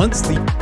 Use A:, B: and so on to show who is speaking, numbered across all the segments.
A: Once the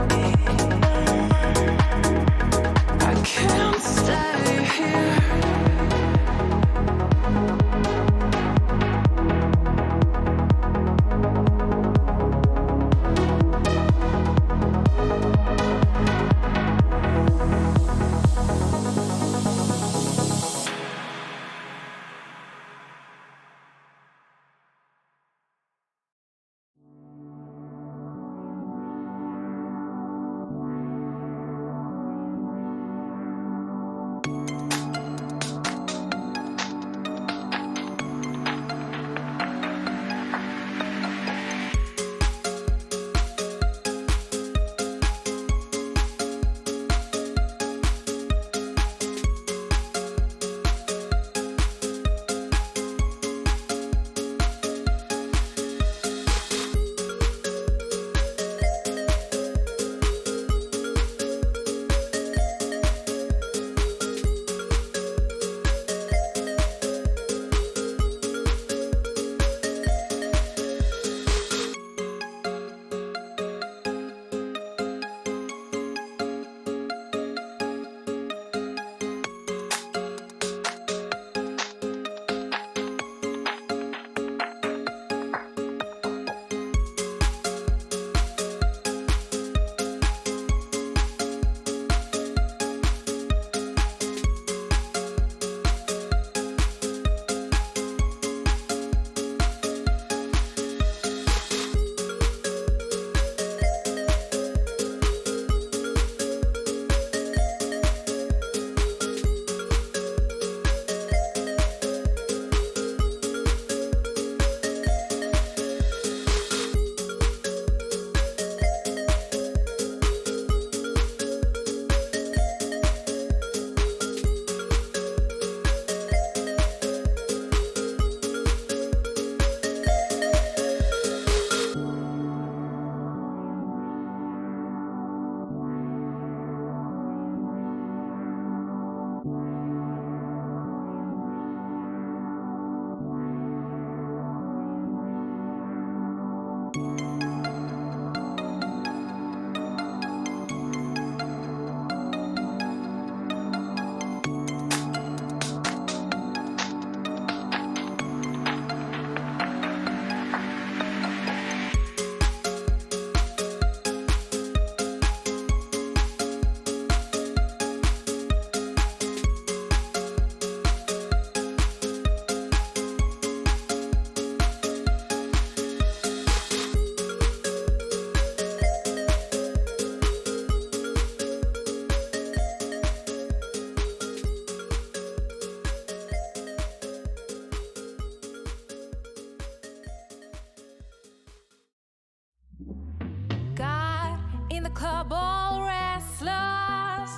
A: in the club, all restless,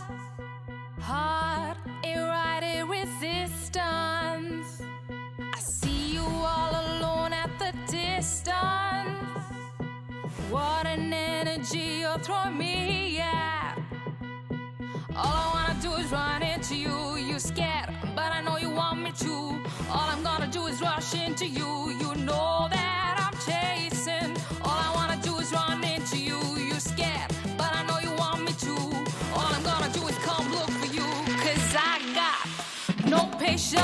A: heart irritated resistance. I see you all alone at the distance. What an energy you're throwing me at. All I wanna do is run into you. You're scared, but I know you want me to. All I'm gonna do is rush into you. You know that I'm chasing. All I wanna do is run into you. You're scared, but I know you want me to. All I'm gonna do is come look for you. 'Cause I got no patience.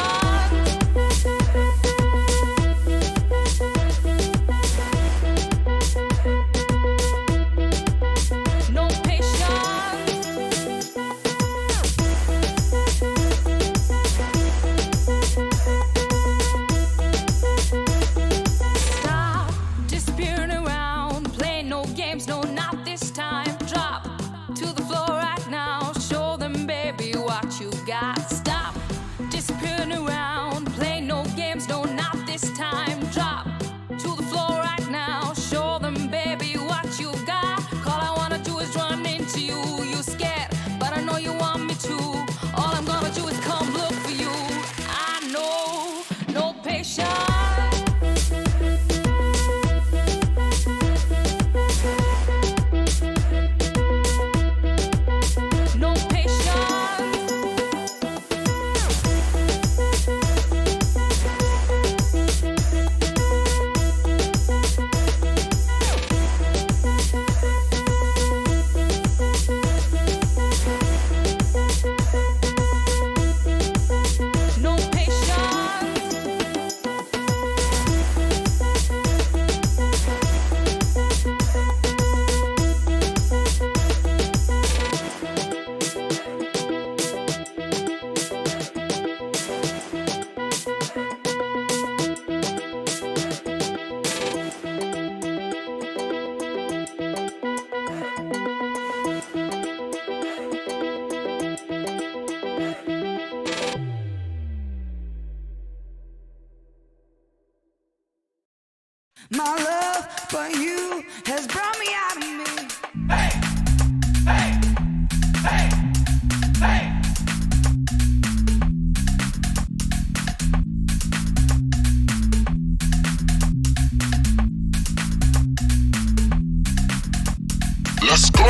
B: My love for you has brought me out of me.
C: Hey, hey, hey, hey.
D: Let's go.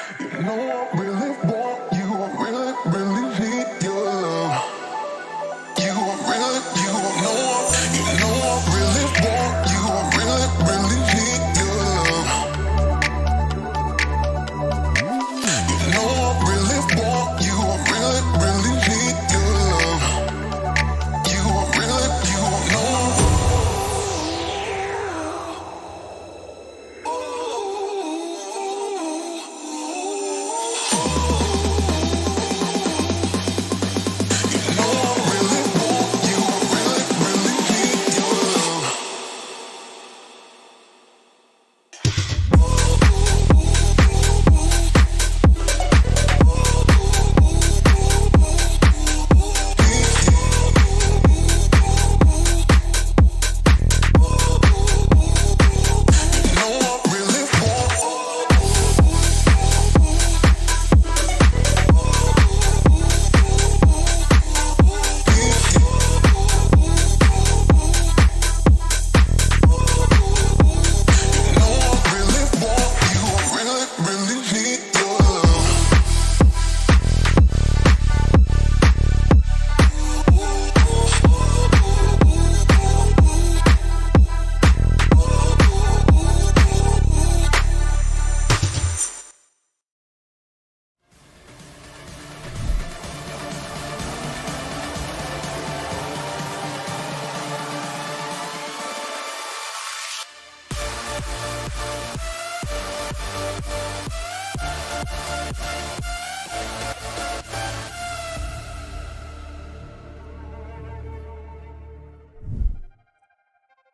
D: You know I really want you. I really, really need your love. You know I really want you. I really, really need your love. You know I really want you. I really, really need your love. You know.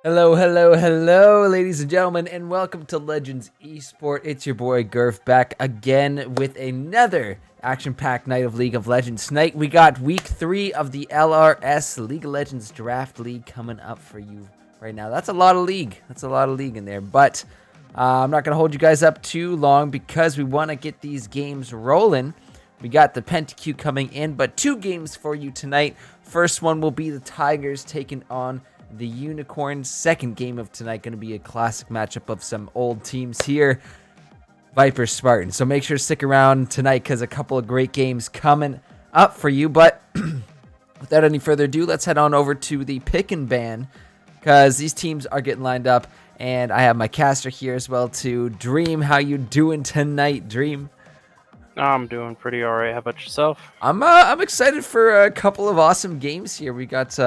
E: Hello, ladies and gentlemen, and welcome to Legends Esports. It's your boy Gurf back again with another action-packed night of League of Legends. Tonight we got week 3 of the LRS League of Legends Draft League coming up for you right now. That's a lot of league. In there, but I'm not gonna hold you guys up too long because we want to get these games rolling. We got the PentaQ coming in, but 2 games for you tonight. First one will be the Tigers taking on the Unicorns. Second game of tonight going to be a classic matchup of some old teams here, Viper Spartans. So make sure to stick around tonight because a couple of great games coming up for you. But without any further ado, let's head on over to the pick and ban because these teams are getting lined up, and I have my caster here as well too. Dream, how you doing tonight, Dream?
F: I'm doing pretty alright. How about yourself?
E: I'm excited for a couple of awesome games here. We got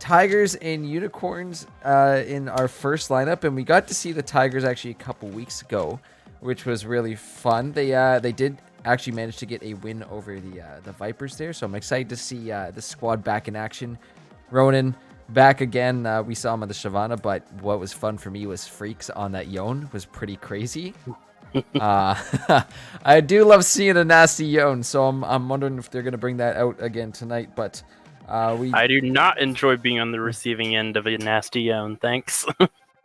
E: Tigers and Unicorns in our first lineup, and we got to see the Tigers actually a couple weeks ago, which was really fun. They did actually manage to get a win over the Vipers there, so I'm excited to see the squad back in action. Ronan back again. We saw him on the Shyvana, but what was fun for me was Freaks on that Yone was pretty crazy. I do love seeing a nasty Yone, so I'm wondering if they're gonna bring that out again tonight, but.
F: I do not enjoy being on the receiving end of a nasty Yone, thanks.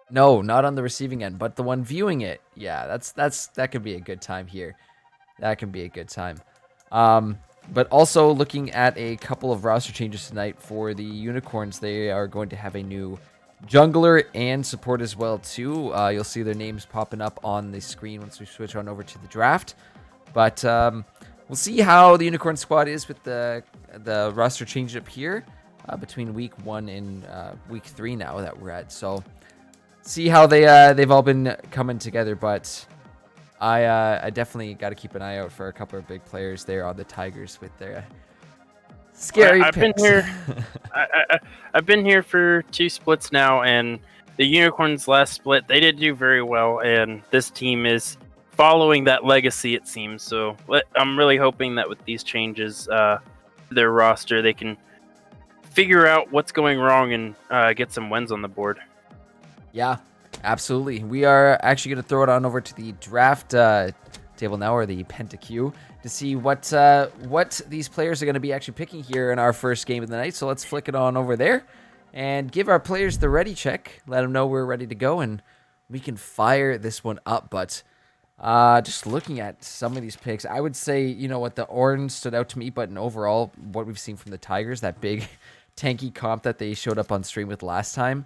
E: No, not on the receiving end, but the one viewing it. Yeah, that could be a good time here. That can be a good time. But also looking at a couple of roster changes tonight for the Unicorns. They are going to have a new jungler and support as well too. You'll see their names popping up on the screen once we switch on over to the draft. But we'll see how the Unicorn squad is with the roster change up here between week 1 and week 3 now that we're at. So see how they've all been coming together. But I definitely got to keep an eye out for a couple of big players there on the Tigers with their scary
F: I've
E: picks.
F: been here. I've been here for 2 splits now, and the Unicorns last split they did do very well, and this team is following that legacy, it seems. So I'm really hoping that with these changes, their roster, they can figure out what's going wrong and get some wins on the board.
E: Yeah, absolutely. We are actually going to throw it on over to the draft table now, or the PentaQ, to see what these players are going to be actually picking here in our first game of the night. So let's flick it on over there and give our players the ready check. Let them know we're ready to go, and we can fire this one up. But just looking at some of these picks, I would say, you know what, the orange stood out to me, but in overall, what we've seen from the Tigers, that big tanky comp that they showed up on stream with last time,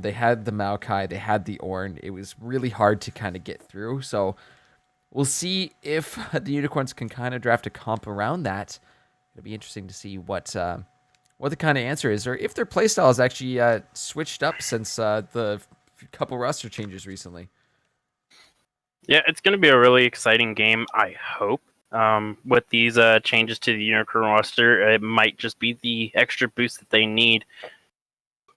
E: they had the Maokai, they had the Ornn. It was really hard to kind of get through. So we'll see if the Unicorns can kind of draft a comp around that. It'll be interesting to see what the kind of answer is, or if their playstyle has actually switched up since the couple roster changes recently.
F: Yeah, it's going to be a really exciting game, I hope. With these changes to the Unicorn roster, it might just be the extra boost that they need.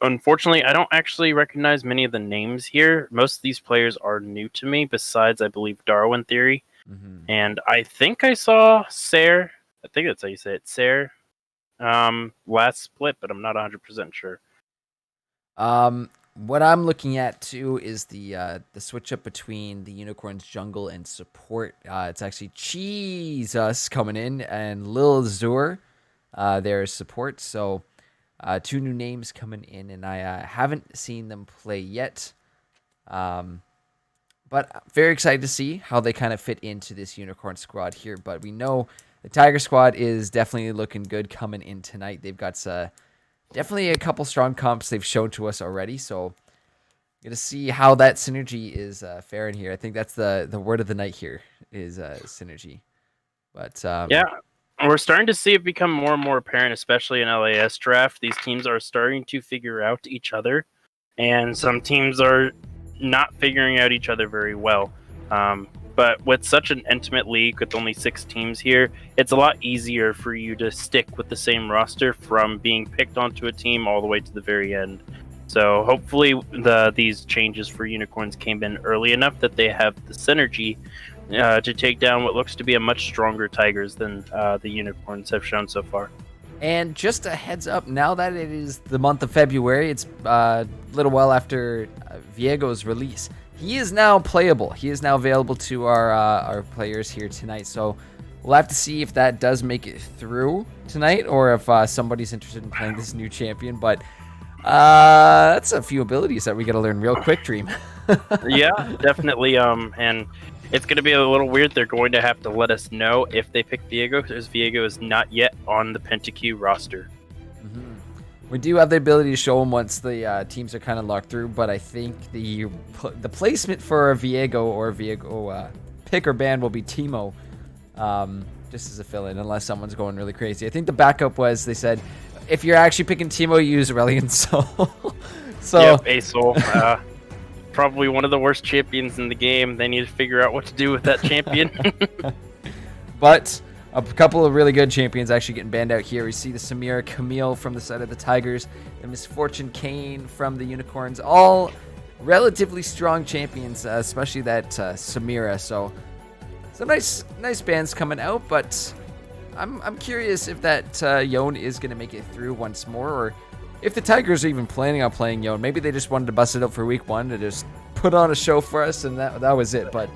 F: Unfortunately, I don't actually recognize many of the names here. Most of these players are new to me, besides, I believe, Darwin Theory.
E: Mm-hmm.
F: And I think I saw Sair. I think that's how you say it, Sair. Last split, but I'm not 100% sure.
E: What I'm looking at too is the switch up between the Unicorns jungle and support. It's actually Jesus coming in and Lil Zur, their support. So 2 new names coming in, and I haven't seen them play yet. But very excited to see how they kind of fit into this Unicorn squad here. But we know the Tiger squad is definitely looking good coming in tonight. They've got definitely a couple strong comps they've shown to us already. So going to see how that synergy is faring here. I think that's the word of the night here is synergy. But
F: yeah, we're starting to see it become more and more apparent, especially in LRS Draft. These teams are starting to figure out each other, and some teams are not figuring out each other very well. But with such an intimate league with only 6 teams here, it's a lot easier for you to stick with the same roster from being picked onto a team all the way to the very end. So hopefully these changes for Unicorns came in early enough that they have the synergy to take down what looks to be a much stronger Tigers than the Unicorns have shown so far.
E: And just a heads up, now that it is the month of February, it's a little while after Viego's release. He is now playable. He is now available to our players here tonight. So we'll have to see if that does make it through tonight, or if somebody's interested in playing this new champion. But that's a few abilities that we got to learn real quick, Dream.
F: Yeah, definitely. And it's going to be a little weird. They're going to have to let us know if they pick Viego, because Viego is not yet on the PentaQ roster.
E: Mm-hmm. We do have the ability to show them once the teams are kind of locked through, but I think the placement for a Viego or Viego pick or ban will be Teemo, just as a fill-in, unless someone's going really crazy. I think the backup was, they said, if you're actually picking Teemo, use Aurelion Sol. So
F: yep, Asol. Probably one of the worst champions in the game. They need to figure out what to do with that champion.
E: But a couple of really good champions actually getting banned out here. We see the Samira Camille from the side of the Tigers, the Misfortune Kane from the Unicorns. All relatively strong champions, especially that Samira. So some nice bans coming out, but I'm curious if that Yone is going to make it through once more, or if the Tigers are even planning on playing Yone. Maybe they just wanted to bust it up for week 1 to just put on a show for us, and that was it. But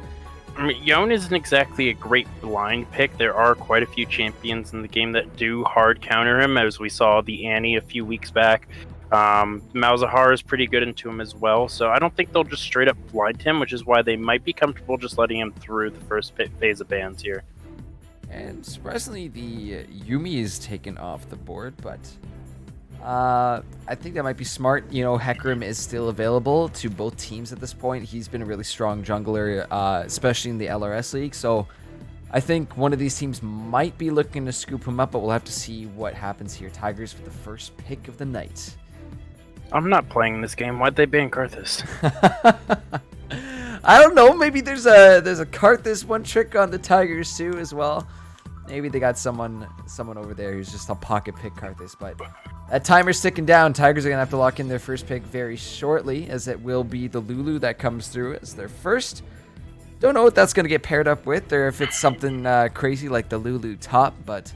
F: I mean, Yone isn't exactly a great blind pick. There are quite a few champions in the game that do hard counter him, as we saw the Annie a few weeks back. Malzahar is pretty good into him as well, so I don't think they'll just straight up blind him, which is why they might be comfortable just letting him through the first phase of bans here.
E: And surprisingly, the Yumi is taken off the board, but I think that might be smart. You know, Hecarim is still available to both teams at this point. He's been a really strong jungler, especially in the LRS League, so I think one of these teams might be looking to scoop him up, but we'll have to see what happens here. Tigers for the first pick of the night.
F: I'm not playing this game. Why'd they ban Karthus?
E: I don't know. Maybe there's a Karthus one trick on the Tigers too as well. Maybe they got someone over there who's just a pocket pick Karthus. But that timer's ticking down. Tigers are gonna have to lock in their first pick very shortly, as it will be the Lulu that comes through as their first. Don't know what that's gonna get paired up with, or if it's something crazy like the Lulu top, but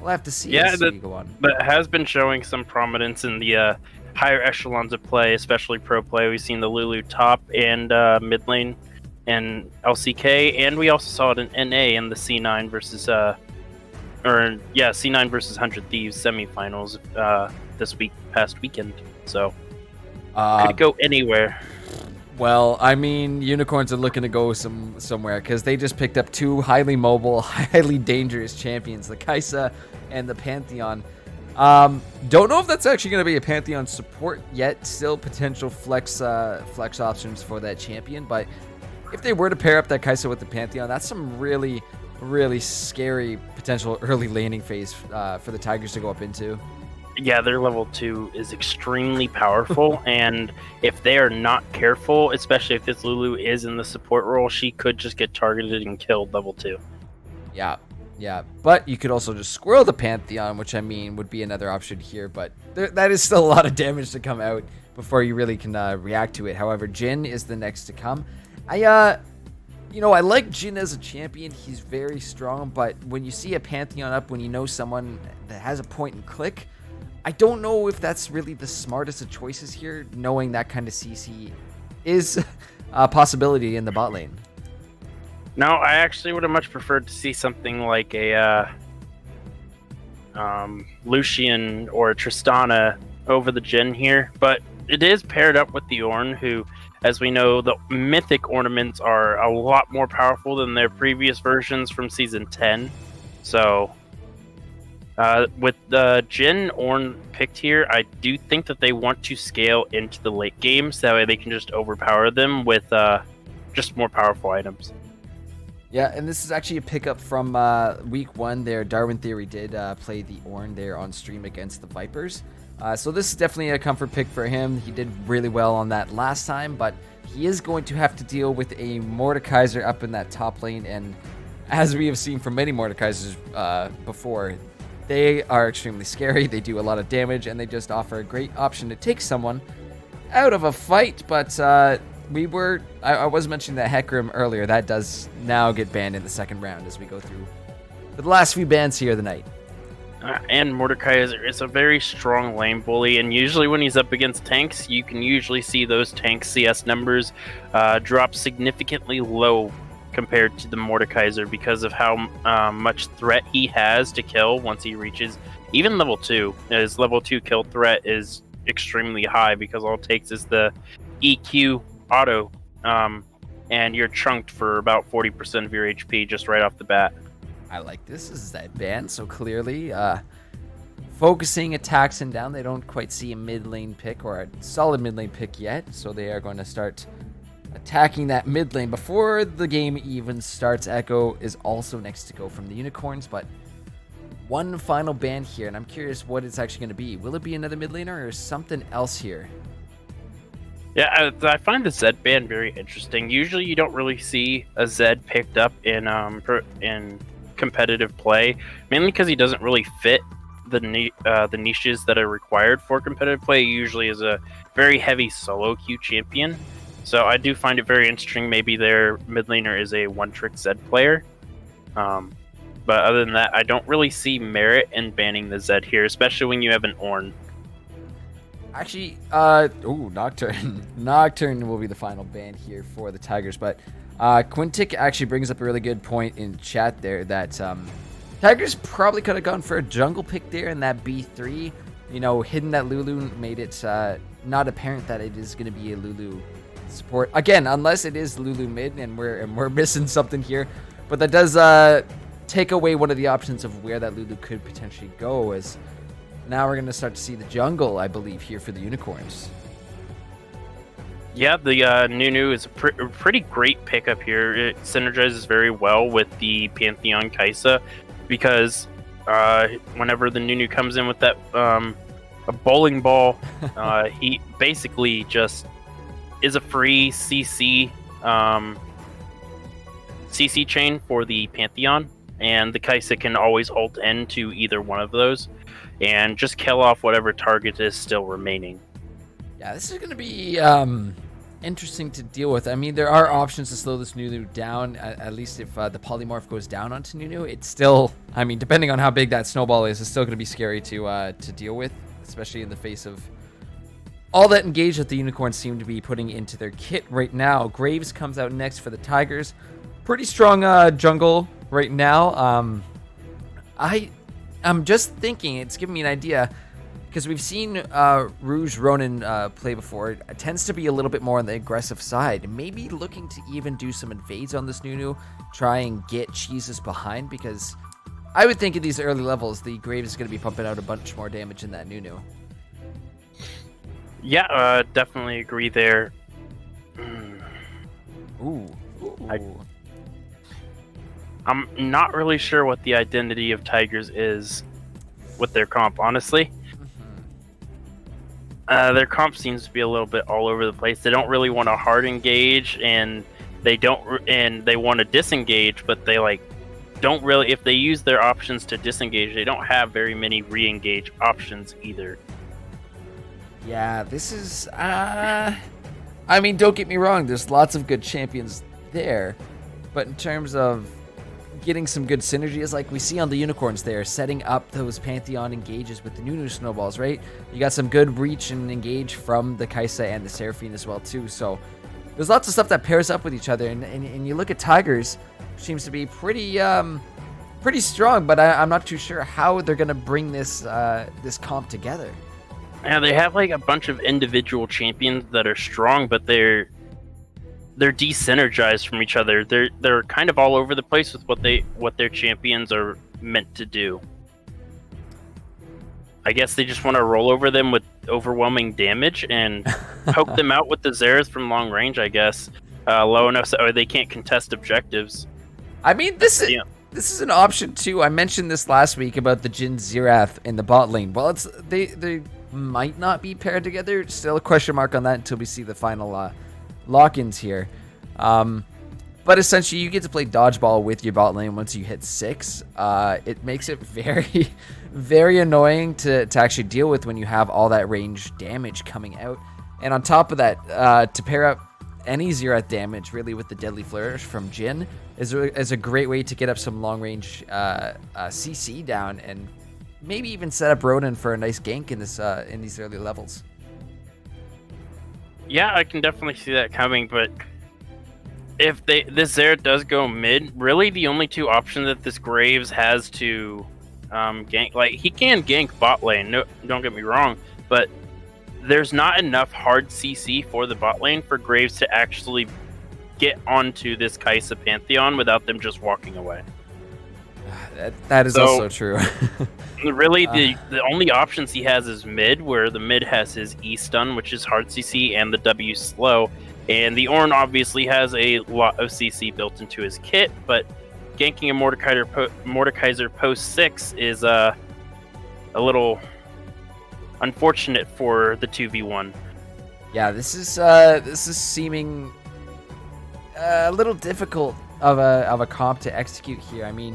E: we'll have to see as we go on.
F: But has been showing some prominence in the higher echelons of play, especially pro play. We've seen the Lulu top and mid lane and LCK, and we also saw it in NA in the C9 versus C9 versus 100 Thieves semifinals this past weekend. So could go anywhere.
E: Well, I mean, Unicorns are looking to go somewhere, because they just picked up 2 highly mobile, highly dangerous champions, the Kaisa and the Pantheon. Don't know if that's actually going to be a Pantheon support yet. Still potential flex options for that champion, but if they were to pair up that Kai'Sa with the Pantheon, that's some really, really scary potential early laning phase for the Tigers to go up into.
F: Yeah, their level 2 is extremely powerful, and if they are not careful, especially if this Lulu is in the support role, she could just get targeted and killed level 2.
E: Yeah, but you could also just squirrel the Pantheon, which I mean would be another option here, but that is still a lot of damage to come out before you really can react to it. However, Jhin is the next to come. I like Jhin as a champion. He's very strong, but when you see a Pantheon up, when you know someone that has a point and click, I don't know if that's really the smartest of choices here, knowing that kind of CC is a possibility in the bot lane.
F: No, I actually would have much preferred to see something like a Lucian or Tristana over the Jhin here, but it is paired up with the Ornn, who, as we know, the mythic ornaments are a lot more powerful than their previous versions from Season 10. So, with the Jhin Ornn picked here, I do think that they want to scale into the late game, so that way they can just overpower them with just more powerful items.
E: Yeah, and this is actually a pickup from week 1 there. Darwin Theory did play the Ornn there on stream against the Vipers. So this is definitely a comfort pick for him. He did really well on that last time, but he is going to have to deal with a Mordekaiser up in that top lane, and as we have seen from many Mordekaisers before, they are extremely scary. They do a lot of damage, and they just offer a great option to take someone out of a fight, but I was mentioning that Hecarim earlier. That does now get banned in the second round as we go through the last few bans here of the night.
F: And Mordecai is a very strong lane bully, and usually when he's up against tanks, you can usually see those tank CS numbers drop significantly low compared to the Mordekaiser because of how much threat he has to kill once he reaches even level 2. His level 2 kill threat is extremely high because all it takes is the EQ auto, and you're chunked for about 40% of your HP just right off the bat.
E: I like this. This is that ban, so clearly focusing attacks and down. They don't quite see a mid lane pick or a solid mid lane pick yet, so they are going to start attacking that mid lane before the game even starts. Echo is also next to go from the Unicorns, but one final ban here, and I'm curious what it's actually going to be. Will it be another mid laner or something else here?
F: Yeah, I find the Zed ban very interesting. Usually you don't really see a Zed picked up in competitive play, mainly because he doesn't really fit the niches that are required for competitive play. He usually is a very heavy solo queue champion. So I do find it very interesting. Maybe their mid laner is a one-trick Zed player. But other than that, I don't really see merit in banning the Zed here, especially when you have an Ornn.
E: Actually, Nocturne. Nocturne will be the final ban here for the Tigers, but Quintic actually brings up a really good point in chat there that Tigers probably could have gone for a jungle pick there in that B3. You know, hidden that Lulu made it not apparent that it is going to be a Lulu support. Again, unless it is Lulu mid and we're missing something here. But that does take away one of the options of where that Lulu could potentially go, as now we're going to start to see the jungle, I believe, here for the Unicorns.
F: Yeah, the Nunu is a pretty great pickup here. It synergizes very well with the Pantheon Kai'Sa because whenever the Nunu comes in with that a bowling ball, he basically just is a free CC chain for the Pantheon, and the Kai'Sa can always ult into either one of those and just kill off whatever target is still remaining.
E: Yeah, this is going to be interesting to deal with. I mean, there are options to slow this Nunu down, at least if the polymorph goes down onto Nunu. It's still, I mean, depending on how big that snowball is, it's still going to be scary to deal with, especially in the face of all that engage that the Unicorns seem to be putting into their kit right now. Graves comes out next for the Tigers. Pretty strong jungle right now. I'm just thinking, it's giving me an idea, because we've seen Rouge Ronin play before. It tends to be a little bit more on the aggressive side. Maybe looking to even do some invades on this Nunu, try and get Jesus behind, because I would think at these early levels, the Graves is going to be pumping out a bunch more damage than that Nunu.
F: Yeah, definitely agree there.
E: Ooh, Ooh.
F: I'm not really sure what the identity of Tigers is with their comp, honestly. Their comp seems to be a little bit all over the place. They don't really want to hard engage, and they want to disengage, but they don't really. If they use their options to disengage, they don't have very many re-engage options either.
E: Yeah, this is. I mean, don't get me wrong. There's lots of good champions there, but in terms of getting some good synergies like we see on the Unicorns there, setting up those Pantheon engages with the Nunu snowballs, right? You got some good reach and engage from the Kaisa and the Seraphine as well too. So there's lots of stuff that pairs up with each other, and you look at Tigers, which seems to be pretty strong, but I'm not too sure how they're gonna bring this this comp together.
F: Yeah, they have a bunch of individual champions that are strong, but they're desynergized from each other. They're kind of all over the place with what their champions are meant to do. I guess they just want to roll over them with overwhelming damage and poke them out with the Zereth from long range, I guess. Low enough so they can't contest objectives.
E: I mean, this is an option too. I mentioned this last week about the Jhin Xerath in the bot lane. Well, they might not be paired together. Still a question mark on that until we see the final lock-ins here. But essentially, you get to play dodgeball with your bot lane once you hit 6. It makes it very, very annoying to actually deal with when you have all that range damage coming out. And on top of that, to pair up any Xerath damage really with the Deadly Flourish from Jhin is a great way to get up some long-range CC down and maybe even set up Ronan for a nice gank in these early levels.
F: Yeah, I can definitely see that coming, but if this Xerath does go mid, really the only two options that this Graves has to gank, he can gank bot lane, no, don't get me wrong, but there's not enough hard CC for the bot lane for Graves to actually get onto this Kaisa Pantheon without them just walking away.
E: That is also true.
F: Really, the only options he has is mid, where the mid has his E stun, which is hard CC, and the W slow. And the Ornn obviously has a lot of CC built into his kit, but ganking a Mordekaiser post 6 is a little unfortunate for the 2v1.
E: Yeah, this is seeming a little difficult of a comp to execute here. I mean,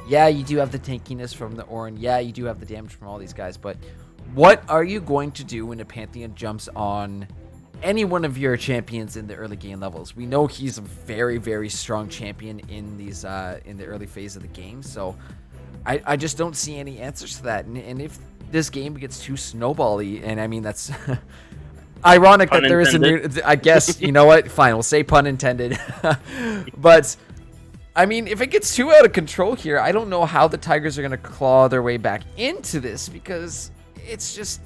E: yeah, you do have the tankiness from the Ornn. Yeah, you do have the damage from all these guys. But what are you going to do when a Pantheon jumps on any one of your champions in the early game levels? We know he's a very, very strong champion in these in the early phase of the game. So I just don't see any answers to that. And if this game gets too snowbally, and I mean, that's ironic that there is a new, I guess, you know what? Fine, we'll say pun intended. But I mean, if it gets too out of control here, I don't know how the Tigers are going to claw their way back into this, because it's just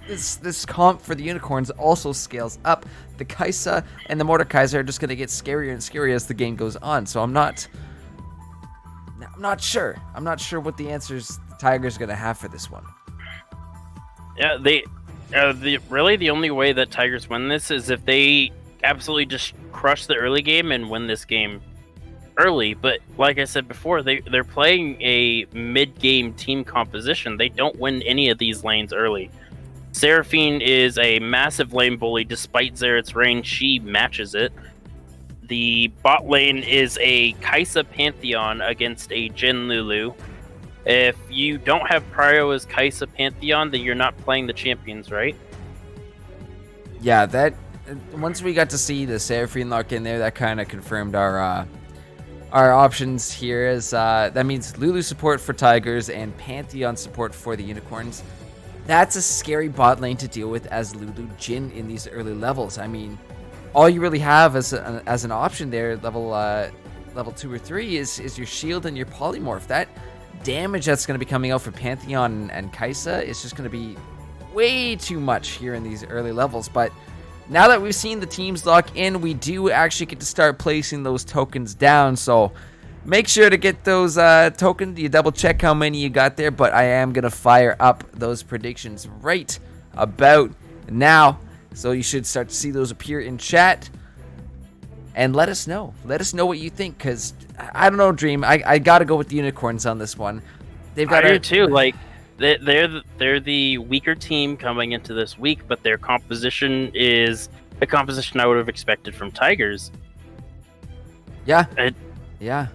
E: this comp for the Unicorns also scales up. The Kaisa and the Mordekaiser are just going to get scarier and scarier as the game goes on. So I'm not sure. I'm not sure what the answers the Tigers are going to have for this one.
F: Yeah, really the only way that Tigers win this is if they absolutely just crush the early game and win this game early. But like I said before, they're playing a mid-game team composition. They don't win any of these lanes early. Seraphine is a massive lane bully. Despite Xerath's range, she matches it. The bot lane is a Kaisa Pantheon against a Jhin Lulu. If you don't have Prio as Kaisa Pantheon, then you're not playing the champions, right?
E: Yeah, that once we got to see the Seraphine lock in there, that kind of confirmed our options here. As that means Lulu support for Tigers and Pantheon support for the Unicorns. That's a scary bot lane to deal with as Lulu Jhin in these early levels. I mean, all you really have as an option there, level 2 or 3, is your shield and your polymorph. That damage that's going to be coming out for Pantheon and Kaisa is just going to be way too much here in these early levels. But now that we've seen the teams lock in, we do actually get to start placing those tokens down. So make sure to get those tokens. You double check how many you got there, but I am going to fire up those predictions right about now. So you should start to see those appear in chat. and let us know. Let us know what you think, because I don't know, Dream. I got to go with the Unicorns on this one. They've got
F: I do too. Like they're the weaker team coming into this week, but their composition is the composition I would have expected from Tigers.
E: Yeah.
F: It-
E: Yeah.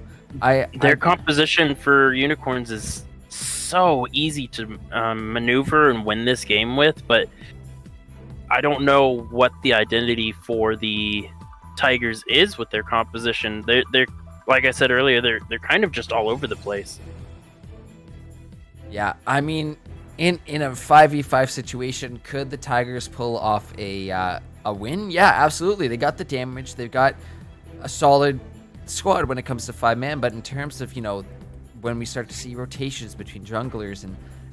F: Their composition for Unicorns is so easy to maneuver and win this game with, but I don't know what the identity for the Tigers is with their composition. They're like I said earlier, they're kind of just all over the place.
E: Yeah, I mean, in a 5v5 situation, could the Tigers pull off a win? Yeah, absolutely. They got the damage. They've got a solid squad when it comes to 5-man, but in terms of, when we start to see rotations between junglers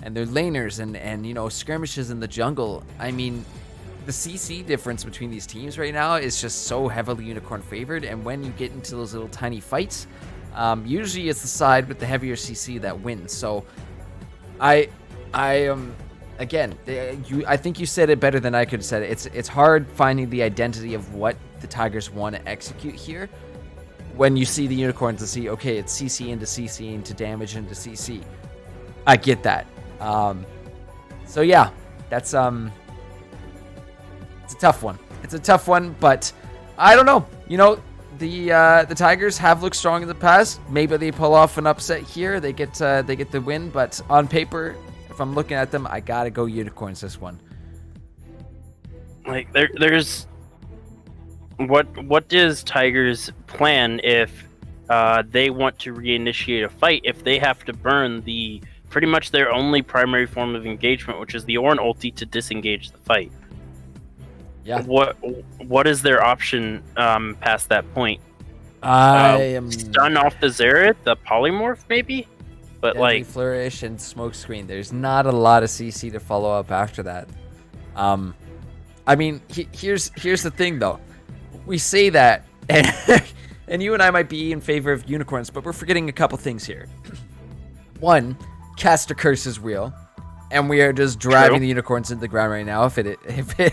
E: and their laners and skirmishes in the jungle, I mean, the CC difference between these teams right now is just so heavily Unicorn favored, and when you get into those little tiny fights, usually it's the side with the heavier CC that wins. So I again, I think you said it better than I could have said it. It's hard finding the identity of what the Tigers want to execute here when you see the Unicorns and see, okay, it's CC into damage into CC. I get that. So yeah, that's it's a tough one. It's a tough one, but I don't know. The Tigers have looked strong in the past. Maybe they pull off an upset here. They get the win, but on paper, if I'm looking at them, I gotta go Unicorns this one.
F: Like there's what does Tigers plan if they want to reinitiate a fight? If they have to burn the pretty much their only primary form of engagement, which is the Ornn ulti, to disengage the fight.
E: Yeah.
F: What is their option past that point?
E: I am
F: stun off the Xerath, the polymorph maybe, but
E: Deadly Flourish and Smokescreen. There's not a lot of CC to follow up after that. I mean, here's the thing though. We say that, and you and I might be in favor of Unicorns, but we're forgetting a couple things here. One, Caster Curse is real, and we are just driving the Unicorns into the ground right now, if it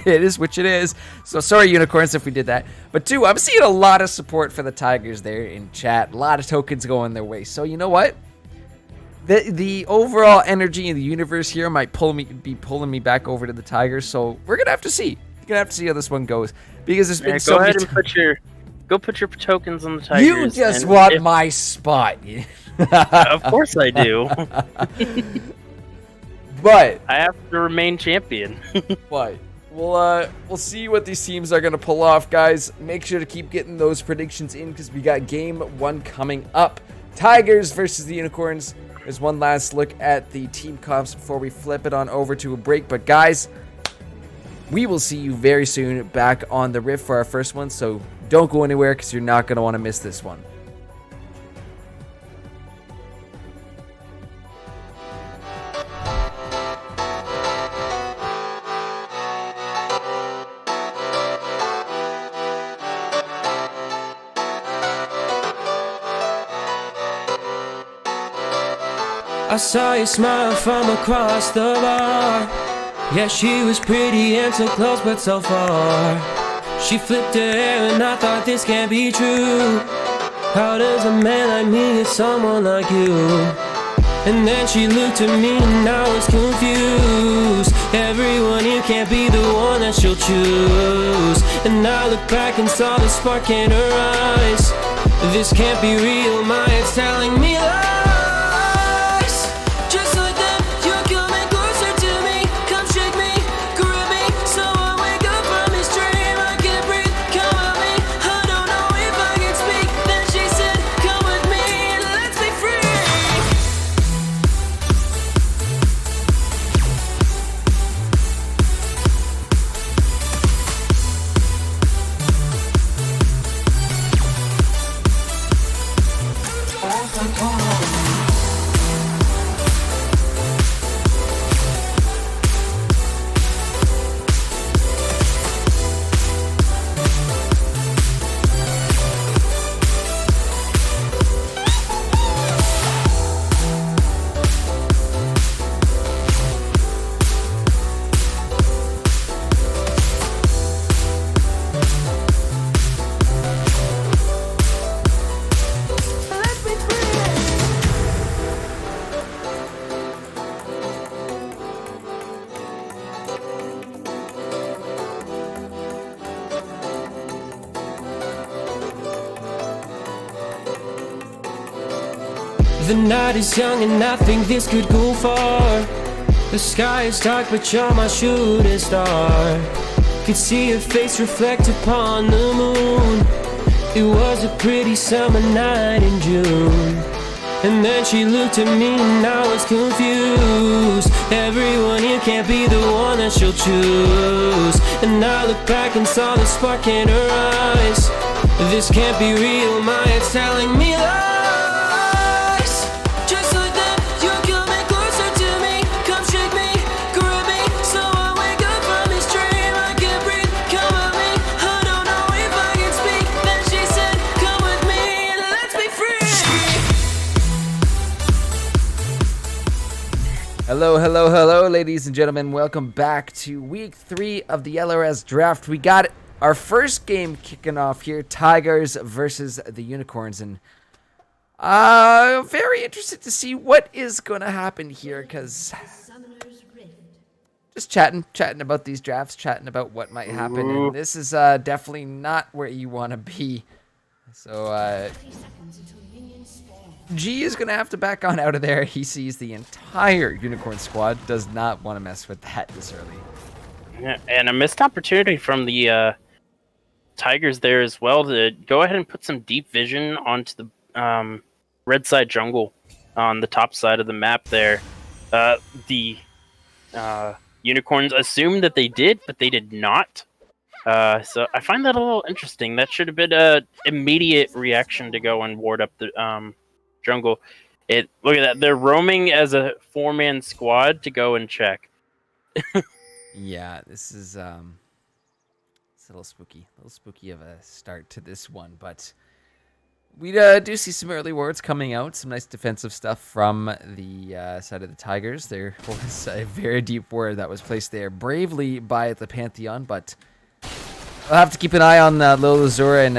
E: is, which it is. So sorry, Unicorns, if we did that. But two, I'm seeing a lot of support for the Tigers there in chat. A lot of tokens going their way. So you know what? The overall energy in the universe here might be pulling me back over to the Tigers. So we're gonna have to see. You're gonna have to see how this one goes, because there's been so many.
F: Go put your tokens on the Tigers.
E: You just want my spot.
F: Of course I do.
E: But
F: I have to remain champion.
E: but we'll see what these teams are gonna pull off, guys. Make sure to keep getting those predictions in, because we got game 1 coming up. Tigers versus the Unicorns. There's one last look at the team comps before we flip it on over to a break. But guys, we will see you very soon back on the Rift for our first one. So don't go anywhere, because you're not gonna want to miss this one.
G: I saw you smile from across the bar. Yeah, she was pretty and so close but so far. She flipped her hair and I thought this can't be true. How does a man like me get someone like you? And then she looked at me and I was confused. Everyone here can't be the one that she'll choose. And I looked back and saw the spark in her eyes. This can't be real, my head's telling me lies. Just like that, you're coming closer to me. Come shake me, grab me, so I wake up from this dream. I can't breathe, come at me. I don't know if I can speak. Then she said, come with me and let's be free. The night is young and I think this could go far. The sky is dark but you're my shooting star. Could see her face reflect upon the moon. It was a pretty summer night in June. And then she looked at me and I was confused. Everyone here can't be the one that she'll choose. And I looked back and saw the spark in her eyes. This can't be real, my head's telling me lies. Just like that, you're coming closer to me. Come shake me, grab me, so I wake up from this dream. I can't breathe, come at me, I don't know if I can speak. Then she said, come with me and let's be free.
E: Hello, ladies and gentlemen. Welcome back to week 3 of the LRS Draft. We got our first game kicking off here, Tigers versus the Unicorns, and very interested to see what is going to happen here, because just chatting about these drafts, chatting about what might happen, and this is definitely not where you want to be. So G is going to have to back on out of there. He sees the entire Unicorn squad, does not want to mess with that this early.
F: Yeah, and a missed opportunity from the Tigers there as well to go ahead and put some deep vision onto the red side jungle on the top side of the map there. The Unicorns assumed that they did, but they did not. So I find that a little interesting. That should have been an immediate reaction to go and ward up the jungle. Look at that. They're roaming as a 4-man squad to go and check.
E: Yeah, this is it's a little spooky of a start to this one, but we do see some early wards coming out, some nice defensive stuff from the side of the Tigers. There was a very deep ward that was placed there bravely by the Pantheon, but I'll have to keep an eye on Lil Azura and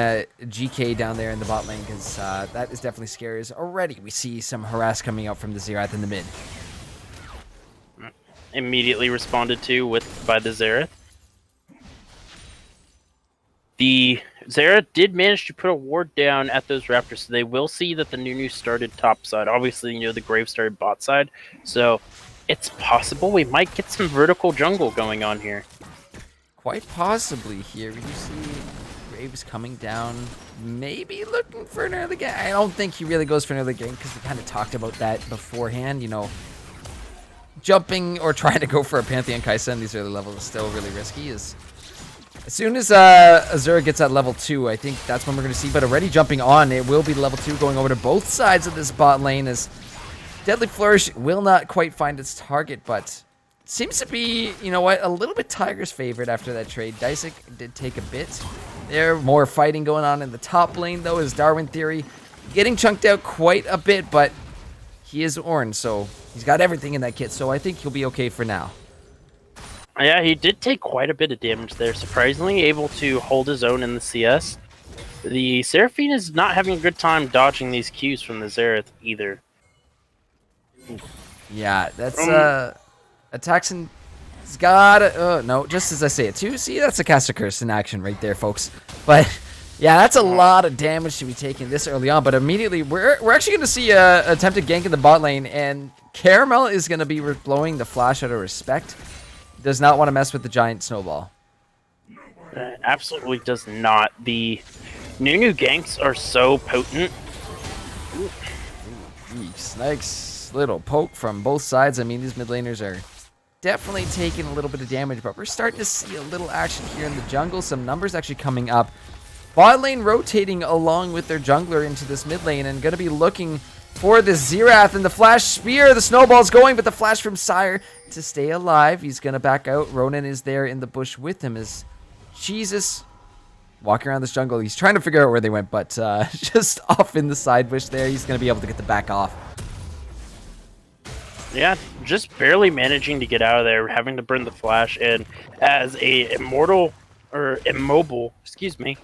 E: GK down there in the bot lane, because that is definitely scary. As already we see some harass coming out from the Xerath in the mid.
F: Immediately responded to by the Xerath. The Xerath did manage to put a ward down at those Raptors, so they will see that the Nunu started top side. Obviously, the Grave started bot side, so it's possible we might get some vertical jungle going on here.
E: Quite possibly here. We do see Graves coming down, maybe looking for an early game. I don't think he really goes for an early game, because we kind of talked about that beforehand. Jumping or trying to go for a Pantheon Kaisa in these early levels is still really risky. As soon as Azura gets at level 2, I think that's when we're going to see. But already jumping on, it will be level 2 going over to both sides of this bot lane, as Deadly Flourish will not quite find its target, but seems to be, a little bit Tigers' favorite after that trade. Dysik did take a bit. There, more fighting going on in the top lane, though, is Darwin Theory getting chunked out quite a bit, but he is Ornn, so he's got everything in that kit, so I think he'll be okay for now.
F: Yeah, he did take quite a bit of damage there, surprisingly able to hold his own in the CS. The Seraphine is not having a good time dodging these Qs from the Xerath either.
E: Yeah, that's Ataxin has got no, just as I say it too. See, that's a Caster Curse in action right there, folks. But yeah, that's a lot of damage to be taken this early on. But immediately, we're actually going to see a attempted gank in the bot lane, and Caramel is going to be blowing the flash out of respect. Does not want to mess with the giant snowball.
F: Absolutely does not. The Nunu ganks are so potent.
E: Nice little poke from both sides. I mean, these mid laners are definitely taking a little bit of damage, but we're starting to see a little action here in the jungle. Some numbers actually coming up. Bot lane rotating along with their jungler into this mid lane, and going to be looking for the Xerath and the flash spear. The snowball's going, but the flash from Sire to stay alive. He's going to back out. Ronan is there in the bush with him as Jesus walking around this jungle. He's trying to figure out where they went, but just off in the side bush there. He's going to be able to get the back off.
F: Yeah, just barely managing to get out of there, having to burn the flash, and as a immobile, excuse me,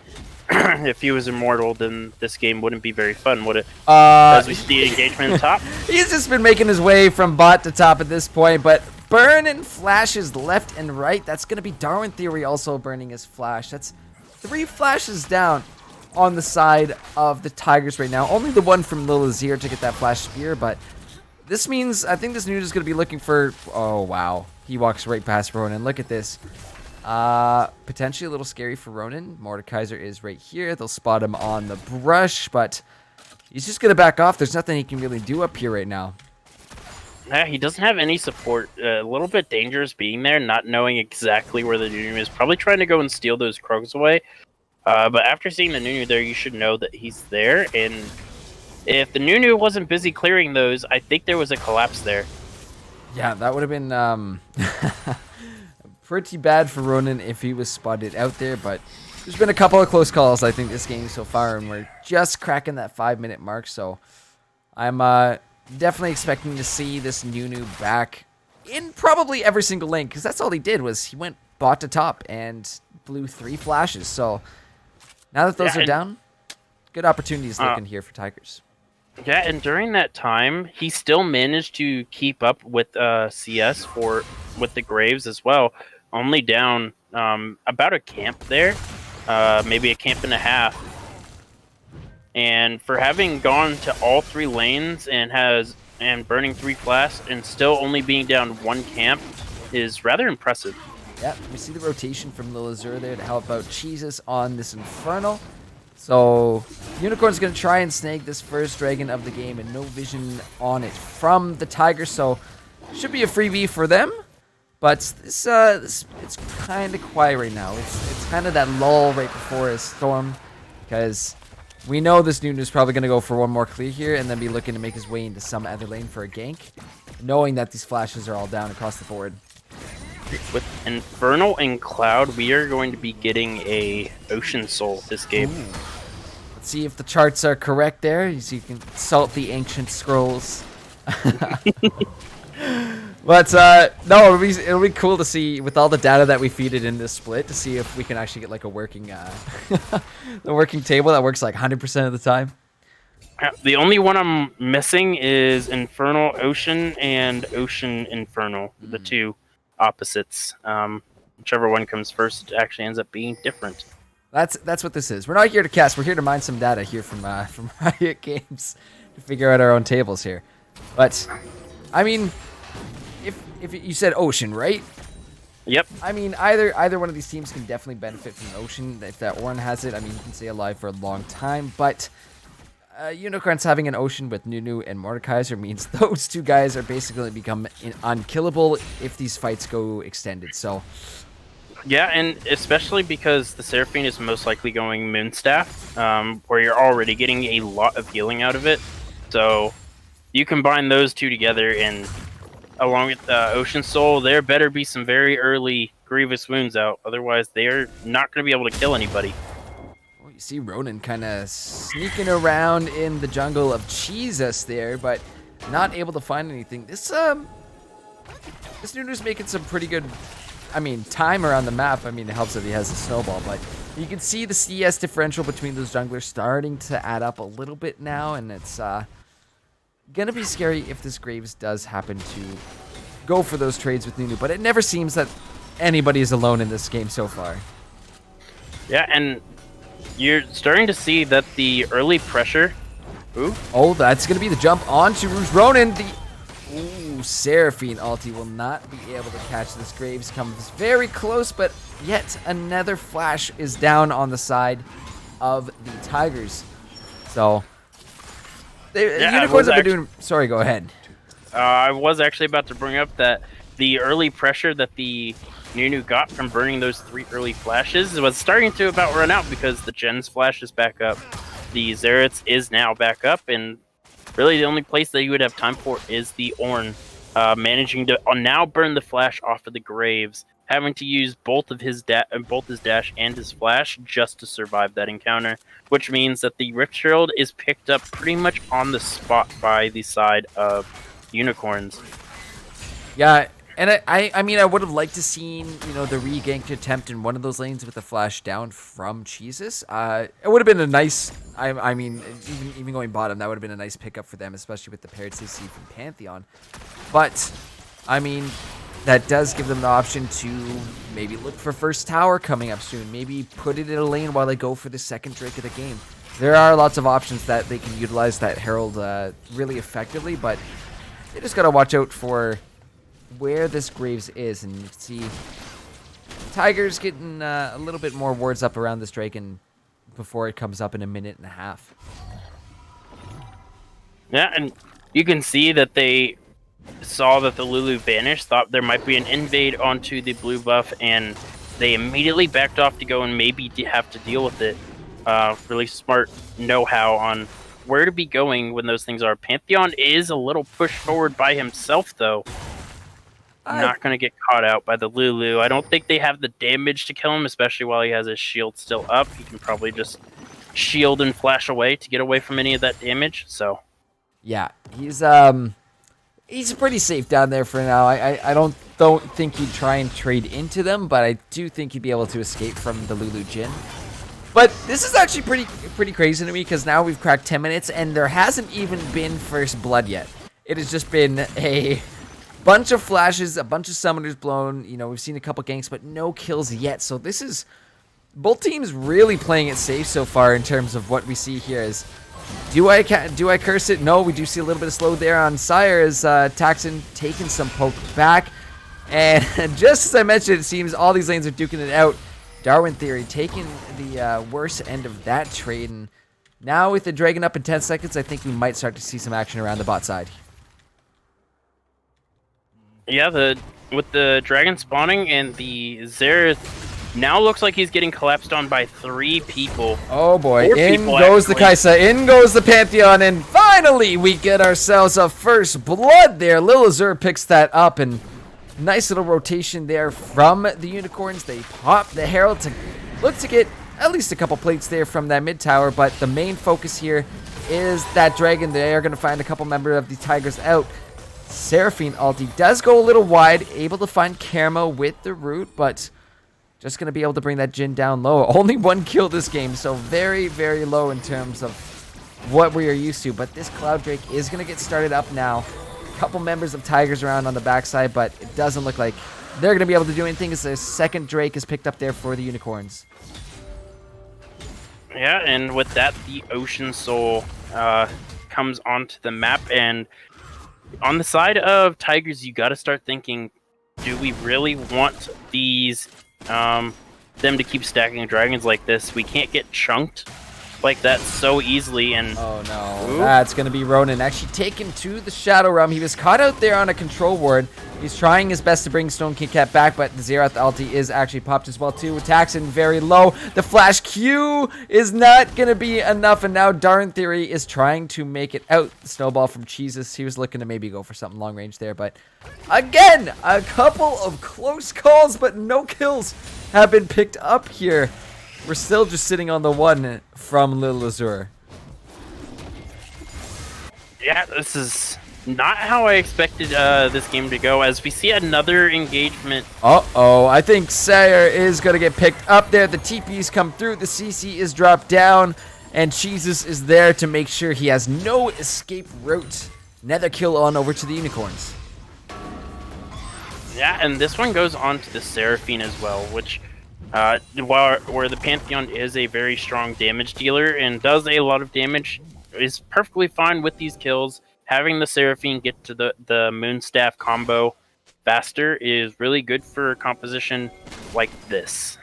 F: if he was immortal, then this game wouldn't be very fun, would it? As we see engagement top.
E: He's just been making his way from bot to top at this point, but burning flashes left and right. That's going to be Darwin Theory also burning his flash. That's 3 flashes down. on the side of the Tigers right now. Only the one from Lil Azir to get that flash spear, but this means I think this Nunu's is going to be looking for... Oh, wow. He walks right past Ronan. Look at this. Potentially a little scary for Ronan. Mordekaiser is right here. They'll spot him on the brush, but he's just going to back off. There's nothing he can really do up here right now.
F: Yeah, he doesn't have any support. A little bit dangerous being there, not knowing exactly where the Nunu is. Probably trying to go and steal those Krogs away. But after seeing the Nunu there, you should know that he's there. And if the Nunu wasn't busy clearing those, I think there was a collapse there.
E: Yeah, that would have been pretty bad for Ronan if he was spotted out there. But there's been a couple of close calls, I think, this game so far. And we're just cracking that 5-minute mark. So I'm definitely expecting to see this Nunu back in probably every single lane. Because that's all he did was he went bot to top and blew 3 flashes. So... now that those are down, good opportunities looking here for Tigers.
F: Yeah, and during that time, he still managed to keep up with CS with the Graves as well. Only down about a camp there, maybe a camp and a half. And for having gone to all 3 lanes and burning 3 flasks and still only being down 1 camp is rather impressive.
E: Yeah, we see the rotation from Lil Azur there to help out Jesus on this Infernal. So, Unicorn's going to try and snag this first Dragon of the game and no vision on it from the Tigers. So, should be a freebie for them. But this it's kind of quiet right now. It's kind of that lull right before a storm. Because we know this Nunu's probably going to go for one more clear here and then be looking to make his way into some other lane for a gank. Knowing that these flashes are all down across the board.
F: With Infernal and Cloud, we are going to be getting a Ocean Soul this game.
E: Ooh. Let's see if the charts are correct there. So you can consult the ancient scrolls. But no, it'll be cool to see with all the data that we feed it in this split to see if we can actually get like a working the working table that works like 100% of the time.
F: The only one I'm missing is Infernal Ocean and Ocean Infernal, the 2 opposites. Whichever one comes first actually ends up being different.
E: That's what this is. We're not here to cast. We're here to mine some data here from Riot Games to figure out our own tables here. But I mean, if you said Ocean, right?
F: Yep.
E: I mean, either one of these teams can definitely benefit from Ocean. If that one has it, I mean, you can stay alive for a long time. But Unicorns having an Ocean with Nunu and Mordekaiser means those 2 guys are basically become unkillable if these fights go extended. So,
F: yeah, and especially because the Seraphine is most likely going Moonstaff, where you're already getting a lot of healing out of it. So you combine those 2 together, and along with Ocean Soul, there better be some very early Grievous Wounds out. Otherwise, they are not going to be able to kill anybody.
E: You see Ronan kind of sneaking around in the jungle of Jesus there, but not able to find anything. This Nunu's making some pretty good, I mean, time around the map. I mean, it helps that he has a snowball, but you can see the CS differential between those junglers starting to add up a little bit now, and it's gonna be scary if this Graves does happen to go for those trades with Nunu, but it never seems that anybody is alone in this game so far.
F: Yeah, and you're starting to see that the early pressure... Ooh.
E: Oh, that's going to be the jump onto Rouge Ronan. Seraphine ulti will not be able to catch this. Graves comes very close, but yet another flash is down on the side of the Tigers. So, Unicorns have been doing... Sorry, go ahead.
F: I was actually about to bring up that the early pressure that the Nunu got from burning those 3 early flashes was starting to about run out because the Gen's flash is back up. The Xerath's is now back up, and really the only place that you would have time for is the Ornn, managing to now burn the flash off of the Graves, having to use both his dash and his flash just to survive that encounter, which means that the Rift Shield is picked up pretty much on the spot by the side of Unicorns.
E: Yeah, and I mean, I would have liked to seen, the re-gank attempt in one of those lanes with the flash down from Jesus. It would have been a nice, I mean, even going bottom, that would have been a nice pickup for them, especially with the paired CC from Pantheon. But, I mean, that does give them the option to maybe look for first tower coming up soon. Maybe put it in a lane while they go for the second Drake of the game. There are lots of options that they can utilize that Herald really effectively, but they just got to watch out for where this Graves is. And you can see Tiger's getting a little bit more wards up around this Drake and before it comes up in a minute and a half.
F: Yeah, and you can see that they saw that the Lulu vanished, thought there might be an invade onto the blue buff, and they immediately backed off to go and maybe have to deal with it. Really smart know-how on where to be going when those things are. Pantheon is a little pushed forward by himself, though. Not going to get caught out by the Lulu. I don't think they have the damage to kill him, especially while he has his shield still up. He can probably just shield and flash away to get away from any of that damage. So,
E: yeah, he's pretty safe down there for now. I don't think he'd try and trade into them, but I do think he'd be able to escape from the Lulu Jhin. But this is actually pretty crazy to me because now we've cracked 10 minutes and there hasn't even been first blood yet. It has just been a bunch of flashes, a bunch of summoners blown. You know, we've seen a couple ganks, but no kills yet. So this is both teams really playing it safe so far in terms of what we see here. Is do I curse it? No, we do see a little bit of slow there on Sire as Taxon taking some poke back. And just as I mentioned, it seems all these lanes are duking it out. Darwin Theory taking the worst end of that trade. And now with the Dragon up in 10 seconds, I think we might start to see some action around the bot side.
F: yeah, with the Dragon spawning and the Xerath now looks like he's getting collapsed on by 3 people.
E: Oh boy, in
F: people,
E: goes
F: actually.
E: the Kaisa, in goes the Pantheon, and finally we get ourselves a first blood there. Lil Azur picks that up, and nice little rotation there from the Unicorns. They pop the Herald to look to get at least a couple plates there from that mid tower, but the main focus here is that Dragon. They are going to find a couple members of the Tigers out. Seraphine ulti does go a little wide, able to find Karma with the root, but just going to be able to bring that Jhin down low. Only 1 kill this game, so very, very low in terms of what we are used to. But this Cloud Drake is going to get started up now. A couple members of Tigers around on the backside, but it doesn't look like they're going to be able to do anything as the second Drake is picked up there for the Unicorns.
F: Yeah, and with that, the Ocean Soul comes onto the map, and on the side of Tigers, you got to start thinking, do we really want these them to keep stacking dragons like this? We can't get chunked like that so easily. And
E: oh no, that's going to be Ronan actually taken to the Shadow Realm. He was caught out there on a control ward. He's trying his best to bring Stone King Cat back, but the Xerath ulti is actually popped as well too. Attacks in very low. The flash Q is not going to be enough, and now Darn Theory is trying to make it out. The snowball from Jesus. He was looking to maybe go for something long range there, but again, a couple of close calls, but no kills have been picked up here. We're still just sitting on the 1 from Lil Azur.
F: yeah, this is not how I expected this game to go, as we see another engagement.
E: Uh-oh, I think Sayer is going to get picked up there. The TPs come through, the CC is dropped down, and Jesus is there to make sure he has no escape route. Another kill on over to the Unicorns.
F: Yeah, and this one goes on to the Seraphine as well, which where the Pantheon is a very strong damage dealer and does a lot of damage, is perfectly fine with these kills. Having the Seraphine get to the Moonstaff combo faster is really good for a composition like this.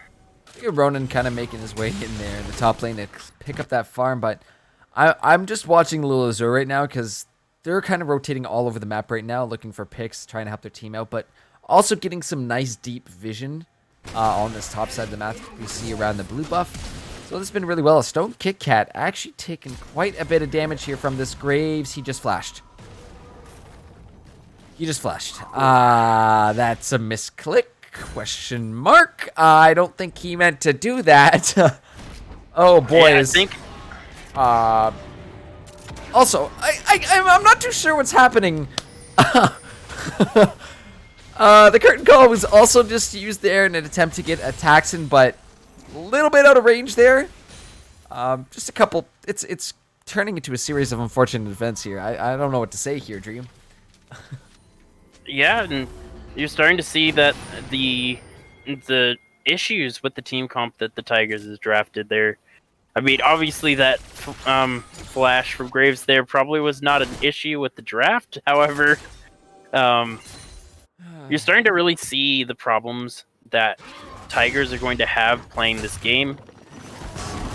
E: Ronan kind of making his way in there in the top lane to pick up that farm, but I'm just watching Lil Azur right now because they're kind of rotating all over the map right now, looking for picks, trying to help their team out, but also getting some nice deep vision on this top side of the map we see around the blue buff. So this has been really well. A Stone Kit Kat actually taking quite a bit of damage here from this Graves. He just flashed. That's a misclick. Question mark. I don't think he meant to do that. Oh boy.
F: Yeah, I think.
E: Also, I'm not too sure what's happening. The curtain call was also just used there in an attempt to get a Taxon, but a little bit out of range there. Just a couple. It's turning into a series of unfortunate events here. I don't know what to say here, Dream.
F: Yeah, and you're starting to see that the issues with the team comp that the Tigers has drafted there. I mean, obviously that flash from Graves there probably was not an issue with the draft. However, you're starting to really see the problems that Tigers are going to have playing this game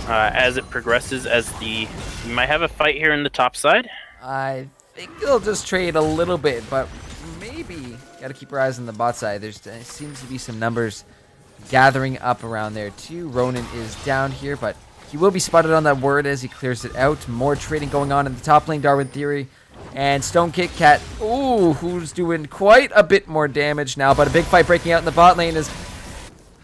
F: as it progresses. You might have a fight here in the top side.
E: I think they'll just trade a little bit, but maybe got to keep our eyes on the bot side. There seems to be some numbers gathering up around there too. Ronan is down here, but he will be spotted on that word as he clears it out. More trading going on in the top lane. Darwin Theory and Stone Kit Kat, who's doing quite a bit more damage now, but a big fight breaking out in the bot lane is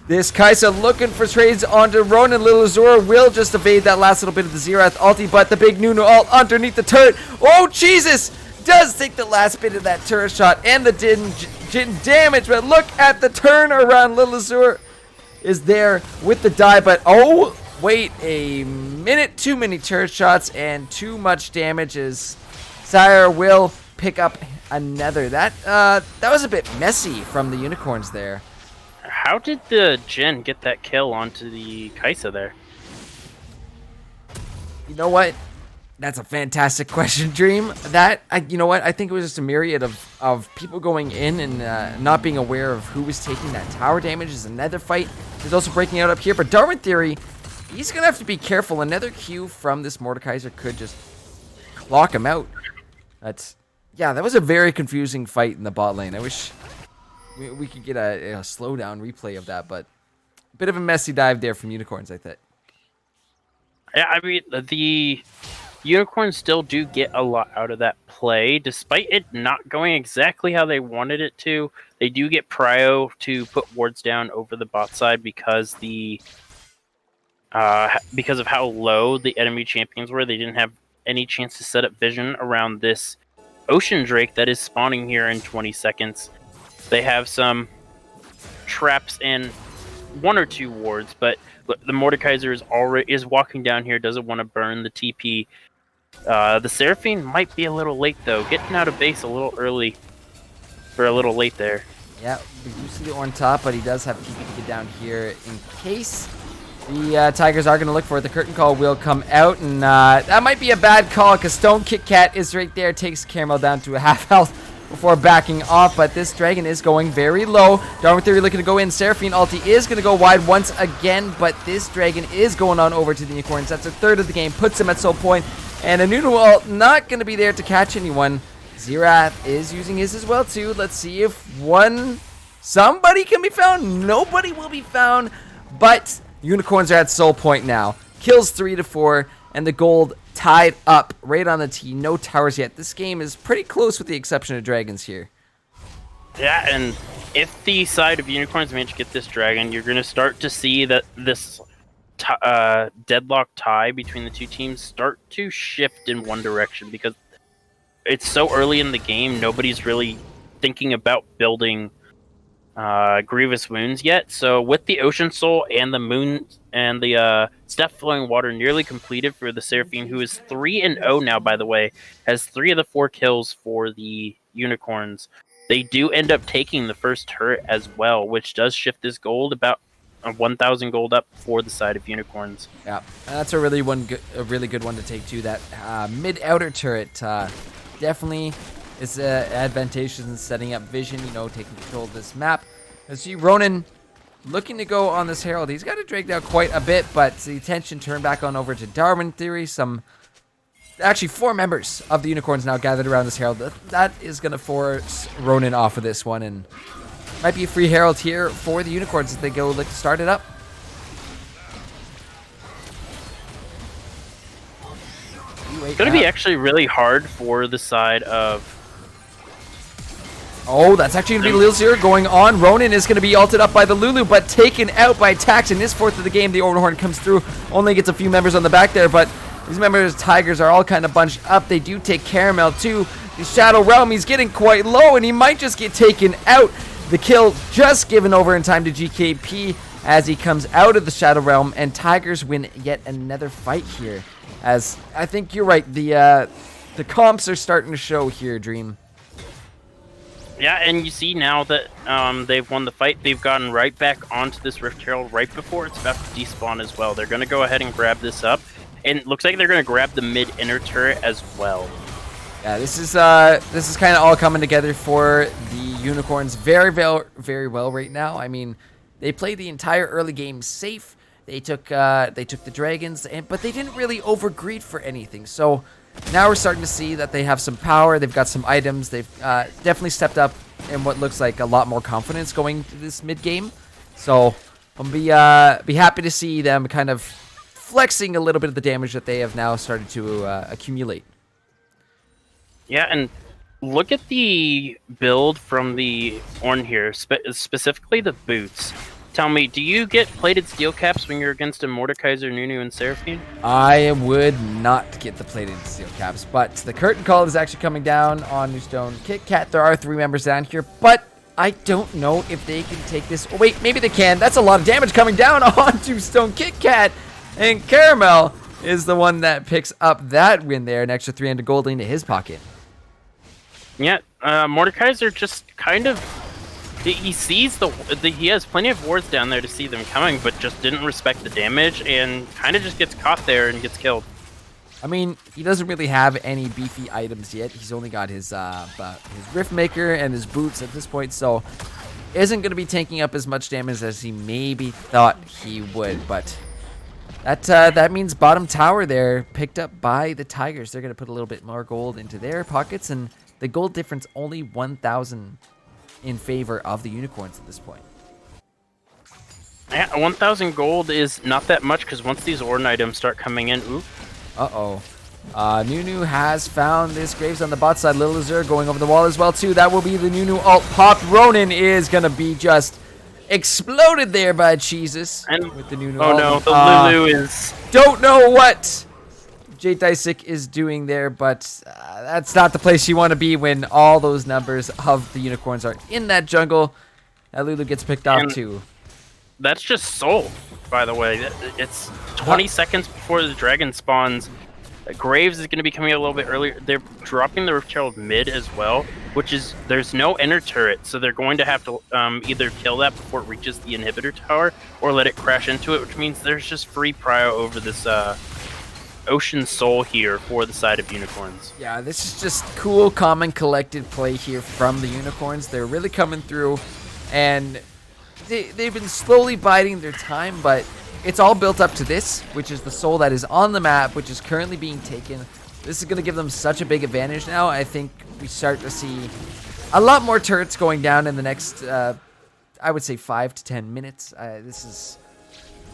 E: this Kaisa looking for trades onto Ronan. Lil Azura will just evade that last little bit of the Xerath ulti, but the big Nunu ult underneath the turret. Oh, Jesus! Does take the last bit of that turret shot and the Jin damage, but look at the turn around. Lil Azura is there with the die, but oh, wait a minute. Too many turret shots and too much damage as Sire will pick up another. That was a bit messy from the Unicorns there.
F: How did the Jin get that kill onto the Kaisa there?
E: You know what? That's a fantastic question, Dream. You know what? I think it was just a myriad of people going in and not being aware of who was taking that tower damage. Is another fight. There's also breaking out up here, but Darwin Theory, he's gonna have to be careful. Another Q from this Mordekaiser could just clock him out. That was a very confusing fight in the bot lane. I wish we could get a slowdown replay of that, but a bit of a messy dive there from Unicorns, I think.
F: Yeah, I mean, the Unicorns still do get a lot out of that play, despite it not going exactly how they wanted it to. They do get prio to put wards down over the bot side because of how low the enemy champions were. They didn't have any chance to set up vision around this Ocean Drake that is spawning here in 20 seconds. They have some traps and 1 or 2 wards, but the Mordekaiser is walking down here, doesn't want to burn the TP. The Seraphine might be a little late though, getting out of base a little early, or a little late there.
E: Yeah, we do see the on top, but he does have TP to get down here in case the Tigers are going to look for it. The curtain call will come out, and that might be a bad call because Stone Kit Kat is right there, takes Caramel down to a half health before backing off, but this dragon is going very low. Darwin Theory looking to go in. Seraphine ulti is going to go wide once again, but this dragon is going on over to the Unicorns. That's a third of the game, puts him at soul point, and a Nunu ult not going to be there to catch anyone. Xerath is using his as well too. Let's see if somebody can be found. Nobody will be found, but Unicorns are at soul point now. Kills 3 to 4, and the gold tied up right on the tee. No towers yet. This game is pretty close with the exception of dragons here.
F: Yeah, and if the side of Unicorns manage to get this dragon, you're going to start to see that this deadlock tie between the two teams start to shift in one direction because it's so early in the game. Nobody's really thinking about building grievous wounds yet. So with the Ocean Soul and the Moon and the Step Flowing Water nearly completed for the Seraphine, who is 3-0 now, by the way, has 3 of the 4 kills for the Unicorns. They do end up taking the first turret as well, which does shift this gold about 1,000 gold up for the side of Unicorns.
E: Yeah, that's a really good one to take too. That mid outer turret definitely is advantageous in setting up vision, taking control of this map. As see Ronan looking to go on this Herald. He's got it dragged out quite a bit, but the attention turned back on over to Darwin Theory. Actually 4 members of the Unicorns now gathered around this Herald. That is going to force Ronan off of this one, and might be a free Herald here for the Unicorns if they go look to start it up.
F: It's going to be actually really hard for the side of...
E: Oh, that's actually going to be Lil Zero going on. Ronan is going to be ulted up by the Lulu, but taken out by Tax in this 4th of the game. The Overhorn comes through, only gets a few members on the back there, but these members, Tigers, are all kind of bunched up. They do take Caramel too. The Shadow Realm, he's getting quite low, and he might just get taken out. The kill just given over in time to GKP as he comes out of the Shadow Realm, and Tigers win yet another fight here. As I think you're right, the comps are starting to show here, Dream.
F: Yeah, and you see now that they've won the fight, they've gotten right back onto this Rift Herald right before it's about to despawn as well. They're going to go ahead and grab this up, and it looks like they're going to grab the mid inner turret as well.
E: Yeah, this is kind of all coming together for the Unicorns very well right now. I mean, they played the entire early game safe. They took the dragons, but they didn't really overgreed for anything. So now we're starting to see that they have some power. They've got some items. They've definitely stepped up in what looks like a lot more confidence going to this mid game. So I'll be happy to see them kind of flexing a little bit of the damage that they have now started to accumulate.
F: Yeah, and look at the build from the Ornn here, specifically the boots. Tell me, do you get plated steel caps when you're against a Mordekaiser, Nunu, and Seraphine?
E: I would not get the plated steel caps, but the curtain call is actually coming down on New Stone Kit Kat. There are 3 members down here, but I don't know if they can take this. Oh, wait, maybe they can. That's a lot of damage coming down onto Stone Kit Kat, and Caramel is the one that picks up that win there, an extra 300 gold into his pocket.
F: Yeah, Mordekaiser just kind of... He sees he has plenty of wards down there to see them coming, but just didn't respect the damage and kind of just gets caught there and gets killed.
E: I mean, he doesn't really have any beefy items yet. He's only got his Rift Maker and his boots at this point, so isn't going to be taking up as much damage as he maybe thought he would. But that means bottom tower there picked up by the Tigers. They're going to put a little bit more gold into their pockets, and the gold difference only 1,000 in favor of the Unicorns at this point.
F: Yeah, 1,000 gold is not that much because once these Ornn items start coming in, ooh.
E: Uh-oh. Nunu has found this Graves on the bot side. Little Azure going over the wall as well, too. That will be the Nunu ult popped. Ronin is going to be just exploded there by Jesus.
F: And
E: with the Nunu
F: oh
E: ult.
F: no, the Lulu is...
E: Don't know what Jade Dysik is doing there, but that's not the place you want to be when all those numbers of the Unicorns are in that jungle. Lulu gets picked off, too.
F: That's just soul, by the way. It's 20 seconds before the dragon spawns. Graves is going to be coming a little bit earlier. They're dropping the Rift Herald mid as well, which is, there's no inner turret, so they're going to have to either kill that before it reaches the inhibitor tower or let it crash into it, which means there's just free prio over this Ocean Soul here for the side of Unicorns.
E: Yeah, this is just cool, calm, and collected play here from the Unicorns. They're really coming through, and they've been slowly biding their time, but it's all built up to this, which is the soul that is on the map, which is currently being taken. This is going to give them such a big advantage now. I think we start to see a lot more turrets going down in the next, I would say, 5 to 10 minutes. This is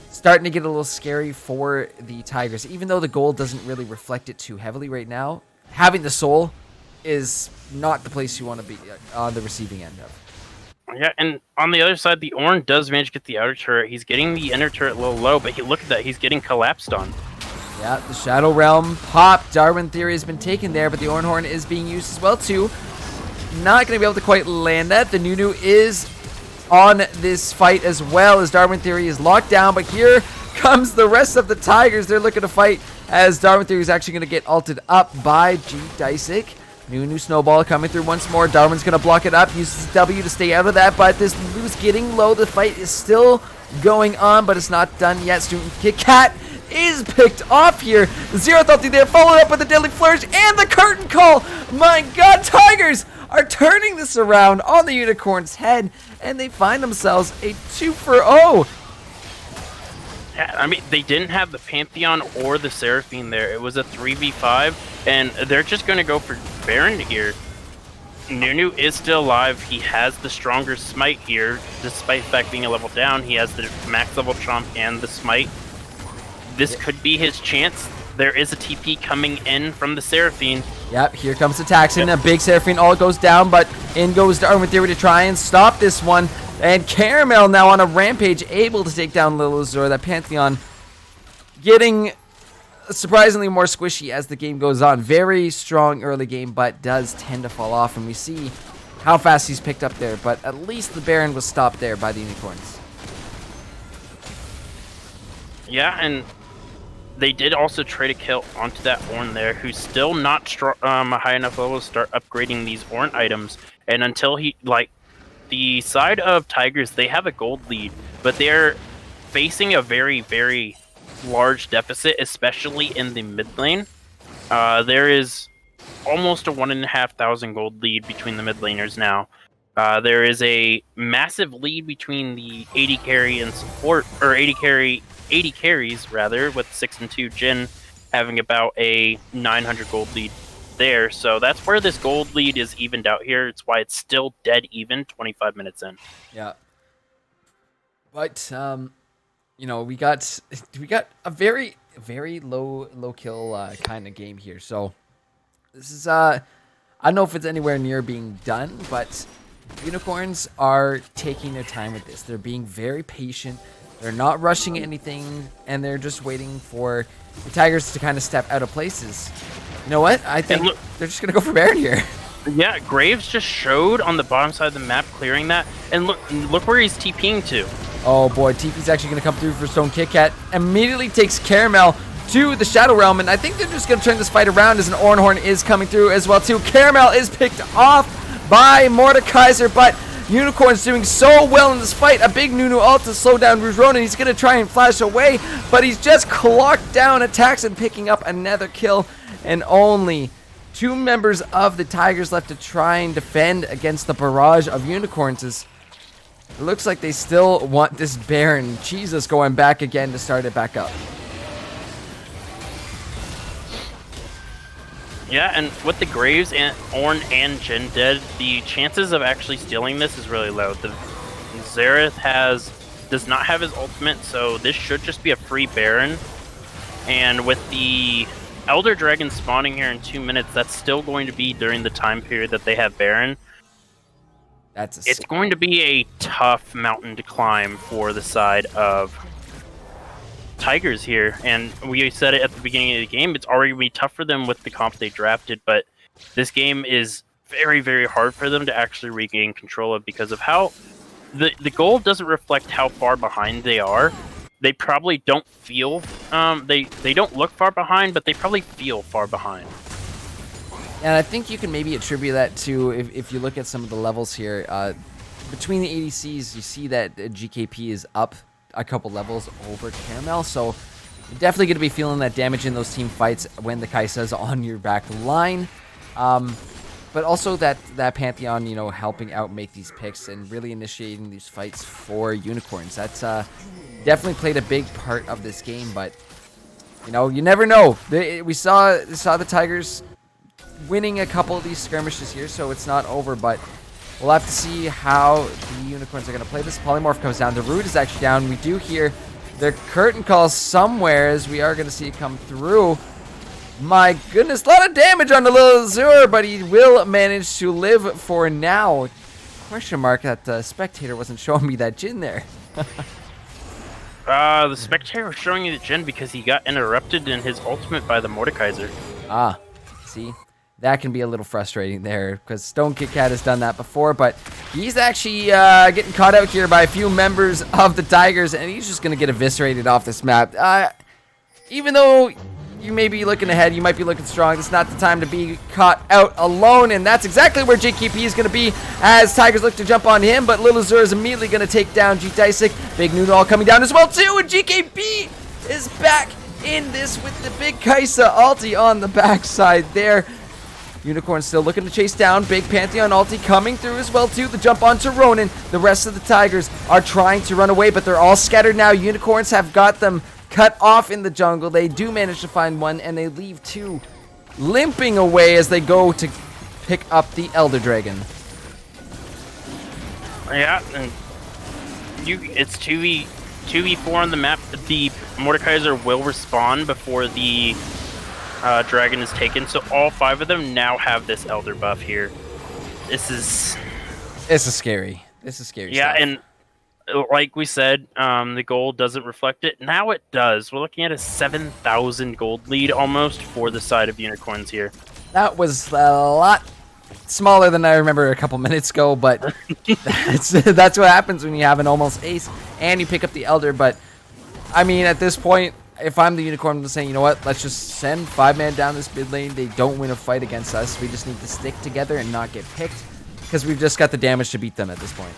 E: starting to get a little scary for the Tigers. Even though the gold doesn't really reflect it too heavily right now, having the soul is not the place you want to be on the receiving end of.
F: Yeah, and on the other side, the Ornn does manage to get the outer turret. He's getting the inner turret a little low, but look at that. He's getting collapsed on.
E: Yeah, the Shadow Realm pop. Darwin Theory has been taken there, but the Ornn Horn is being used as well, too. Not going to be able to quite land that. The Nunu is on this fight as well as Darwin Theory is locked down, but here comes the rest of the Tigers. They're looking to fight as Darwin Theory is actually going to get ulted up by G Dysik. Nunu Snowball coming through once more. Darwin's going to block it up, uses W to stay out of that, but this Lulu's getting low. The fight is still going on, but it's not done yet. Student Kit Kat is picked off here. The Zeroth ulti there, followed up with a Deadly Flourish and the Curtain Call. My God, Tigers are turning this around on the Unicorn's head, and they find themselves a 2-for-0.
F: Yeah, I mean, they didn't have the Pantheon or the Seraphine there. It was a 3v5, and they're just going to go for Baron here. Nunu is still alive. He has the stronger smite here, despite the fact being a level down. He has the max level chomp and the smite. This could be his chance. There is a TP coming in from the Seraphine.
E: Yep, here comes the Taxon. A big Seraphine all goes down, but in goes Darwin Theory to try and stop this one. And Caramel now on a rampage, able to take down Lil Azure. That Pantheon getting surprisingly more squishy as the game goes on. Very strong early game, but does tend to fall off. And we see how fast he's picked up there. But at least the Baron was stopped there by the Unicorns.
F: Yeah, and they did also trade a kill onto that Ornn there, who's still not a high enough level to start upgrading these Ornn items. And until he, the side of Tigers, they have a gold lead, but they're facing a very, very large deficit, especially in the mid lane. There is almost a 1,500 gold lead between the mid laners now. There is a massive lead between the 80 carry and support, or 80 carries rather, with 6 and 2 Jhin having about a 900 gold lead there. So that's where this gold lead is evened out here. It's why it's still dead even 25 minutes in.
E: Yeah. But you know, we got a very low kill kind of game here. So this is I don't know if it's anywhere near being done, but Unicorns are taking their time with this. They're being very patient. They're not rushing anything, and they're just waiting for the Tigers to kind of step out of places. You know what? I think they're just gonna go for Baron here.
F: Yeah, Graves just showed on the bottom side of the map, clearing that, and look where he's TPing to.
E: Oh boy, TP's actually gonna come through for Stone Kit Kat. Immediately takes Caramel to the Shadow Realm, and I think they're just gonna turn this fight around as an Ornhorn is coming through as well too. Caramel is picked off by Mordekaiser, but Unicorn's doing so well in this fight. A big Nunu ult to slow down Rouge Ronin. He's gonna try and flash away, but he's just clocked down attacks and picking up another kill, and only 2 members of the Tigers left to try and defend against the barrage of Unicorns. It looks like they still want this Baron. Jesus going back again to start it back up.
F: Yeah, and with the Graves and Ornn and Jhin dead, the chances of actually stealing this is really low. The Xerath does not have his ultimate, so this should just be a free Baron. And with the Elder Dragon spawning here in 2 minutes, that's still going to be during the time period that they have Baron. It's going to be a tough mountain to climb for the side of Tigers here, and we said it at the beginning of the game, it's already going to be tough for them with the comp they drafted, but this game is very, very hard for them to actually regain control of because of how the goal doesn't reflect how far behind they are. They probably don't feel, they don't look far behind, but they probably feel far behind.
E: And I think you can maybe attribute that to, if you look at some of the levels here, between the ADCs, you see that GKP is up a couple levels over Caramel, so you're definitely going to be feeling that damage in those team fights when the Kai'Sa's on your back line. But also that Pantheon, you know, helping out make these picks and really initiating these fights for Unicorns. That's definitely played a big part of this game, but you know, you never know. We saw the Tigers winning a couple of these skirmishes here, so it's not over, but we'll have to see how the Unicorns are going to play this. Polymorph comes down. The Root is actually down. We do hear their curtain call somewhere as we are going to see it come through. My goodness, a lot of damage on the little Azure, but he will manage to live for now. Question mark, that spectator wasn't showing me that Jhin there.
F: The spectator was showing you the Jhin because he got interrupted in his ultimate by the Mordekaiser.
E: Ah, see? That can be a little frustrating there because Stone Kit Kat has done that before, but he's actually getting caught out here by a few members of the Tigers, and he's just going to get eviscerated off this map. Even though you may be looking ahead, you might be looking strong, it's not the time to be caught out alone, and that's exactly where JKP is going to be as Tigers look to jump on him, but Lil Azur is immediately going to take down G-Disic. Big Noodle coming down as well, too, and GKP is back in this with the big Kai'Sa ulti on the backside there. Unicorn still looking to chase down. Big Pantheon ulti coming through as well too. The jump onto Ronin. The rest of the Tigers are trying to run away, but they're all scattered now. Unicorns have got them cut off in the jungle. They do manage to find one, and they leave 2 limping away as they go to pick up the Elder Dragon.
F: Yeah, and it's 2v4 on the map. The Mordekaiser will respawn before the dragon is taken, so all 5 of them now have this Elder buff here. This is
E: scary. This is scary.
F: Yeah,
E: stuff.
F: and like we said, the gold doesn't reflect it. Now it does. We're looking at a 7,000 gold lead almost for the side of Unicorns here.
E: That was a lot smaller than I remember a couple minutes ago, but that's what happens when you have an almost ace and you pick up the Elder. But I mean, at this point, if I'm the Unicorn, I'm saying, you know what? Let's just send 5-man down this mid lane. They don't win a fight against us. We just need to stick together and not get picked because we've just got the damage to beat them at this point.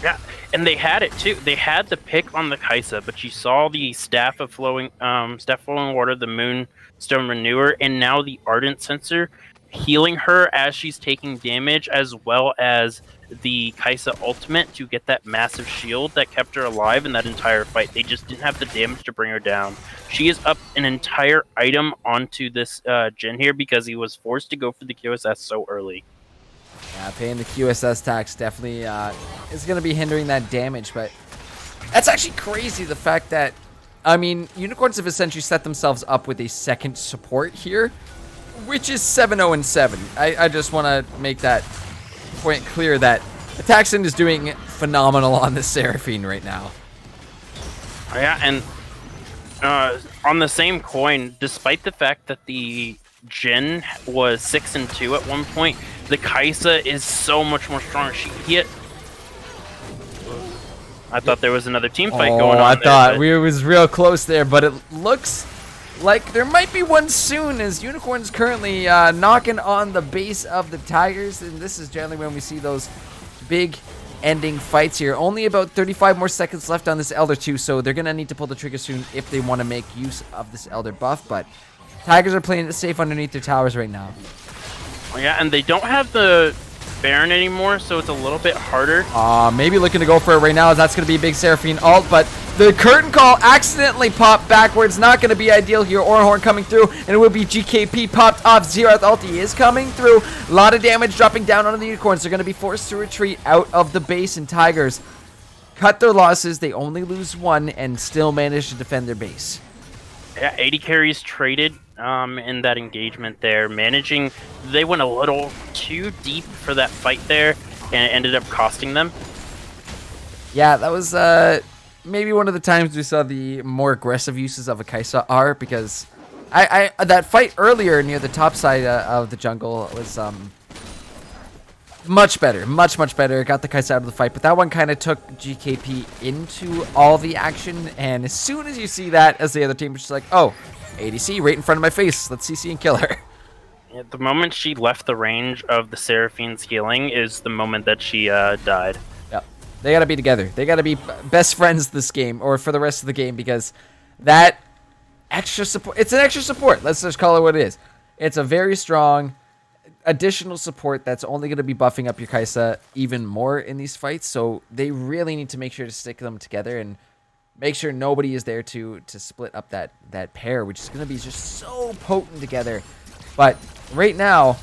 F: Yeah, and they had it too. They had the pick on the Kaisa, but you saw the staff of flowing water, the Moonstone Renewer, and now the Ardent Sensor healing her as she's taking damage, as well as the Kaisa ultimate to get that massive shield that kept her alive in that entire fight. They just didn't have the damage to bring her down. She is up an entire item onto this Jhin here because he was forced to go for the QSS so early.
E: Yeah, paying the QSS tax definitely is going to be hindering that damage, but that's actually crazy, the fact that, I mean, Unicorns have essentially set themselves up with a second support here, which is 7-0-7. I just want to make that point clear that Ataxin is doing phenomenal on this Seraphine right now.
F: Yeah, and on the same coin, despite the fact that the Jhin was 6-2 at one point, the Kaisa is so much more strong. I thought there was another team fight going on.
E: I thought we was real close there, but it looks like there might be one soon, as Unicorn's currently knocking on the base of the Tigers, and this is generally when we see those big ending fights here. Only about 35 more seconds left on this Elder 2, so they're going to need to pull the trigger soon if they want to make use of this Elder buff, but Tigers are playing it safe underneath their towers right now.
F: Oh, yeah, and they don't have the Baron anymore, so it's a little bit harder.
E: Maybe looking to go for it right now, as that's going to be a big Seraphine ult, but the curtain call accidentally popped backwards. Not going to be ideal here. Ornhorn coming through, and it will be GKP popped off. Xerath ulti is coming through. A lot of damage dropping down on the Unicorns. They're going to be forced to retreat out of the base, and Tigers cut their losses. They only lose one and still manage to defend their base.
F: Yeah, 80 carries traded in that engagement there. They went a little too deep for that fight there, and it ended up costing them.
E: Yeah, that was maybe one of the times we saw the more aggressive uses of a Kaisa R, because that fight earlier near the top side of the jungle was much better, much better. Got the Kaisa out of the fight, but that one kind of took GKP into all the action, and as soon as you see that, as the other team was just like, oh, ADC right in front of my face, let's CC and kill her.
F: Yeah, the moment she left the range of the Seraphine's healing is the moment that she died.
E: Yep. They gotta be together. They gotta be best friends this game, or for the rest of the game, because that extra support, it's an extra support. Let's just call it what it is. It's a very strong additional support that's only going to be buffing up your Kaisa even more in these fights, so they really need to make sure to stick them together and make sure nobody is there to split up that pair, which is going to be just so potent together. But right now,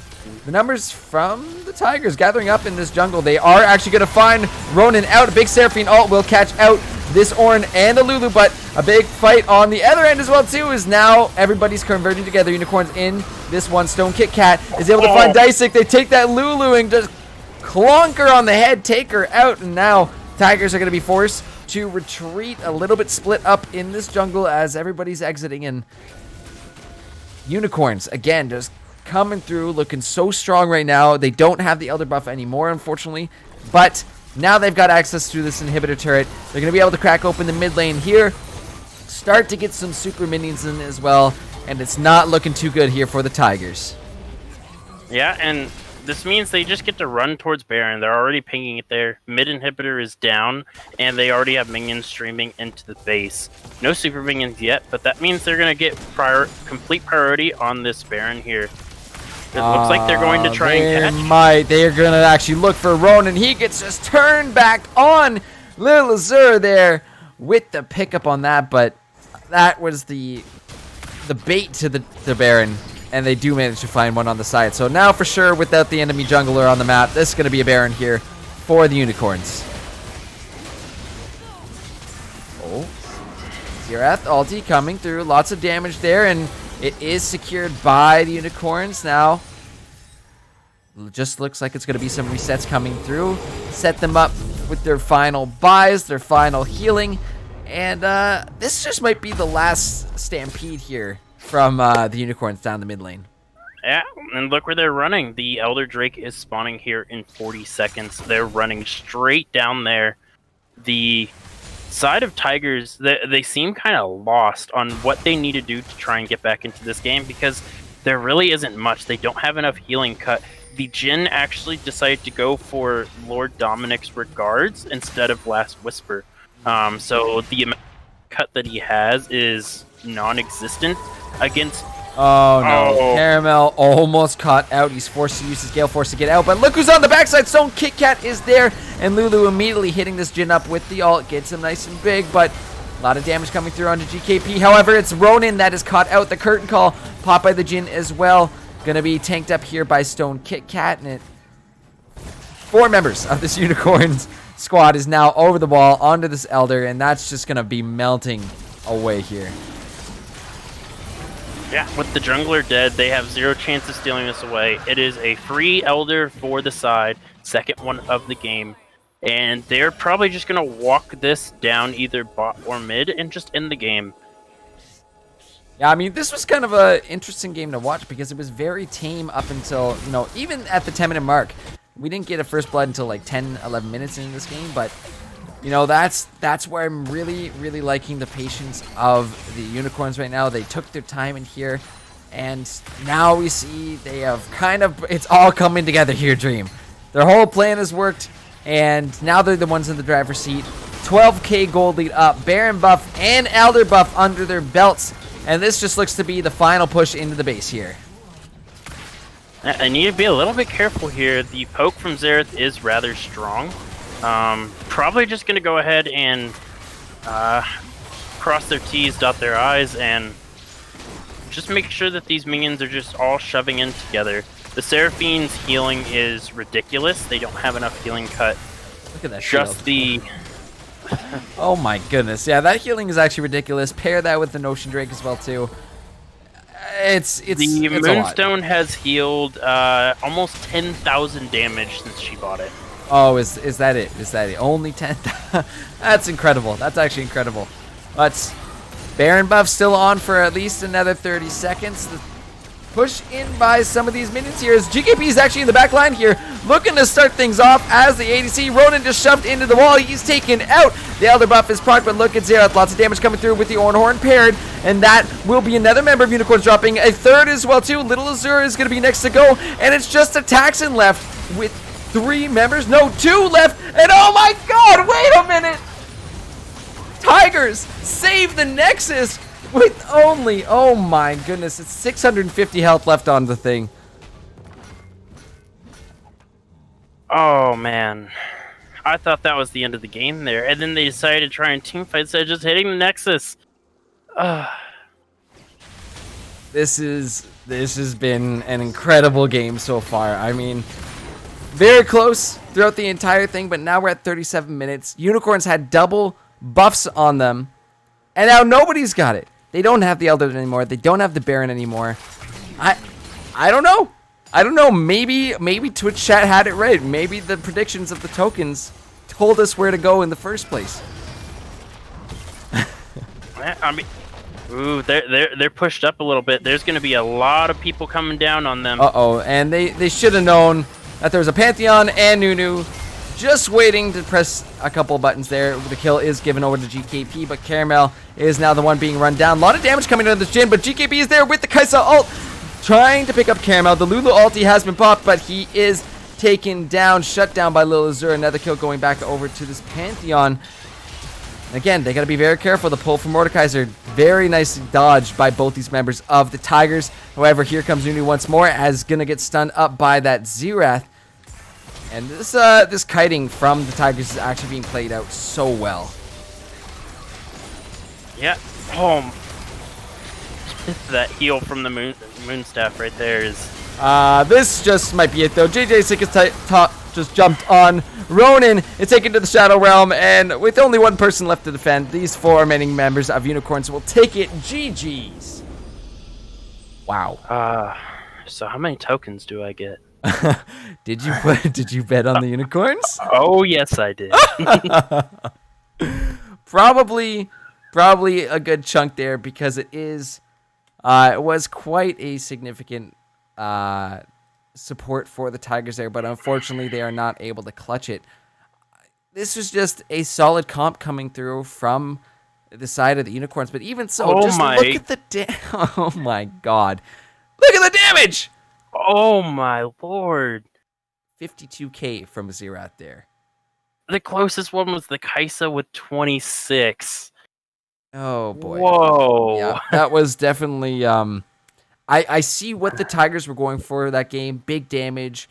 E: the numbers from the Tigers gathering up in this jungle. They are actually going to find Ronin out. A big Seraphine ult will catch out this Ornn and the Lulu, but a big fight on the other end as well too, is now everybody's converging together. Unicorns in this one. Stone Kit Kat is able to find Dysik. They take that Lulu and just clonk her on the head, take her out, and now Tigers are going to be forced to retreat, a little bit split up in this jungle as everybody's exiting, and Unicorns again just coming through, looking so strong right now. They don't have the Elder buff anymore, unfortunately, but now they've got access to this inhibitor turret. They're going to be able to crack open the mid lane here, start to get some super minions in as well, and it's not looking too good here for the Tigers.
F: Yeah, and this means they just get to run towards Baron. They're already pinging it there. Mid inhibitor is down, and they already have minions streaming into the base. No super minions yet, but that means they're going to get complete priority on this Baron here. It looks like they're going to try and catch.
E: They're going to actually look for Ronin. He gets just turned back on. Lil Azur there with the pickup on that, but that was the bait to the Baron, and they do manage to find one on the side. So now for sure, without the enemy jungler on the map, this is going to be a Baron here for the Unicorns. Oh, Xerath ulti coming through. Lots of damage there, and it is secured by the Unicorns now. Just looks like it's going to be some resets coming through. Set them up with their final buys, their final healing. And this just might be the last stampede here from the Unicorns down the mid lane.
F: Yeah, and look where they're running. The Elder Drake is spawning here in 40 seconds. They're running straight down there. The side of Tigers, they seem kind of lost on what they need to do to try and get back into this game because there really isn't much. They don't have enough healing cut. The Jin actually decided to go for Lord Dominic's Regards instead of Last Whisper. So the amount of cut that he has is non-existent against...
E: Oh no, Caramel almost caught out. He's forced to use his Gale Force to get out, but look who's on the backside. Stone Kit Kat is there, and Lulu immediately hitting this Jin up with the ult. Gets him nice and big, but a lot of damage coming through onto GKP. However, it's Ronin that is caught out. The curtain call popped by the Jin as well. Gonna be tanked up here by Stone Kit Kat, and 4 members of this Unicorns squad is now over the wall onto this Elder, and that's just gonna be melting away here.
F: Yeah, with the jungler dead, they have 0 chance of stealing this away. It is a free Elder for the side, second one of the game, and they're probably just going to walk this down either bot or mid and just end the game.
E: Yeah, I mean, this was kind of an interesting game to watch because it was very tame up until, even at the 10-minute mark. We didn't get a first blood until like 10, 11 minutes into this game, but that's where I'm really, really liking the patience of the Unicorns right now. They took their time in here, and now we see they have it's all coming together here, Dream. Their whole plan has worked, and now they're the ones in the driver's seat. 12k gold lead up, Baron buff and Elder buff under their belts, and this just looks to be the final push into the base here.
F: I need to be a little bit careful here. The poke from Xerath is rather strong. Probably just going to go ahead and cross their T's, dot their I's, and just make sure that these minions are just all shoving in together. The Seraphine's healing is ridiculous. They don't have enough healing cut.
E: Look at that
F: Just
E: shield. Oh my goodness. Yeah, that healing is actually ridiculous. Pair that with the Notion Drake as well, too. It's
F: the
E: it's
F: Moonstone has healed almost 10,000 damage since she bought it.
E: Oh, is that it? Is that it? Only 10? That's incredible. That's actually incredible. But Baron buff still on for at least another 30 seconds. The push in by some of these minions here as GKP is actually in the back line here, looking to start things off as the ADC. Ronin just shoved into the wall. He's taken out. The Elder buff is proc, but look at Xerath. Lots of damage coming through with the Ornhorn paired, and that will be another member of Unicorns dropping. A third as well, too. Little Azure is going to be next to go, and it's just a Taxon left with 3 members. No, 2 left. And oh my god, wait a minute. Tigers save the Nexus with only, oh my goodness, it's 650 health left on the thing.
F: Oh man. I thought that was the end of the game there. And then they decided to try and teamfight instead of just hitting the Nexus.
E: This has been an incredible game so far. I mean, very close throughout the entire thing, but now we're at 37 minutes. Unicorns had double buffs on them, and now nobody's got it. They don't have the Elder anymore. They don't have the Baron anymore. I don't know. I don't know. Maybe Twitch chat had it right. Maybe the predictions of the tokens told us where to go in the first place.
F: I mean, ooh, they're pushed up a little bit. There's going to be a lot of people coming down on them.
E: Uh-oh, and they should have known that there was a Pantheon and Nunu just waiting to press a couple buttons there. The kill is given over to GKP, but Caramel is now the one being run down. A lot of damage coming into this Jin, but GKP is there with the Kaisa ult, trying to pick up Caramel. The Lulu ulti has been popped, but he is taken down, shut down by Lil Azure. Another kill going back over to this Pantheon. Again, they got to be very careful. The pull from Mordekaiser, very nicely dodged by both these members of the Tigers. However, here comes Nunu once more, as gonna get stunned up by that Xerath. And this kiting from the Tigers is actually being played out so well.
F: Yeah. That heal from the Moonstaff right there is...
E: This just might be it, though. JJ Sick just jumped on Ronin. It's taken to the Shadow Realm, and with only one person left to defend, these 4 remaining members of Unicorns will take it. GG's. Wow.
F: So how many tokens do I get?
E: Did you bet on the Unicorns?
F: Oh yes, I did.
E: Probably a good chunk there, because it was quite a significant support for the Tigers there, but unfortunately they are not able to clutch it. this was just a solid comp coming through from the side of the Unicorns. But even so,
F: Oh
E: just
F: my-
E: look at the oh my god, look at the damage.
F: Oh my lord.
E: 52k from Zerat there.
F: The closest one was the Kaisa with 26.
E: Oh boy.
F: Whoa.
E: Yeah, that was definitely I see what the Tigers were going for that game. Big damage,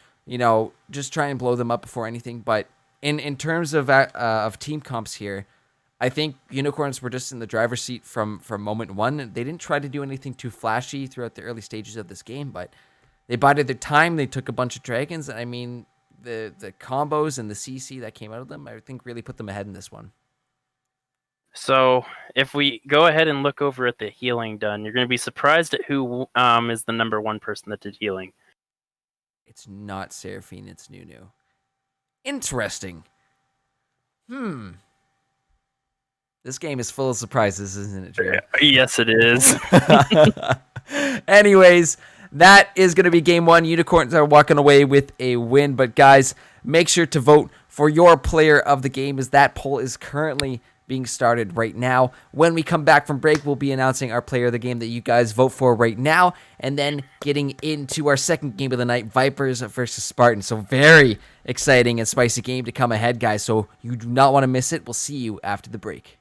E: just try and blow them up before anything. But in terms of team comps here, I think Unicorns were just in the driver's seat from moment one. They didn't try to do anything too flashy throughout the early stages of this game, but they bided their time. They took a bunch of dragons. I mean, the combos and the CC that came out of them, I think, really put them ahead in this one.
F: So if we go ahead and look over at the healing done, you're going to be surprised at who is the number one person that did healing.
E: It's not Seraphine, it's Nunu. Interesting. This game is full of surprises, isn't it, Drew?
F: Yes, it is.
E: Anyways, that is going to be game one. Unicorns are walking away with a win. But guys, make sure to vote for your player of the game, as that poll is currently being started right now. When we come back from break, we'll be announcing our player of the game that you guys vote for right now, and then getting into our second game of the night, Vipers versus Spartans. So very exciting and spicy game to come ahead, guys. So you do not want to miss it. We'll see you after the break.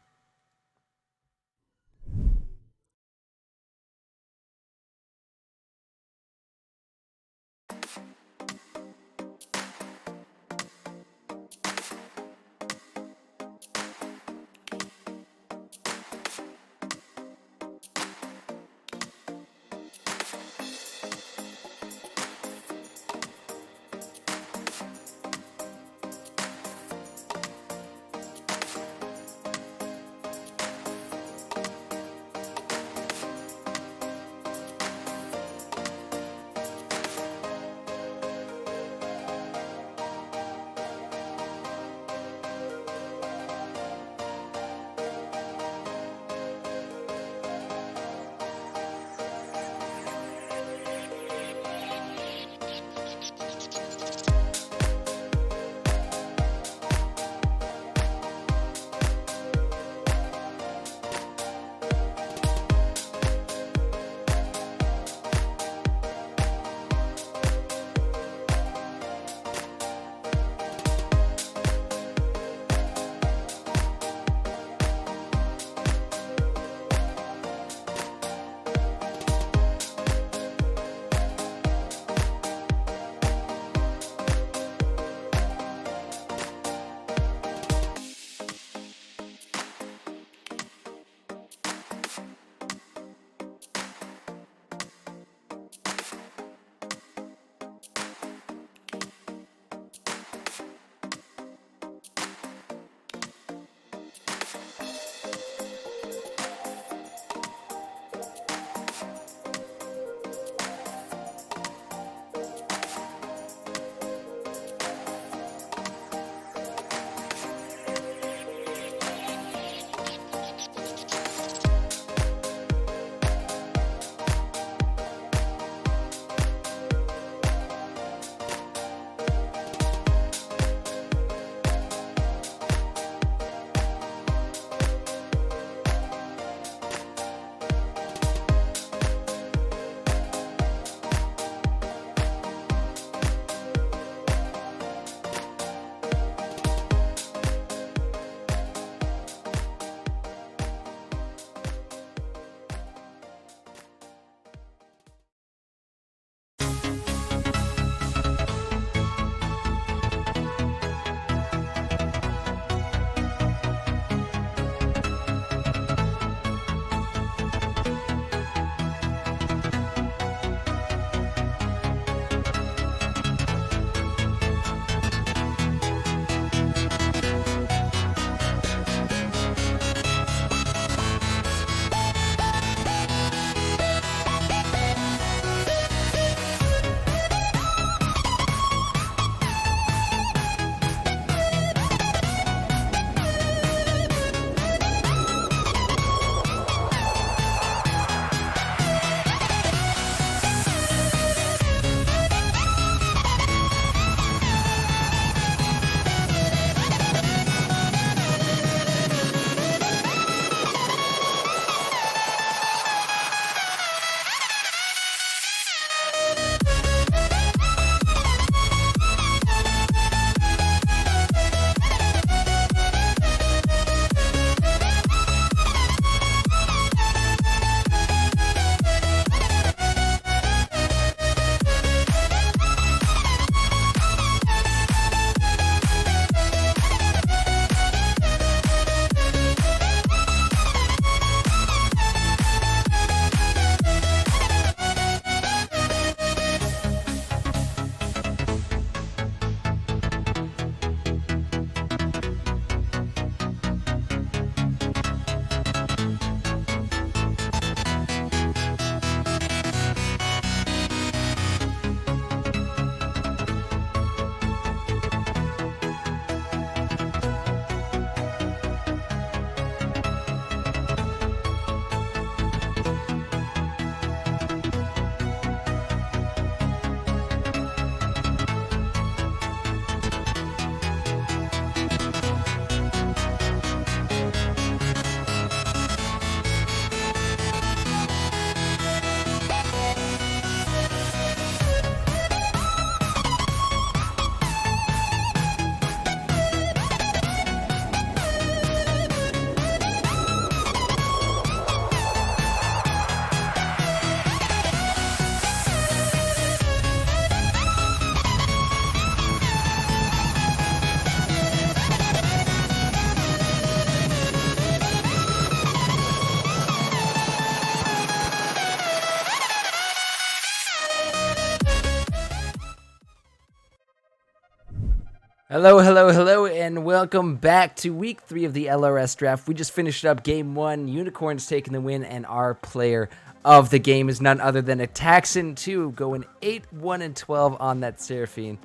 E: Hello, hello, hello, and welcome back to week 3 of the LRS Draft. We just finished up game 1. Unicorns taking the win, and our player of the game is none other than Ataxin 2, going 8-1-12 on that Seraphine.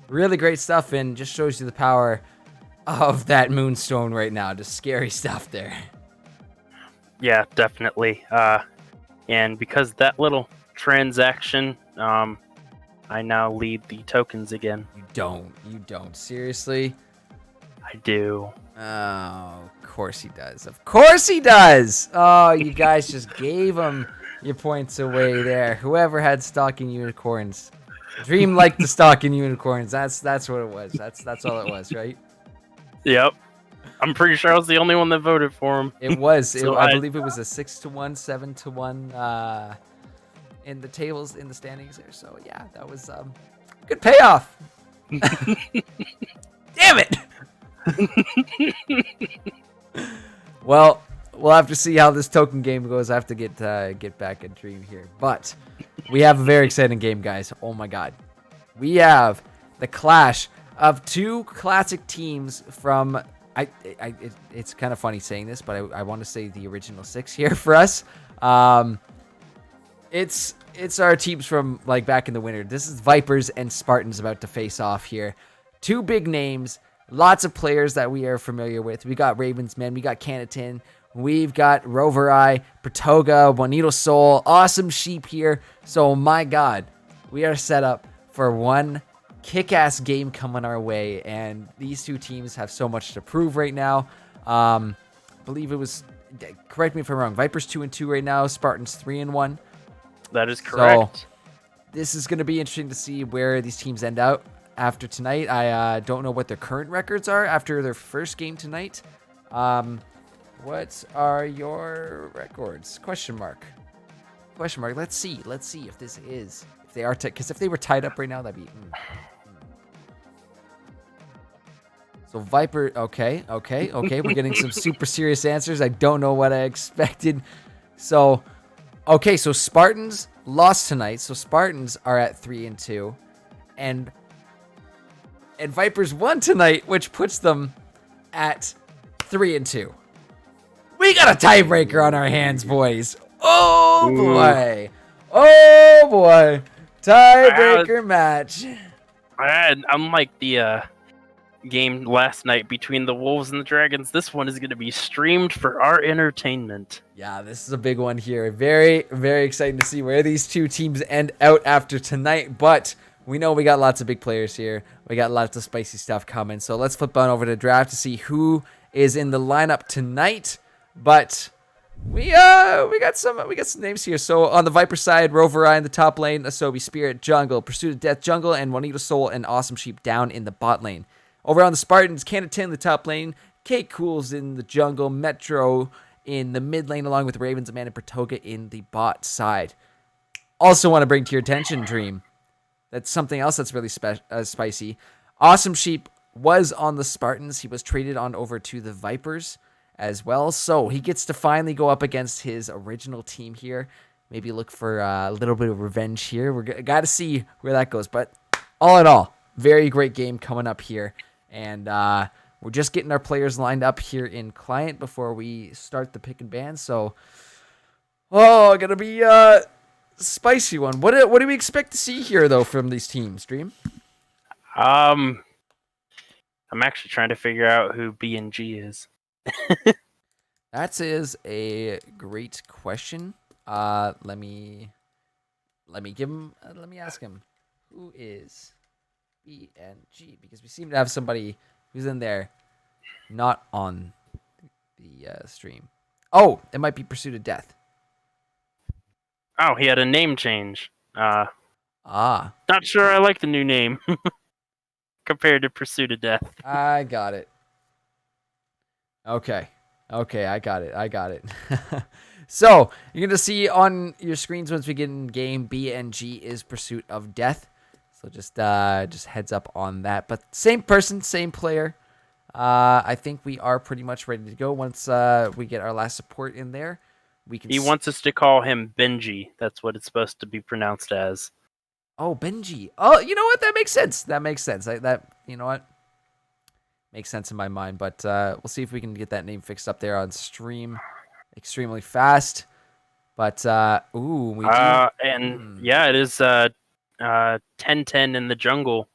E: Really great stuff, and just shows you the power of that Moonstone right now. Just scary stuff there.
F: Yeah, definitely. And because that little transaction, I now lead the tokens again.
E: You don't. Seriously?
F: I do.
E: Oh, of course he does. Of course he does! Oh, you guys just gave him your points away there. Whoever had stalking unicorns. Dream liked the stalking unicorns. That's what it was. That's all it was, right?
F: Yep. I'm pretty sure I was the only one that voted for him.
E: It was.
F: So
E: I believe it was a 6-1, 7-1 in the tables, in the standings there. So, yeah, that was good payoff. Damn it! Well, we'll have to see how this token game goes. I have to get back at Dream here. But we have a very exciting game, guys. Oh, my God. We have the clash of two classic teams from... it's kind of funny saying this, but I want to say the original 6 here for us. It's our teams from like back in the winter. This is Vipers and Spartans about to face off here. Two big names, lots of players that we are familiar with. We got Ravensman, we got Canatin, we've got Rover Eye, Pratoga, Juanito Soul, Awesome Sheep here. So my God, we are set up for one kick-ass game coming our way, and these two teams have so much to prove right now. I believe it was, correct me if I'm wrong, Vipers 2-2 right now, Spartans 3-1.
F: That is correct.
E: So this is going to be interesting to see where these teams end out after tonight. I don't know what their current records are after their first game tonight. What are your records? Question mark. Let's see if this is, if they are, because if they were tied up right now, that'd be. So Viper, okay. We're getting some super serious answers. I don't know what I expected. So, okay, so Spartans lost tonight. So Spartans are at 3-2, and Vipers won tonight, which puts them at 3-2. We got a tiebreaker on our hands, boys. Oh boy, tiebreaker match.
F: Unlike the game last night between the Wolves and the Dragons, this one is going to be streamed for our entertainment.
E: Yeah, this is a big one here. Very, very exciting to see where these two teams end out after tonight. But we know we got lots of big players here. We got lots of spicy stuff coming. So let's flip on over to draft to see who is in the lineup tonight. But we got some names here. So on the Viper side, Rover Eye in the top lane, Asobi Spirit jungle, Pursuit of Death jungle, and Juanito Soul and Awesome Sheep down in the bot lane. Over on the Spartans, Canatin in the top lane, Kate Cools in the jungle, Metro in the mid lane, along with Ravens, Amanda, and Pratoga in the bot side. Also want to bring to your attention, Dream, that's something else that's really spicy. Awesome Sheep was on the Spartans. He was traded on over to the Vipers as well, so he gets to finally go up against his original team here. Maybe look for a little bit of revenge here. We're got to see where that goes, but all in all, very great game coming up here. And we're just getting our players lined up here in client before we start the pick and ban. So, gonna be a spicy one. What do we expect to see here, though, from these teams, Dream?
F: I'm actually trying to figure out who B and G is.
E: That is a great question. Let me ask him, who is BNG, because we seem to have somebody who's in there not on the stream. Oh, it might be Pursuit of Death.
F: Oh, he had a name change. Not sure I like the new name compared to Pursuit of Death.
E: I got it. Okay, I got it. So you're gonna see on your screens once we get in game, BNG is Pursuit of Death. So just heads up on that. But same person, same player. I think we are pretty much ready to go once we get our last support in there.
F: He wants us to call him Benji. That's what it's supposed to be pronounced as.
E: Oh, Benji. Oh, you know what? That makes sense. You know what? makes sense in my mind. But we'll see if we can get that name fixed up there on stream extremely fast. But we do.
F: And yeah, it is 10-10 in the jungle.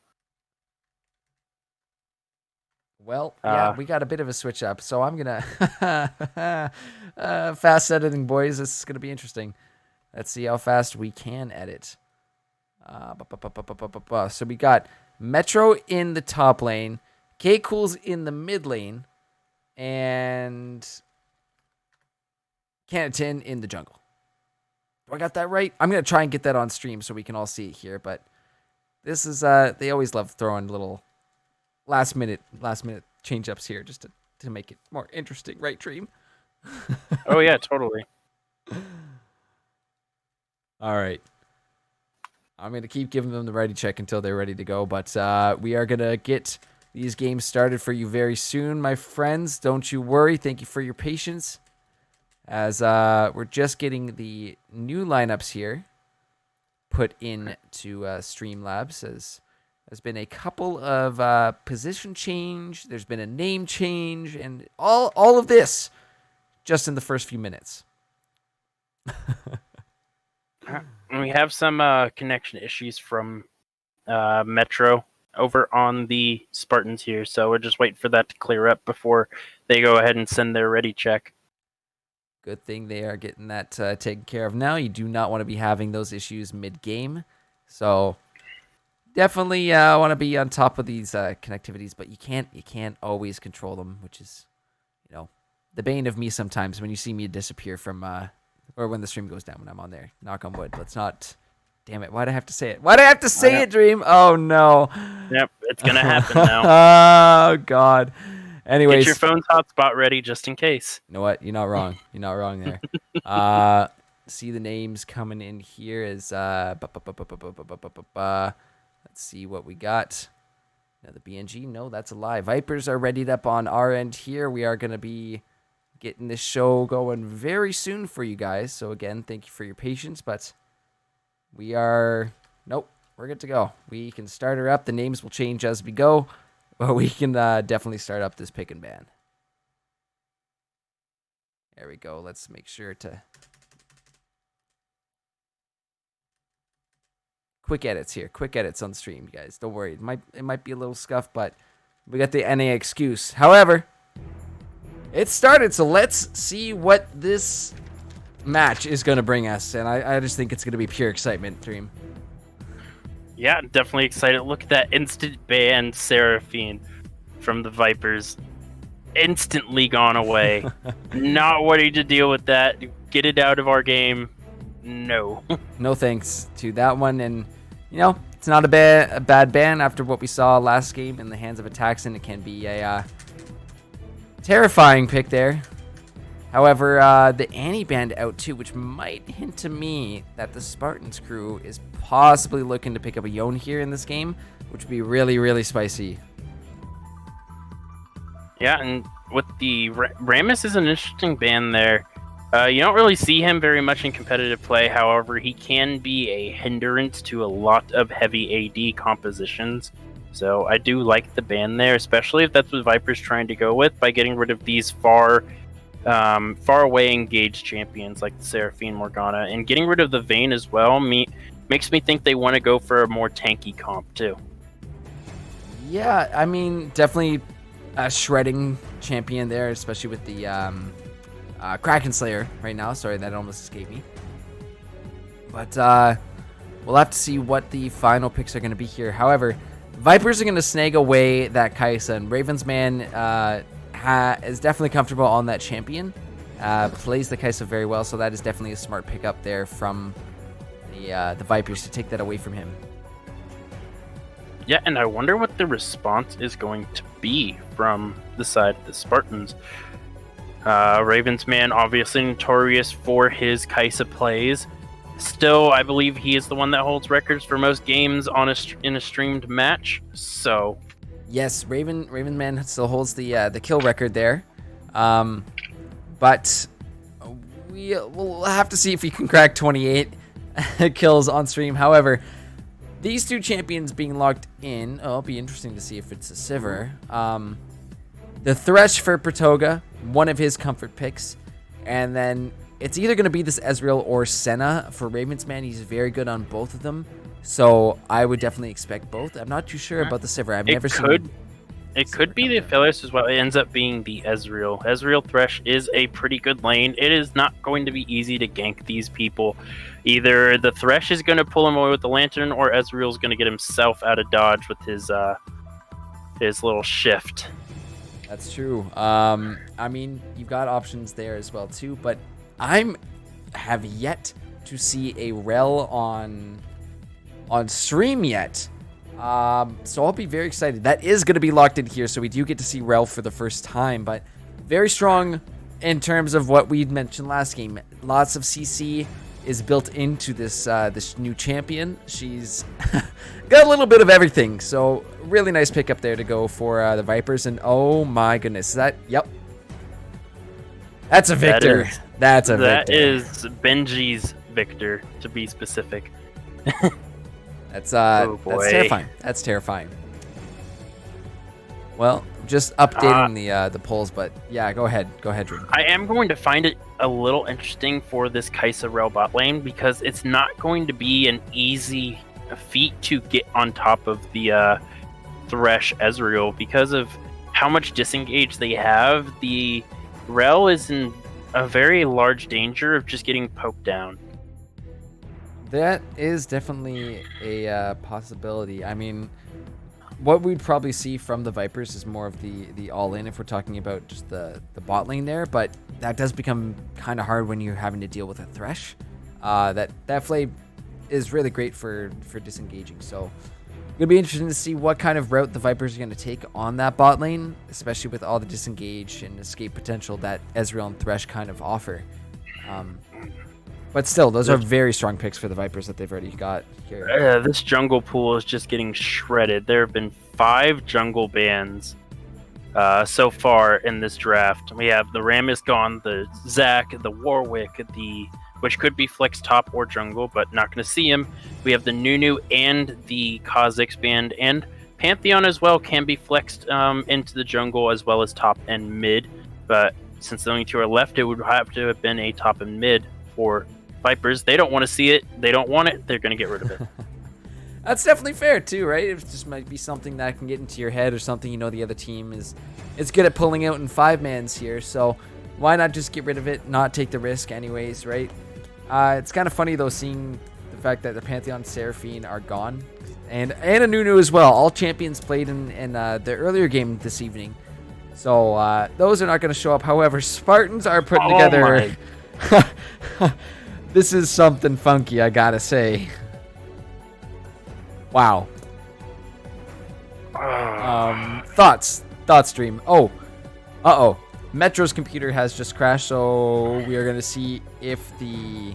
E: Well, yeah, we got a bit of a switch up, so I'm gonna fast editing, boys. This is gonna be interesting. Let's see how fast we can edit. So we got Metro in the top lane, K Cool's in the mid lane, and Canton in the jungle. Do I got that right? I'm gonna try and get that on stream so we can all see it here. But this is they always love throwing little last minute change ups here just to make it more interesting, right, Dream?
F: Oh yeah, totally.
E: All right. I'm going to keep giving them the ready check until they're ready to go, but we are going to get these games started for you very soon, my friends. Don't you worry. Thank you for your patience as we're just getting the new lineups here put into Streamlabs. As there's been a couple of position change, there's been a name change, and all of this just in the first few minutes.
F: We have some connection issues from Metro over on the Spartans here, so we're just waiting for that to clear up before they go ahead and send their ready check.
E: Good thing they are getting that taken care of now. You do not want to be having those issues mid-game, so definitely want to be on top of these connectivities, but you can't always control them, which is, the bane of me sometimes when you see me disappear from or when the stream goes down when I'm on there. Knock on wood. Let's not. Damn it! Why'd I have to say it? Why'd I have to say it, Dream? Oh no.
F: Yep, it's gonna happen now.
E: Oh God. Anyways,
F: get your phone's hotspot ready just in case.
E: You know what? You're not wrong. You're not wrong there. See the names coming in here is let's see what we got. Now the BNG, no, that's a lie. Vipers are readied up on our end here. We are gonna be getting this show going very soon for you guys. So again, thank you for your patience, but we're good to go. We can start her up. The names will change as we go, but we can definitely start up this pick and ban. There we go. Let's make sure to quick edits here. Quick edits on stream, guys. Don't worry. It might be a little scuffed, but we got the NA excuse. However, it started, so let's see what this match is going to bring us. And I just think it's going to be pure excitement, Dream.
F: Yeah, definitely excited. Look at that instant ban Seraphine from the Vipers. Instantly gone away. Not wanting to deal with that. Get it out of our game. No.
E: No thanks to that one. And, it's not a bad ban after what we saw last game in the hands of attacks, and it can be a terrifying pick there. However, the Annie band out too, which might hint to me that the Spartans crew is possibly looking to pick up a Yone here in this game, which would be really, really spicy.
F: Yeah, and with the Rammus is an interesting band there. You don't really see him very much in competitive play. However, he can be a hindrance to a lot of heavy AD compositions. So I do like the ban there, especially if that's what Viper's trying to go with by getting rid of these far away engaged champions like the Seraphine Morgana, and getting rid of the Vayne as well. Makes me think they want to go for a more tanky comp too.
E: Yeah, I mean, definitely a shredding champion there, especially with the Kraken Slayer right now. Sorry, that almost escaped me. But we'll have to see what the final picks are going to be here. However, Vipers are going to snag away that Kaisa, and Ravensman is definitely comfortable on that champion. Plays the Kaisa very well, so that is definitely a smart pickup there from the Vipers to take that away from him.
F: Yeah, and I wonder what the response is going to be from the side of the Spartans. Ravensman, obviously notorious for his Kaisa plays. Still, I believe he is the one that holds records for most games in a streamed match. So,
E: yes, Ravenman still holds the kill record there, but we'll have to see if he can crack 28 kills on stream. However, these two champions being locked in, it'll be interesting to see if it's a Sivir. The Thresh for Pratoga, one of his comfort picks. And then it's either going to be this Ezreal or Senna. For Ravensman, he's very good on both of them. So I would definitely expect both. I'm not too sure about the Sivir. I've never seen...
F: It could be the Aphelios as well. It ends up being the Ezreal. Ezreal Thresh is a pretty good lane. It is not going to be easy to gank these people. Either the Thresh is going to pull him away with the Lantern, or Ezreal's going to get himself out of dodge with his little shift.
E: That's true. I mean, you've got options there as well too, but have yet to see a Rel on stream yet. So I'll be very excited. That is going to be locked in here, so we do get to see Rel for the first time, but very strong in terms of what we'd mentioned last game. Lots of CC is built into this new champion. She's got a little bit of everything, so really nice pick up there to go for the Vipers. And oh my goodness, that's a Victor. That's a Victor.
F: That is Benji's Victor, to be specific.
E: That's
F: oh boy.
E: That's terrifying. That's terrifying. Well, just updating the polls, but yeah, go ahead, Drew.
F: I am going to find it a little interesting for this Kai'Sa Rel bot lane, because it's not going to be an easy feat to get on top of the Thresh Ezreal because of how much disengage they have. The Rel is in a very large danger of just getting poked down.
E: That is definitely a possibility. I mean, what we'd probably see from the Vipers is more of the all-in if we're talking about just the bot lane there, but that does become kind of hard when you're having to deal with a Thresh. That Flay is really great for disengaging, so it'll be interesting to see what kind of route the Vipers are going to take on that bot lane, especially with all the disengage and escape potential that Ezreal and Thresh kind of offer. But still, those are very strong picks for the Vipers that they've already got here.
F: This jungle pool is just getting shredded. There have been 5 jungle bans so far in this draft. We have the Rammus gone, the Zac, the Warwick, which could be flex top or jungle, but not going to see him. We have the Nunu and the Kha'Zix band, and Pantheon as well can be flexed into the jungle as well as top and mid. But since the only 2 are left, it would have to have been a top and mid for Vipers. They don't want to see it. They don't want it. They're going to get rid of it.
E: That's definitely fair too, right? It just might be something that can get into your head, or something the other team is good at pulling out in 5-mans here. So why not just get rid of it, not take the risk anyways, right? It's kind of funny though, seeing the fact that the Pantheon Seraphine are gone, and a Nunu as well. All champions played in the earlier game this evening. So those are not going to show up. However, Spartans are putting together... This is something funky, I gotta say. Wow. Thoughts, Dream. Oh, Metro's computer has just crashed, so we are gonna see if the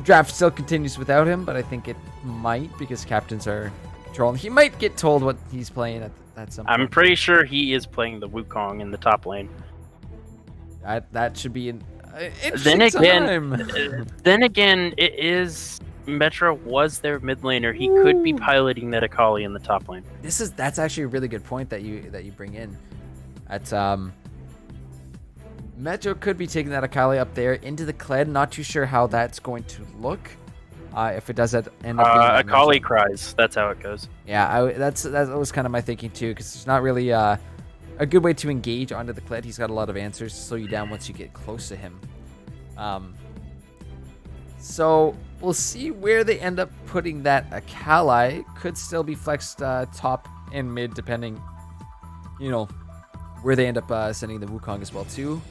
E: draft still continues without him. But I think it might, because captains are controlling. He might get told what he's playing at some point.
F: I'm pretty sure he is playing the Wukong in the top lane.
E: That should be an
F: then again, it is Metro was their mid laner. He could be piloting that Akali in the top lane.
E: That's actually a really good point that you bring in. That's Metro could be taking that Akali up there into the Kled. Not too sure how that's going to look. If it does end up being
F: Akali cries. That's how it goes.
E: Yeah, that was kind of my thinking too, because it's not really a good way to engage onto the Kled. He's got a lot of answers to slow you down once you get close to him. So we'll see where they end up putting that Akali. Could still be flexed top and mid, depending, where they end up sending the Wukong as well too.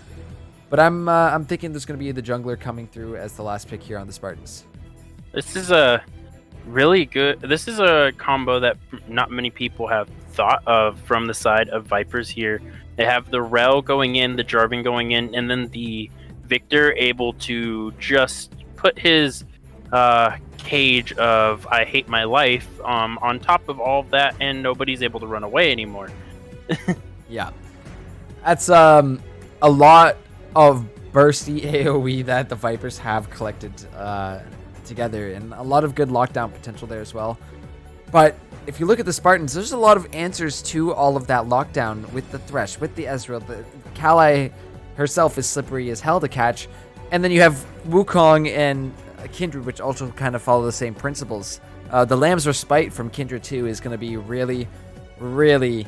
E: But I'm thinking there's going to be the jungler coming through as the last pick here on the Spartans.
F: This is a really good. This is a combo that not many people have thought of from the side of Vipers here. They have the Rel going in, the Jarvan going in, and then the Victor able to just put his cage of I hate my life on top of all of that, and nobody's able to run away anymore.
E: Yeah. That's a lot of bursty AoE that the Vipers have collected together, and a lot of good lockdown potential there as well. But if you look at the Spartans, there's a lot of answers to all of that lockdown with the Thresh, with the Ezreal. The Kali herself is slippery as hell to catch. And then you have Wukong and Kindred, which also kind of follow the same principles. The Lamb's Respite from Kindred 2 is going to be really, really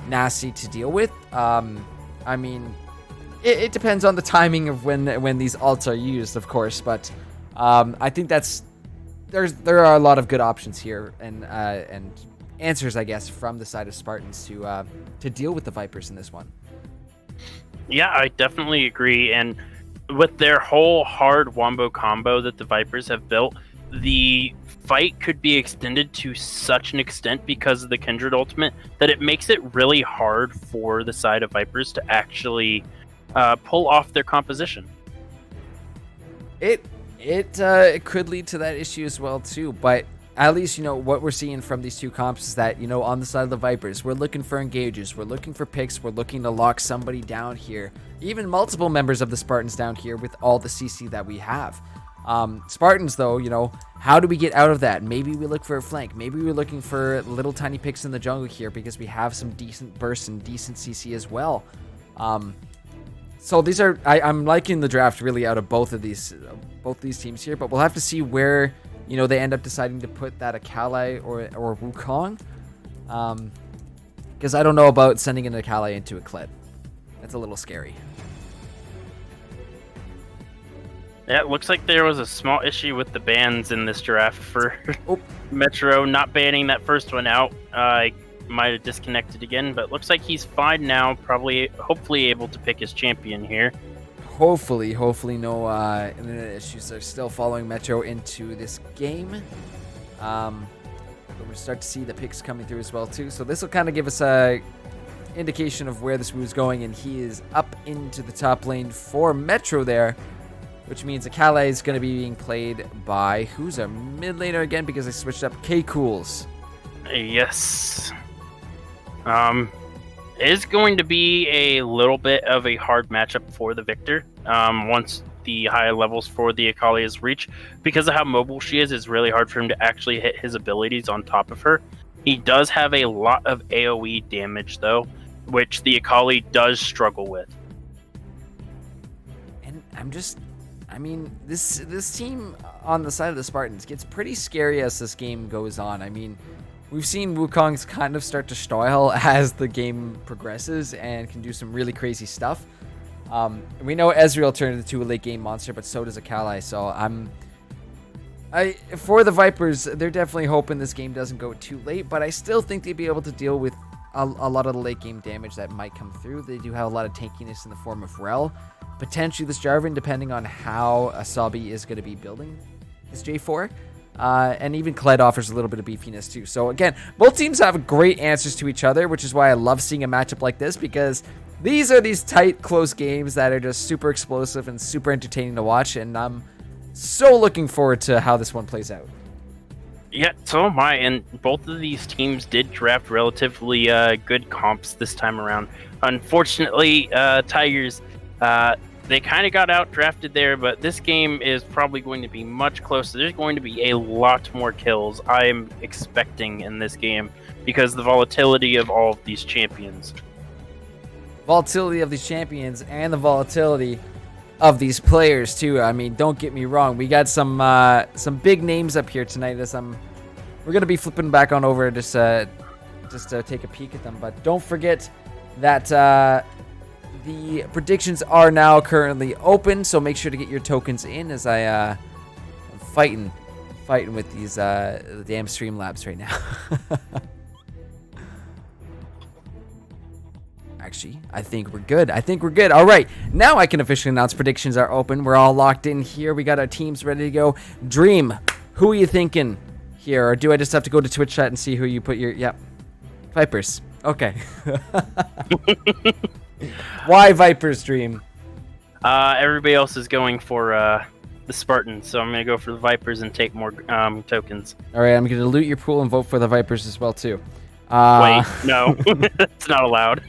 E: nasty to deal with. I mean, it depends on the timing of when these ults are used, of course. But I think there are a lot of good options here and answers, I guess, from the side of Spartans to deal with the Vipers in this one.
F: Yeah, I definitely agree. And with their whole hard wombo combo that the Vipers have built, the fight could be extended to such an extent because of the Kindred ultimate that it makes it really hard for the side of Vipers to actually pull off their composition.
E: It could lead to that issue as well too, but at least, what we're seeing from these two comps is that, on the side of the Vipers, we're looking for engages, we're looking for picks, we're looking to lock somebody down here, even multiple members of the Spartans down here with all the CC that we have. Spartans, though, how do we get out of that? Maybe we look for a flank. Maybe we're looking for little tiny picks in the jungle here because we have some decent bursts and decent CC as well. So these are, I'm liking the draft really out of both these teams here, but we'll have to see where, they end up deciding to put that Akali or Wukong. Because I don't know about sending an Akali into a Kled. That's a little scary.
F: Yeah, it looks like there was a small issue with the bans in this draft for Metro not banning that first one out. I might have disconnected again, but looks like he's fine now. Hopefully able to pick his champion here.
E: Hopefully no internet issues are still following Metro into this game. But we'll start to see the picks coming through as well too. So this will kind of give us a indication of where this move's going, and he is up into the top lane for Metro there, which means Akali is going to be being played by, who's a mid laner again because I switched up, K-Cools.
F: Yes. Is going to be a little bit of a hard matchup for the Victor once the high levels for the Akali is reached. Because of how mobile she is, it's really hard for him to actually hit his abilities on top of her. He does have a lot of AoE damage, though, which the Akali does struggle with.
E: And this team on the side of the Spartans gets pretty scary as this game goes on. I mean, we've seen Wukong's kind of start to style as the game progresses and can do some really crazy stuff. We know Ezreal turned into a late game monster, but so does Akali. So for the Vipers, they're definitely hoping this game doesn't go too late, but I still think they'd be able to deal with a lot of the late game damage that might come through. They do have a lot of tankiness in the form of Rel. Potentially this Jarvan, depending on how Asabi is going to be building his J4. And even Kled offers a little bit of beefiness too. So again, both teams have great answers to each other, which is why I love seeing a matchup like this, because these are these tight, close games that are just super explosive and super entertaining to watch. And I'm so looking forward to how this one plays out.
F: Yeah, so am I. And both of these teams did draft relatively good comps this time around. Unfortunately, Tigers, they kind of got out drafted there, but this game is probably going to be much closer. There's going to be a lot more kills I'm expecting in this game because of the volatility of all of these champions.
E: Volatility of these champions and the volatility of these players too. I mean, don't get me wrong. We got some big names up here tonight. We're gonna be flipping back on over just to take a peek at them. But don't forget that the predictions are now currently open. So make sure to get your tokens in as I'm fighting with these damn Streamlabs right now. Actually, I think we're good. All right, now I can officially announce predictions are open. We're all locked in here. We got our teams ready to go. Dream, who are you thinking here? Or do I just have to go to Twitch chat and see who you put your... Yep. Vipers. Okay. Why Vipers, Dream?
F: Everybody else is going for the Spartans, so I'm going to go for the Vipers and take more tokens.
E: All right, I'm going to loot your pool and vote for the Vipers as well, too.
F: Wait, no. It's not allowed.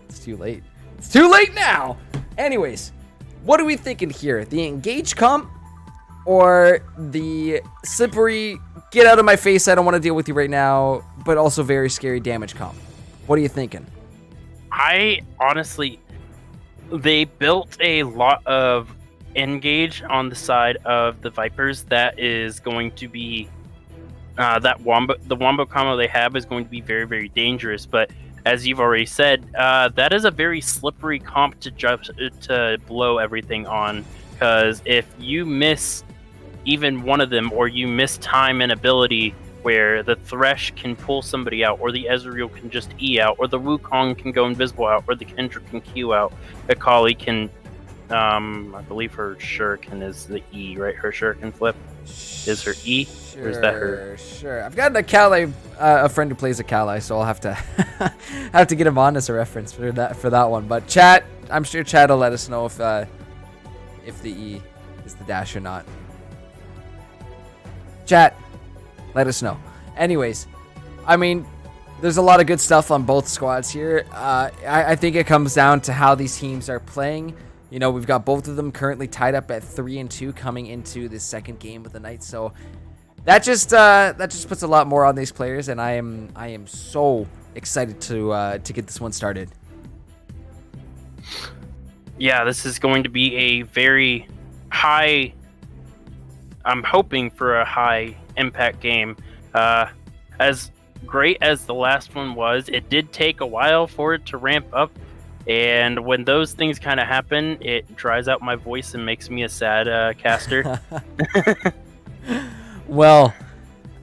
E: It's too late. It's too late now! Anyways, what are we thinking here? The Engage comp or the slippery get out of my face, I don't want to deal with you right now, but also very scary damage comp. What are you thinking?
F: I honestly, they built a lot of engage on the side of the Vipers that is going to be the wombo combo they have is going to be very, very dangerous. But as you've already said, that is a very slippery comp to blow everything on, because if you miss even one of them, or you miss time and ability where the Thresh can pull somebody out, or the Ezreal can just E out, or the Wukong can go invisible out, or the Kendrick can Q out, Akali can, I believe her Shuriken is the E, right? Her Shuriken flip is her E? Or is that her?
E: Sure. I've got an Akali, a friend who plays Akali, so I'll have to have to get him on as a reference for that one. But chat, I'm sure chat will let us know if the E is the dash or not. Chat, let us know. Anyways, I mean, there's a lot of good stuff on both squads here. I think it comes down to how these teams are playing. You know, we've got both of them currently tied up at 3-2 coming into the second game of the night. So that just puts a lot more on these players, and I am so excited to get this one started.
F: Yeah, this is going to be a very high. I'm hoping for a high impact game. As great as the last one was, it did take a while for it to ramp up. And when those things kind of happen, it dries out my voice and makes me a sad caster.
E: Well,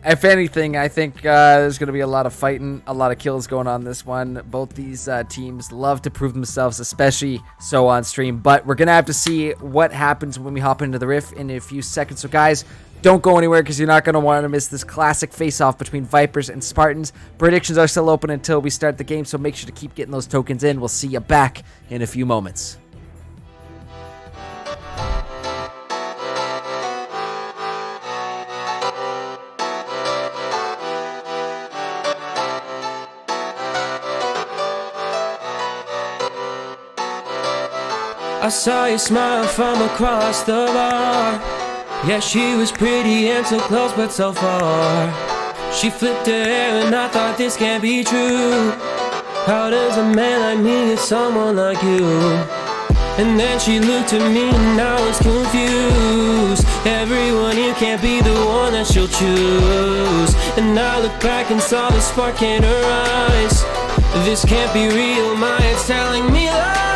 E: if anything, I think there's going to be a lot of fighting, a lot of kills going on this one. Both these teams love to prove themselves, especially so on stream. But we're going to have to see what happens when we hop into the Rift in a few seconds. So guys, don't go anywhere, because you're not going to want to miss this classic face-off between Vipers and Spartans. Predictions are still open until we start the game, so make sure to keep getting those tokens in. We'll see you back in a few moments.
G: I saw you smile from across the bar. Yeah, she was pretty and so close but so far. She flipped her hair and I thought this can't be true. How does a man like me get someone like you? And then she looked at me and I was confused. Everyone here can't be the one that she'll choose. And I looked back and saw the spark in her eyes. This can't be real, my head's telling me lies.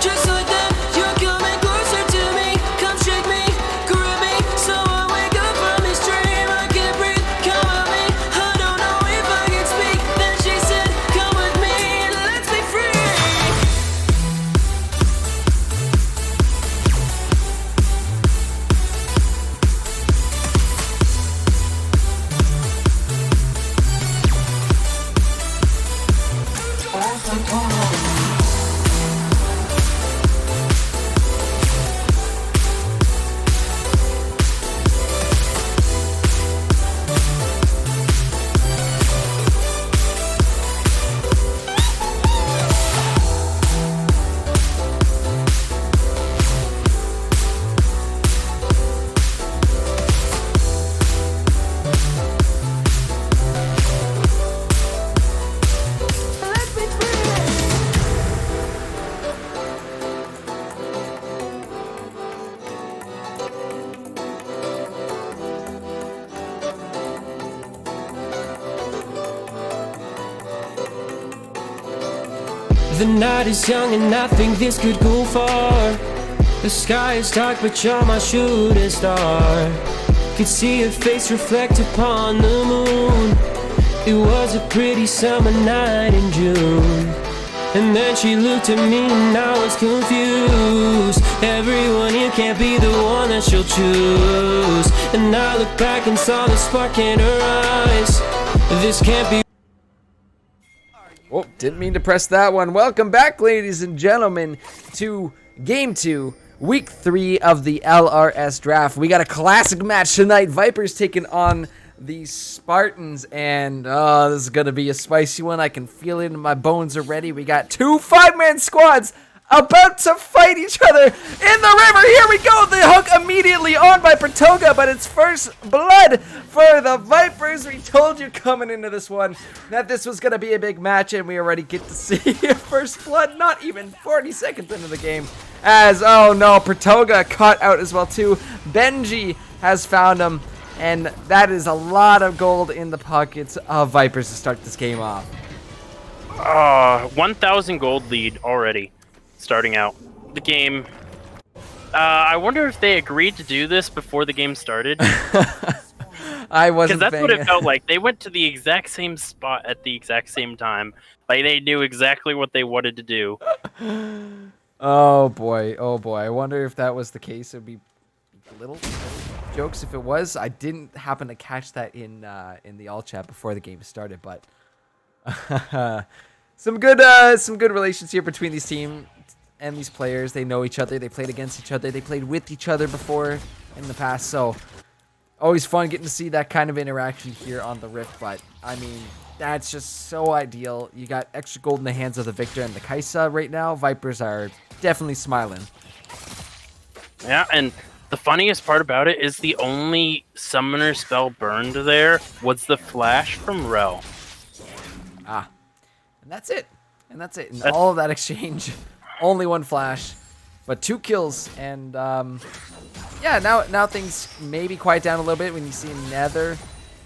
G: Just like that, you're coming closer to me. Come shake me, grab me, so I wake up from this dream. I can't breathe, come at me. I don't know if I can speak. Then she said, come with me and let's be free. The night is young and I think this could go far. The sky is dark but you're my shooting star. Could see your face reflect upon the moon. It was a pretty summer night in June. And then she looked at me and I was confused. Everyone here can't be the one that she'll choose. And I looked back and saw the spark in her eyes. This can't be.
E: Oh, didn't mean to press that one. Welcome back, ladies and gentlemen, to Game 2, Week 3 of the LRS Draft. We got a classic match tonight. Vipers taking on the Spartans, and this is going to be a spicy one. I can feel it in my bones already. We got two 5-man squads about to fight each other in the river. Here we go. The hook immediately on by Pratoga, but it's first blood for the Vipers. We told you coming into this one that this was going to be a big match, and we already get to see first blood not even 40 seconds into the game. As, oh no, Pratoga caught out as well too. Benji has found him, and that is a lot of gold in the pockets of Vipers to start this game off.
F: 1,000 gold lead already, starting out the game. I wonder if they agreed to do this before the game started.
E: I wasn't.
F: Because that's what it felt like. They went to the exact same spot at the exact same time. Like, they knew exactly what they wanted to do.
E: Oh boy, oh boy. I wonder if that was the case. It would be little jokes if it was. I didn't happen to catch that in the all chat before the game started, but some good relations here between these teams and these players. They know each other. They played against each other. They played with each other before in the past. So always fun getting to see that kind of interaction here on the Rift. But I mean, that's just so ideal. You got extra gold in the hands of the Victor and the Kaisa right now. Vipers are definitely smiling.
F: Yeah, and the funniest part about it is the only summoner spell burned there was the flash from Rel.
E: Ah, and that's it. And that's it. And all of that exchange, only one flash, but 2 kills. And yeah, now things maybe quiet down a little bit when you see another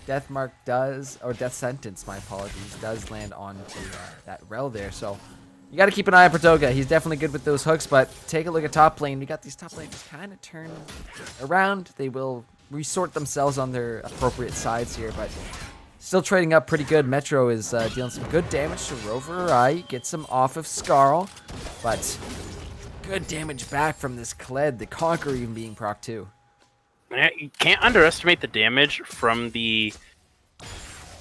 E: death mark death sentence, my apologies, does land onto that Rel there. So you got to keep an eye on Pratoga. He's definitely good with those hooks, but take a look at top lane. We got these top laners kind of turn around. They will resort themselves on their appropriate sides here, but still trading up pretty good. Metro is dealing some good damage to Rover. Gets him off of Skarl, but good damage back from this Kled. The Conqueror even being proc too.
F: Yeah, you can't underestimate the damage from the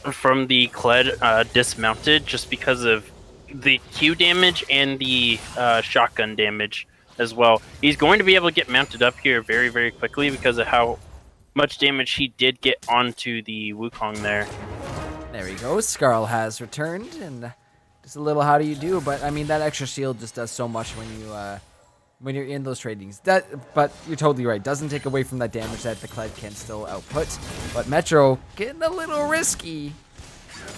F: Kled dismounted, just because of the Q damage and the shotgun damage as well. He's going to be able to get mounted up here very, very quickly because of how much damage he did get onto the Wukong there.
E: There we go. Skarl has returned, and just a little how do you do, but I mean that extra shield just does so much when you're in those tradings. But you're totally right. Doesn't take away from that damage that the Kled can still output. But Metro getting a little risky.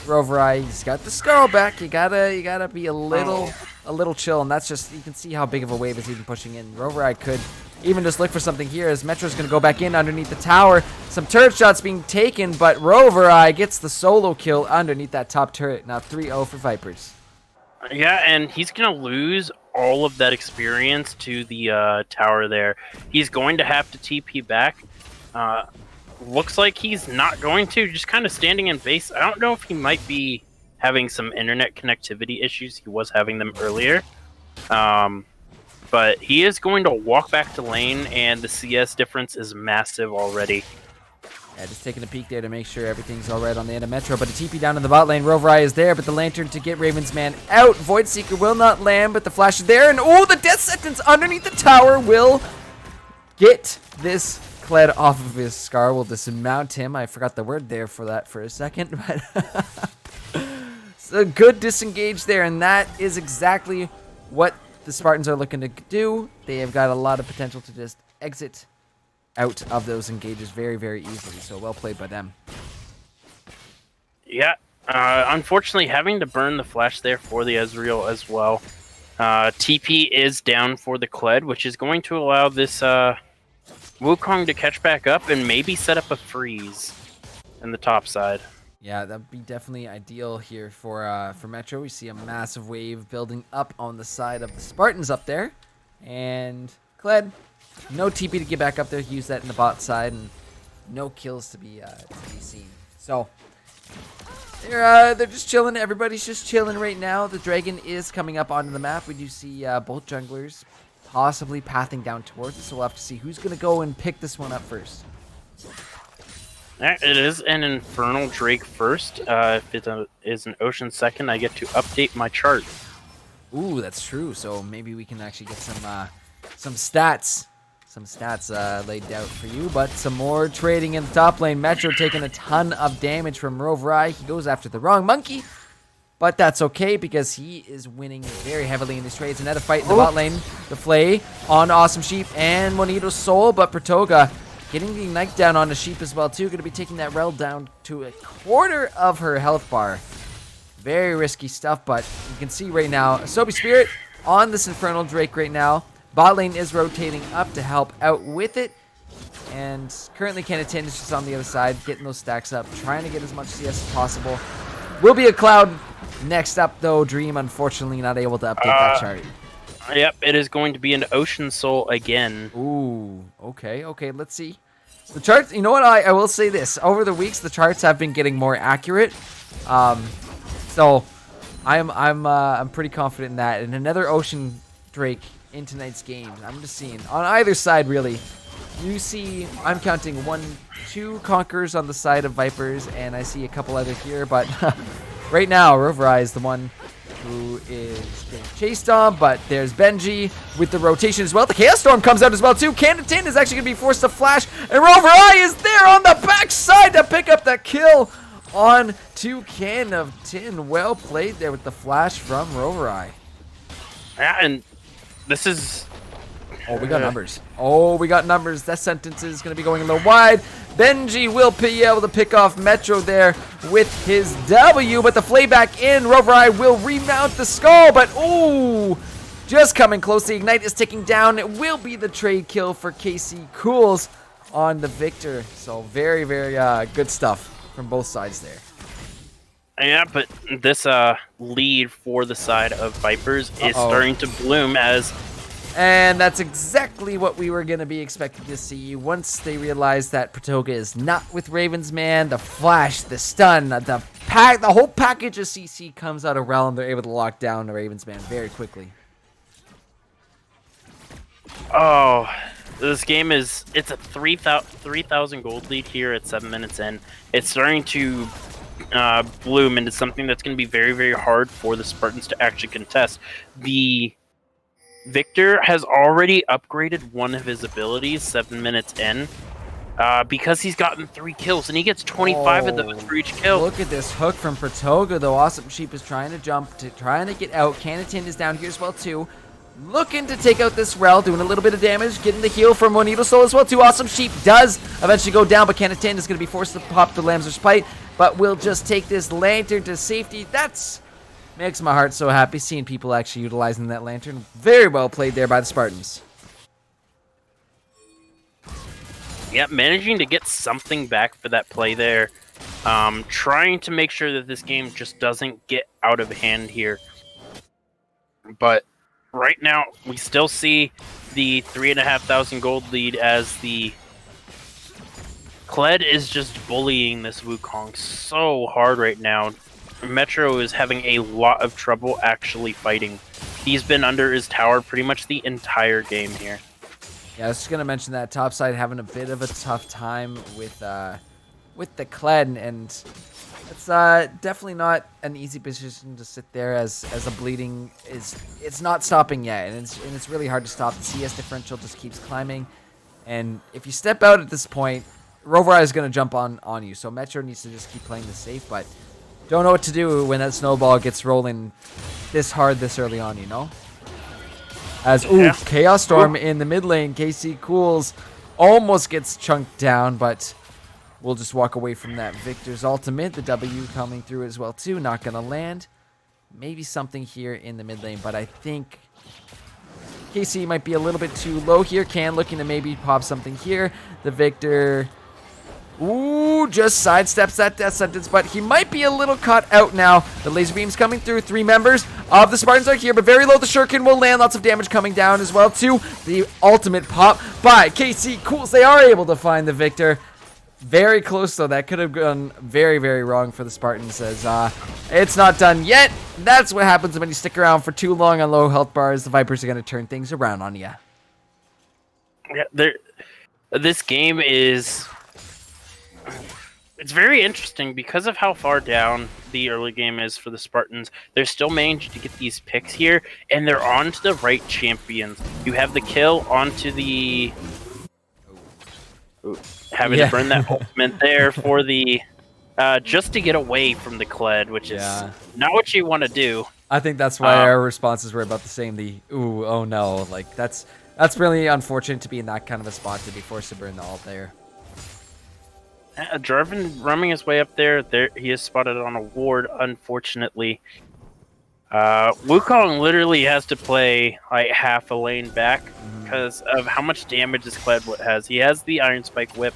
E: Rover, he's got the Skarl back. You gotta be a little chill, and that's just, you can see how big of a wave is even pushing in. Rover could even just look for something here as Metro's gonna go back in underneath the tower. Some turret shots being taken, but Rover gets the solo kill underneath that top turret. Now 3-0 for Vipers.
F: Yeah, and he's gonna lose all of that experience to the tower there. He's going to have to TP back. Looks like he's not going to, just kind of standing in base. I don't know if he might be having some internet connectivity issues. He was having them earlier. But he is going to walk back to lane, and the CS difference is massive already.
E: Yeah, just taking a peek there to make sure everything's all right on the end of Metro. But a TP down in the bot lane. Rover is there, but the Lantern to get Raven's Man out. Void Seeker will not land, but the flash is there. And oh, the death sentence underneath the tower will get this Kled off of his Scar. Will dismount him. I forgot the word there for that for a second. But it's a good disengage there, and that is exactly what the Spartans are looking to do. They have got a lot of potential to just exit out of those engages very, very easily. So well played by them.
F: Yeah, unfortunately having to burn the flash there for the Ezreal as well. TP is down for the Kled, which is going to allow this Wukong to catch back up and maybe set up a freeze in the top side.
E: Yeah, that'd be definitely ideal here for Metro. We see a massive wave building up on the side of the Spartans up there. And Kled, no TP to get back up there. Use that in the bot side, and no kills to be seen. So they're just chilling. Everybody's just chilling right now. The dragon is coming up onto the map. We do see both junglers possibly pathing down towards it. So we'll have to see who's gonna go and pick this one up first.
F: It is an Infernal Drake first. If it is an Ocean second, I get to update my chart.
E: Ooh, that's true. So maybe we can actually get some stats laid out for you. But some more trading in the top lane. Metro taking a ton of damage from Rover. He goes after the wrong monkey. But that's okay because he is winning very heavily in these trades. Another fight in the bot lane. The Flay on Awesome Sheep and Monito's Soul, but Pratoga getting the Ignite down on the Sheep as well too. Going to be taking that Rel down to a quarter of her health bar. Very risky stuff, but you can see right now, Asobi Spirit on this Infernal Drake right now. Bot lane is rotating up to help out with it. And currently Canatan is just on the other side, getting those stacks up, trying to get as much CS as possible. Will be a Cloud next up, though. Dream, unfortunately, not able to update that chart.
F: Yep, it is going to be an Ocean Soul again.
E: Ooh, okay, let's see. The charts, you know what, I will say this. Over the weeks, the charts have been getting more accurate. So I'm pretty confident in that. And another Ocean Drake in tonight's game. I'm just seeing, on either side, really. You see, I'm counting 1, 2 Conquerors on the side of Vipers, and I see a couple other here, but right now, Roverai is the one who is getting chased on, but there's Benji with the rotation as well. The Chaos Storm comes out as well, too. Canatan is actually going to be forced to flash, and Roverai is there on the backside to pick up that kill on Toucan of Tin. Well played there with the flash from Roverai.
F: Yeah, and this is...
E: Oh, we got numbers. Oh, we got numbers. That sentence is going to be going a little wide. Benji will be able to pick off Metro there with his W, but the Flay back in. Roverai will remount the skull, but ooh, just coming close. The Ignite is ticking down. It will be the trade kill for KC Cools on the Victor. So very, very good stuff from both sides there.
F: Yeah, but this lead for the side of Vipers is starting to bloom as...
E: And that's exactly what we were going to be expecting to see once they realized that Pratoga is not with Ravens Man. The flash, the stun, the whole package of CC comes out of Realm. They're able to lock down the Ravens Man very quickly.
F: Oh, this game is, it's a 3,000 gold lead here at 7 minutes in. It's starting to bloom into something that's going to be very, very hard for the Spartans to actually contest. The Victor has already upgraded one of his abilities 7 minutes in because he's gotten 3 kills and he gets 25 of those for each kill.
E: Look at this hook from Pratoga, though. Awesome Sheep is trying to jump, trying to get out. Canatan is down here as well, too. Looking to take out this Rel, doing a little bit of damage, getting the heal from Monito Soul as well, too. Awesome Sheep does eventually go down, but Canatan is going to be forced to pop the Lamb's Spite, but will just take this Lantern to safety. That's... makes my heart so happy seeing people actually utilizing that Lantern. Very well played there by the Spartans.
F: Yeah, managing to get something back for that play there. Trying to make sure that this game just doesn't get out of hand here. But right now, we still see the 3,500 gold lead as the Kled is just bullying this Wukong so hard right now. Metro is having a lot of trouble actually fighting. He's been under his tower pretty much the entire game here.
E: Yeah, I was just gonna mention that topside having a bit of a tough time with the Kled, and it's definitely not an easy position to sit there as a bleeding it's not stopping yet, and it's really hard to stop. The CS differential just keeps climbing, and if you step out at this point, Roverai is gonna jump on you. So Metro needs to just keep playing this safe, but don't know what to do when that snowball gets rolling this hard this early on, you know? As, Chaos Storm in the mid lane. KC Cools almost gets chunked down, but we'll just walk away from that. Victor's ultimate, the W coming through as well, too. Not going to land. Maybe something here in the mid lane, but I think KC might be a little bit too low here. Can looking to maybe pop something here. The Victor... ooh, just sidesteps that death sentence, but he might be a little caught out now. The laser beam's coming through. 3 members of the Spartans are here, but very low. The Shuriken will land. Lots of damage coming down as well, too. The ultimate pop by KC Cools. They are able to find the Victor. Very close, though. That could have gone very, very wrong for the Spartans, as it's not done yet. That's what happens when you stick around for too long on low health bars. The Vipers are going to turn things around on you.
F: Yeah, this game is... it's very interesting because of how far down the early game is for the Spartans. They're still managing to get these picks here, and they're on to the right champions. You have the kill onto the... having to burn that ultimate there for the just to get away from the Kled, which is
E: Yeah.
F: not what you want to do.
E: I think that's why our responses were about the same. The ooh, oh no, like that's really unfortunate to be in that kind of a spot to be forced to burn the ult there.
F: Jarvan running his way up there. He is spotted on a ward, unfortunately. Wukong literally has to play like half a lane back because of how much damage this Kled has. He has the Iron Spike Whip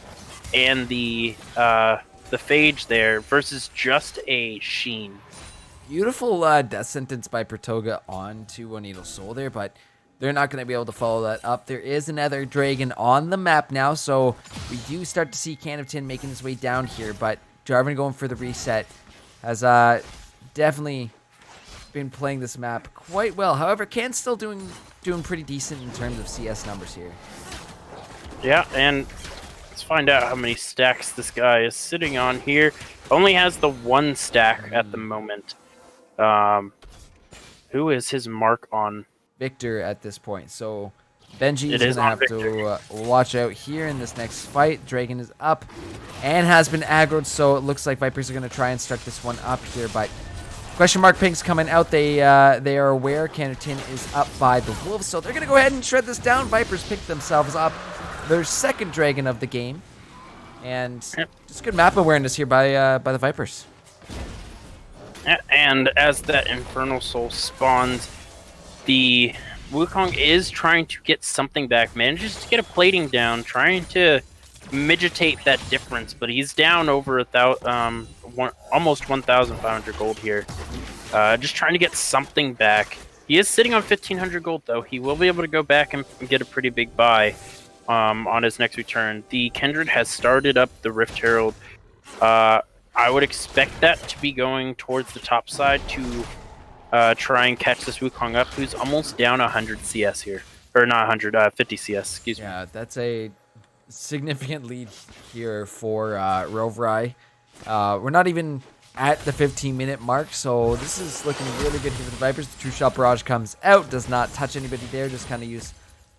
F: and the Phage there versus just a Sheen.
E: Beautiful death sentence by Pratoga onto One Needle Soul there, but they're not going to be able to follow that up. There is another dragon on the map now, so we do start to see Canopton making his way down here, but Jarvan going for the reset has definitely been playing this map quite well. However, Can's still doing pretty decent in terms of CS numbers here. Yeah,
F: and let's find out how many stacks this guy is sitting on here. Only has the 1 stack at the moment. Who is his mark on?
E: Victor at this point. So Benji is going to have to watch out here in this next fight. Dragon is up and has been aggroed, so it looks like Vipers are going to try and start this one up here, but question mark pings coming out. They are aware Canopton is up by the Wolves, so they're going to go ahead and shred this down. Vipers pick themselves up their second dragon of the game, and just good map awareness here by the Vipers.
F: And as that Infernal Soul spawns, the Wukong is trying to get something back, manages to get a plating down, trying to midgetate that difference, but he's down over almost 1,500 gold here. Just trying to get something back. He is sitting on 1,500 gold, though. He will be able to go back and get a pretty big buy on his next return. The Kindred has started up the Rift Herald. I would expect that to be going towards the top side to try and catch this Wukong up, who's almost down 100 CS here. Or not 100, 50 CS, excuse me.
E: Yeah, that's a significant lead here for Rovrai. We're not even at the 15-minute mark, so this is looking really good here for the Vipers. The True Shot Barrage comes out, does not touch anybody there, just kind of used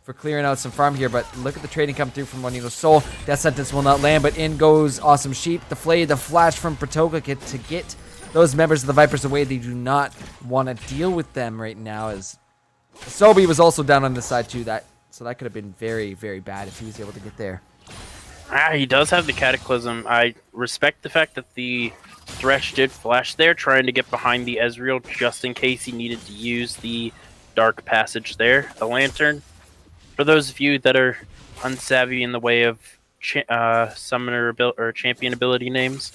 E: for clearing out some farm here, but look at the trading come through from One Needle Soul. Death Sentence will not land, but in goes Awesome Sheep. The Flay, the flash from Pratoga to get those members of the Vipers away. They do not want to deal with them right now, as Sobi was also down on the side too, so that could have been very, very bad if he was able to get there.
F: He does have the Cataclysm. I respect the fact that the Thresh did flash there, trying to get behind the Ezreal just in case he needed to use the Dark Passage there, the Lantern. For those of you that are unsavvy in the way of summoner or champion ability names,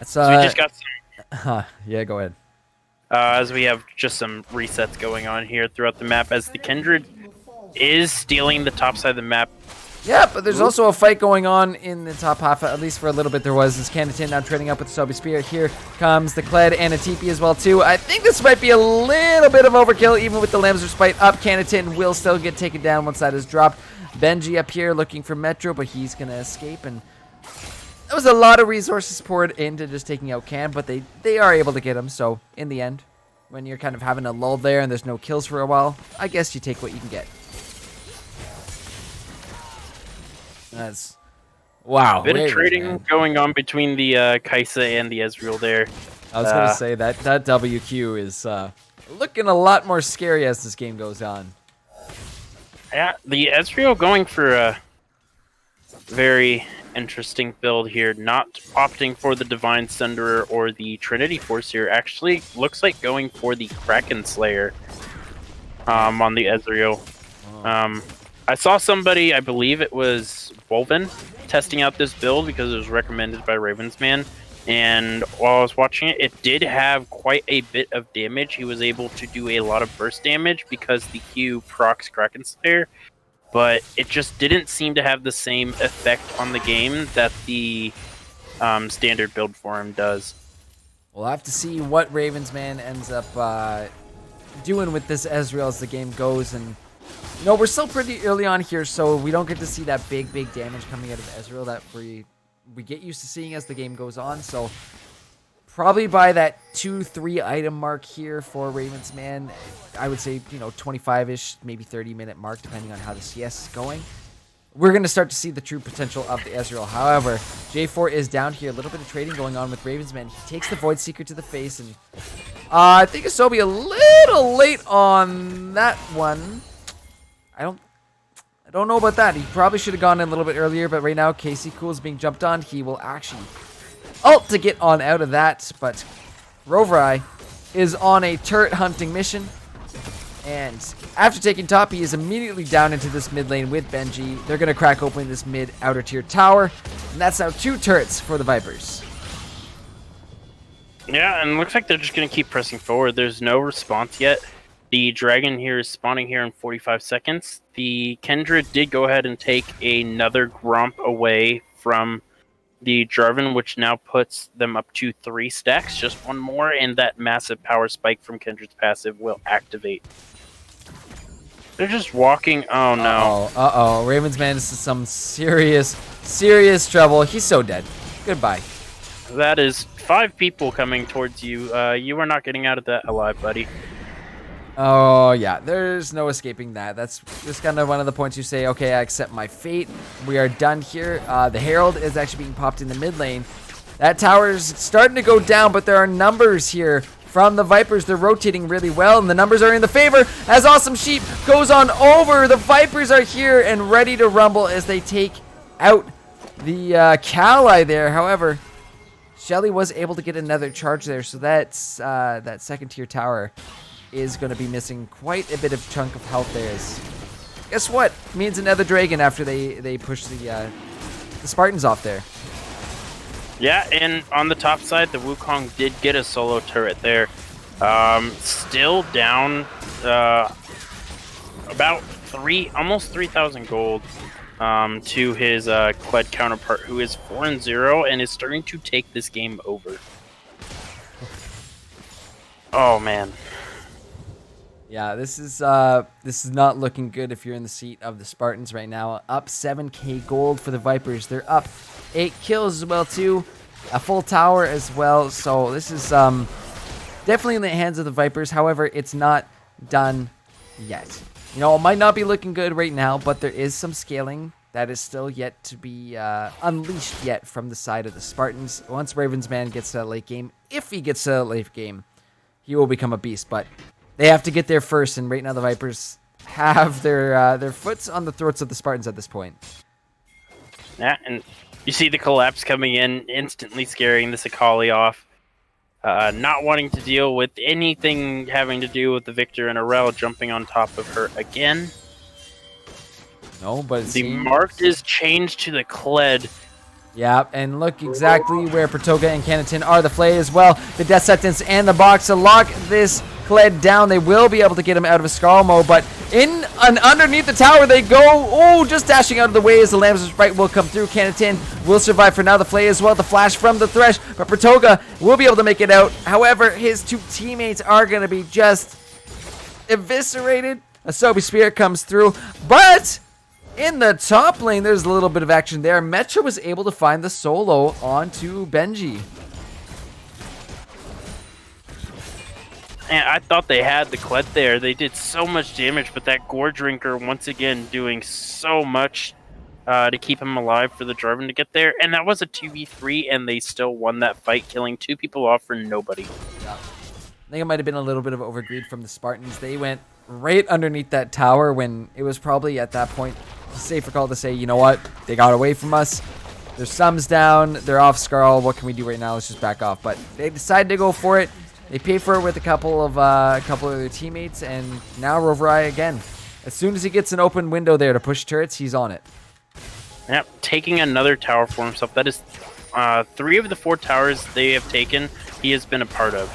E: So
F: we just got some.
E: Yeah, go ahead.
F: As we have just some resets going on here throughout the map, as the Kindred is stealing the top side of the map.
E: Yeah, but there's also a fight going on in the top half, at least for a little bit there was. This Canopton now trading up with the Sobi Spear. Here comes the Kled and a TP as well too. I think this might be a little bit of overkill, even with the Lambs Respite up. Canopton will still get taken down once that is dropped. Benji up here looking for Metro, but he's going to escape, and that was a lot of resources poured into just taking out Can, but they are able to get him, so in the end, when you're kind of having a lull there and there's no kills for a while, I guess you take what you can get. That's wow.
F: Bit of trading going on between the Kai'Sa and the Ezreal there.
E: I was going to say that WQ is looking a lot more scary as this game goes on.
F: Yeah, the Ezreal going for a very interesting build here, not opting for the Divine Sunderer or the Trinity Force here. Actually looks like going for the Kraken Slayer on the Ezreal. I saw somebody, I believe it was Wolven, testing out this build because it was recommended by Ravensman, and while I was watching it, it did have quite a bit of damage. He was able to do a lot of burst damage because the Q procs Kraken Slayer, but it just didn't seem to have the same effect on the game that the standard build for him does.
E: We'll have to see what Ravensman ends up doing with this Ezreal as the game goes, and no, we're still pretty early on here, so we don't get to see that big damage coming out of Ezreal that we get used to seeing as the game goes on. So probably by that 2-3 item mark here for Ravensman, I would say, 25-ish, maybe 30-minute mark, depending on how the CS is going. we're going to start to see the true potential of the Ezreal. However, J4 is down here. A little bit of trading going on with Ravensman. He takes the Void Seeker to the face, and I think Asobi a little late on that one. I don't know about that. He probably should have gone in a little bit earlier, but right now, Casey Cool is being jumped on. He will actually ult to get on out of that, but Rovrai is on a turret hunting mission. And after taking top, he is immediately down into this mid lane with Benji. They're going to crack open this mid outer tier tower. And that's now 2 turrets for the Vipers.
F: Yeah, and it looks like they're just going to keep pressing forward. There's no response yet. The Dragon here is spawning here in 45 seconds. The Kendra did go ahead and take another Gromp away from the Jarvan, which now puts them up to 3 stacks. Just one more, and that massive power spike from Kendra's passive will activate. They're just walking. Oh no.
E: Uh-oh. Ravensman is in some serious trouble. He's so dead. Goodbye.
F: That is 5 people coming towards you. You are not getting out of that alive, buddy.
E: Oh, yeah. There's no escaping that. That's just kind of one of the points you say, okay, I accept my fate. We are done here. The Herald is actually being popped in the mid lane. That tower is starting to go down, but there are numbers here from the Vipers. They're rotating really well, and the numbers are in the favor as Awesome Sheep goes on over. The Vipers are here and ready to rumble as they take out the Kali there. However, Shelly was able to get another charge there, so that's that second tier tower is going to be missing quite a bit of chunk of health there. Guess what? Means another dragon after they push the Spartans off there.
F: Yeah, and on the top side, the Wukong did get a solo turret there. Still down about almost 3,000 gold to his Kled counterpart, who is 4-0 and is starting to take this game over. Oh man.
E: Yeah, this is not looking good if you're in the seat of the Spartans right now. Up 7k gold for the Vipers. They're up 8 kills as well too. A full tower as well. So this is definitely in the hands of the Vipers. However, it's not done yet. You know, it might not be looking good right now, but there is some scaling that is still yet to be unleashed yet from the side of the Spartans. Once Ravensman gets to that late game, if he gets to that late game, he will become a beast. But they have to get there first, and right now the Vipers have their foots on the throats of the Spartans at this point.
F: Yeah, and you see the collapse coming in, instantly scaring this Akali off. Not wanting to deal with anything having to do with the Victor and Aurel jumping on top of her again.
E: No, but
F: the mark is changed to the Kled.
E: Yeah, and look exactly where Pratoga and Canatin are. The Flay as well. The Death Sentence and the box to lock this Kled down. They will be able to get him out of a Scarl mode, but in and underneath the tower they go. Oh, just dashing out of the way as the Lamb's Sprite will come through. Canatin will survive for now. The Flay as well. The flash from the Thresh, but Pratoga will be able to make it out. However, his 2 teammates are going to be just eviscerated. A Sobi Spirit comes through, but in the top lane, there's a little bit of action there. Metro was able to find the solo onto Benji.
F: And I thought they had the Kled there. They did so much damage, but that Gore Drinker once again doing so much to keep him alive for the Jarvan to get there. And that was a 2v3, and they still won that fight, killing 2 people off for nobody.
E: Yeah. I think it might have been a little bit of overgreed from the Spartans. They went right underneath that tower when it was probably at that point a safer call to say, you know what, they got away from us. Their sums down, they're off Scarl. What can we do right now? Let's just back off. But they decided to go for it. They pay for it with a couple of their teammates, and now Rovrai again. As soon as he gets an open window there to push turrets, he's on it.
F: Yep, taking another tower for himself. That is 3 of the 4 towers they have taken, he has been a part of.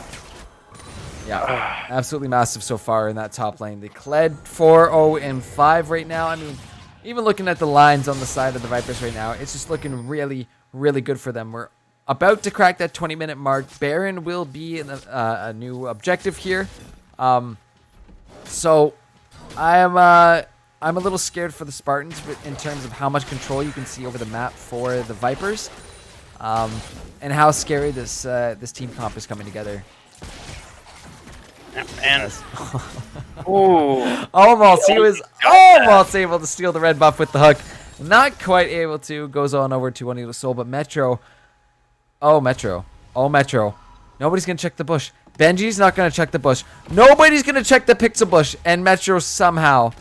E: Yeah, absolutely massive so far in that top lane. The Kled 4-0-5 right now. I mean, even looking at the lines on the side of the Vipers right now, it's just looking really, really good for them. We're about to crack that 20-minute mark. Baron will be in a new objective here. So I'm a little scared for the Spartans in terms of how much control you can see over the map for the Vipers, and how scary this team comp is coming together.
F: And ooh,
E: almost he was almost able to steal the red buff with the hook. Not quite able to. Goes on over to Juanito Soul, but Metro. Oh, Metro. Oh, Metro. Nobody's going to check the bush. Benji's not going to check the bush. Nobody's going to check the pixel bush. And Metro somehow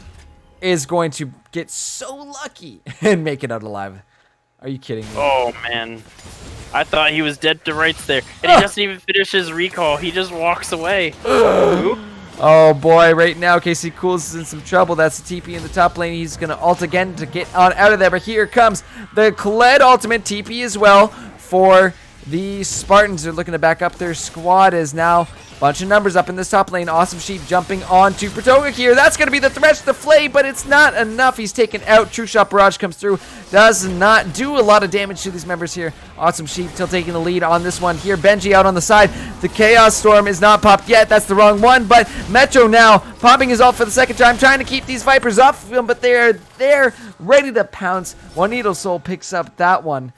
E: is going to get so lucky and make it out alive. Are you kidding me?
F: Oh, man. I thought he was dead to rights there. And he doesn't even finish his recall. He just walks away.
E: Oh boy, right now KC Cools is in some trouble. That's the TP in the top lane. He's going to ult again to get on out of there. But here comes the Kled ultimate TP as well for the Spartans. They're looking to back up their squad as now bunch of numbers up in this top lane. Awesome Sheep jumping on to Pratoga here. That's going to be the thresh to Flay, but it's not enough. He's taken out. True Shot Barrage comes through. Does not do a lot of damage to these members here. Awesome Sheep still taking the lead on this one here. Benji out on the side. The Chaos Storm is not popped yet. That's the wrong one, but Metro now popping his ult for the second time, trying to keep these Vipers off of him, but they're there, ready to pounce. Juanito Soul picks up that one.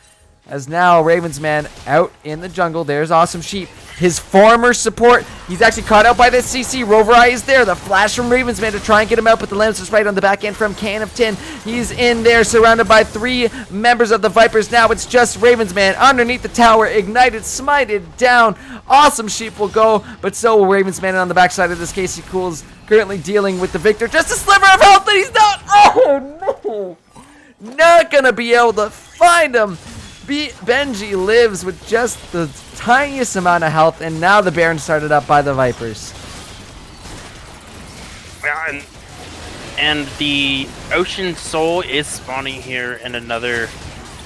E: As now Raven's man out in the jungle. There's Awesome Sheep. His former support. He's actually caught out by the CC. Rover Eye is there. The flash from Raven's man to try and get him out, but the Lance is right on the back end from Can of Tin. He's in there surrounded by 3 members of the Vipers. Now it's just Raven's man underneath the tower. Ignited, smited down. Awesome Sheep will go, but so will Raven's man on the backside of this. Casey Cools currently dealing with the Victor. Just a sliver of health and he's not. Oh no! Not gonna be able to find him. Benji lives with just the tiniest amount of health, and now the Baron started up by the Vipers.
F: And the Ocean Soul is spawning here in another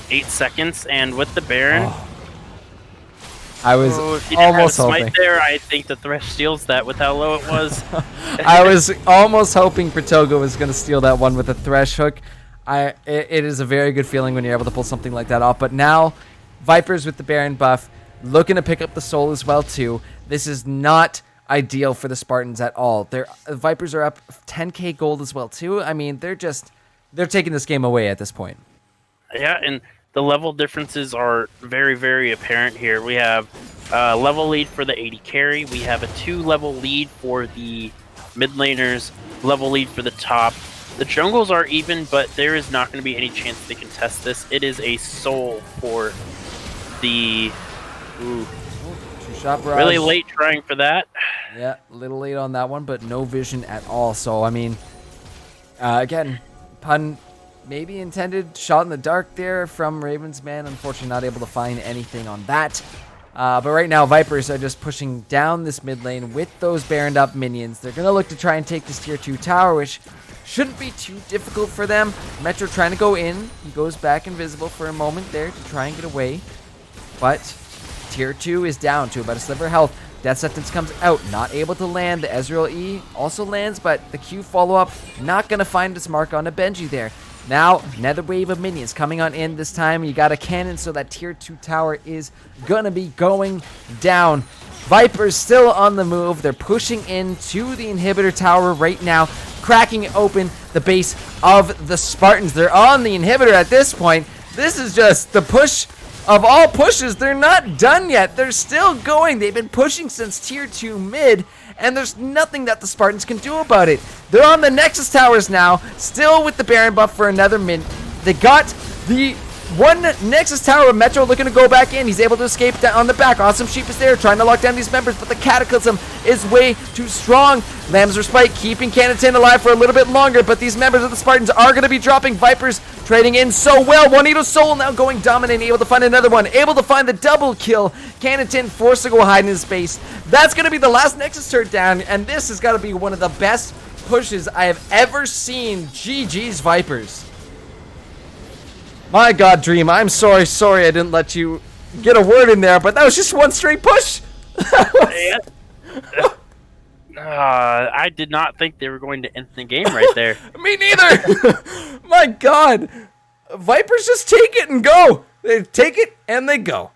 F: 8 seconds, and with the Baron...
E: Oh. I was
F: if you didn't
E: almost
F: have a smite
E: hoping.
F: there, I think the Thresh steals that with how low it was.
E: I was almost hoping Pratoga was going to steal that one with a Thresh hook. It is a very good feeling when you're able to pull something like that off. But now, Vipers with the Baron buff, looking to pick up the Soul as well too. This is not ideal for the Spartans at all. Their Vipers are up 10k gold as well too. I mean, they're taking this game away at this point.
F: Yeah, and the level differences are very, very apparent here. We have a level lead for the 80 carry. We have a 2-level lead for the mid laners, level lead for the top. The jungles are even, but there is not going to be any chance they can test this. It is a soul for the... Ooh.
E: Shot barrage.
F: Really late trying for that.
E: Yeah, a little late on that one, but no vision at all. So, I mean, again, pun maybe intended. Shot in the dark there from Raven's man. Unfortunately, not able to find anything on that. But right now, Vipers are just pushing down this mid lane with those Baroned up minions. They're going to look to try and take this tier 2 tower, which shouldn't be too difficult for them. Metro trying to go in. He goes back invisible for a moment there to try and get away. But tier 2 is down to about a sliver of health. Death Sentence comes out, not able to land. The Ezreal E also lands, but the Q follow-up not going to find its mark on a Benji there. Now, another wave of minions coming on in. This time, you got a cannon, so that tier 2 tower is going to be going down. Vipers still on the move. They're pushing into the inhibitor tower right now, cracking open the base of the Spartans. They're on the inhibitor at this point. This is just the push of all pushes. They're not done yet. They're still going. They've been pushing since tier 2 mid, and there's nothing that the Spartans can do about it. They're on the Nexus towers now, still with the Baron buff for another minute. They got the one Nexus tower with Metro looking to go back in. He's able to escape on the back. Awesome Sheep is there trying to lock down these members, but the Cataclysm is way too strong. Lamb's Respite keeping Canatin alive for a little bit longer, but these members of the Spartans are going to be dropping. Vipers trading in so well. Juanito Soul now going dominant, able to find another one, able to find the double kill. Canatin forced to go hide in his space. That's going to be the last Nexus turret down, and this has got to be one of the best pushes I have ever seen. GG's Vipers. My God, Dream, I'm sorry I didn't let you get a word in there, but that was just one straight push.
F: I did not think they were going to end the game right there.
E: Me neither. My God. Vipers just take it and go. They take it and they go.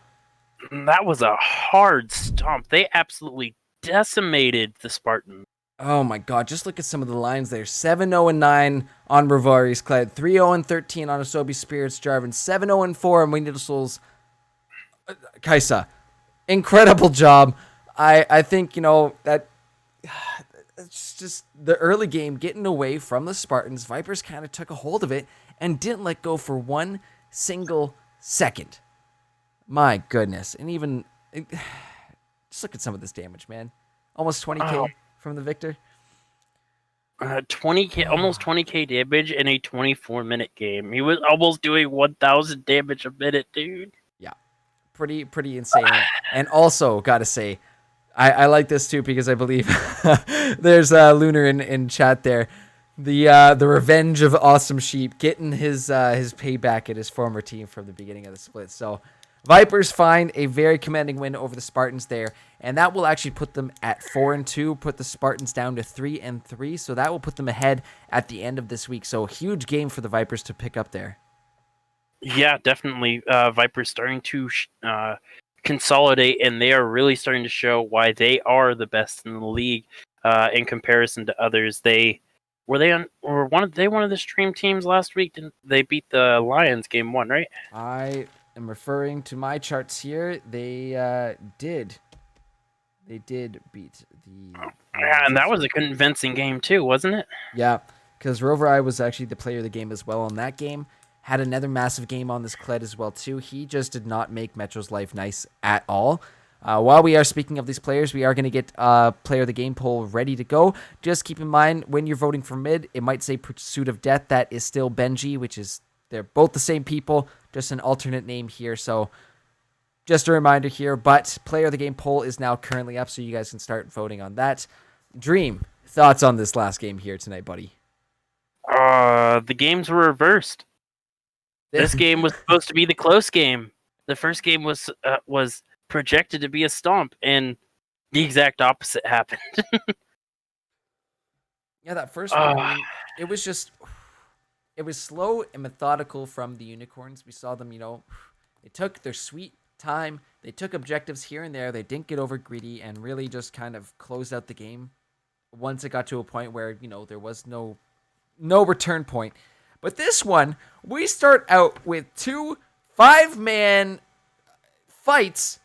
F: That was a hard stomp. They absolutely decimated the Spartans.
E: Oh my God, just look at some of the lines there. 7-0-9 on Rivari's Kled, 3-0-13 on Asobi Spirits Jarvan, 7-0-4 on Winged Souls Kaisa. Incredible job. I think, you know, that it's just the early game getting away from the Spartans. Vipers kind of took a hold of it, and didn't let go for one single second. My goodness. And even just look at some of this damage, man. Almost 20k from the Victor.
F: 20k, almost 20k damage in a 24-minute game. He was almost doing 1,000 damage a minute, dude.
E: Yeah, pretty insane. And also, gotta say, I like this too because I believe there's Lunar in chat there. The revenge of Awesome Sheep getting his payback at his former team from the beginning of the split. So Vipers find a very commanding win over the Spartans there, and that will actually put them at 4-2, put the Spartans down to 3-3. So that will put them ahead at the end of this week. So huge game for the Vipers to pick up there.
F: Yeah, definitely. Vipers starting to consolidate, and they are really starting to show why they are the best in the league in comparison to others. One of the stream teams last week? Didn't they beat the Lions game 1, right?
E: I am referring to my charts here. They did. They did beat the.
F: Yeah, and that was a convincing game too, wasn't it?
E: Yeah, because Rover Eye was actually the player of the game as well in that game. Had another massive game on this Kled as well too. He just did not make Metro's life nice at all. While we are speaking of these players, we are going to get player of the game poll ready to go. Just keep in mind when you're voting for mid, it might say Pursuit of Death. That is still Benji, which is they're both the same people, just an alternate name here. So just a reminder here. But player of the game poll is now currently up, so you guys can start voting on that. Dream, thoughts on this last game here tonight, buddy?
F: The games were reversed. This game was supposed to be the close game. The first game was projected to be a stomp, and the exact opposite happened.
E: Yeah, that first one, I mean, it was slow and methodical from the Unicorns. We saw them, they took their sweet time. They took objectives here and there. They didn't get over greedy and really just kind of closed out the game once it got to a point where, there was no return point. But this one, we start out with 2 5-man fights.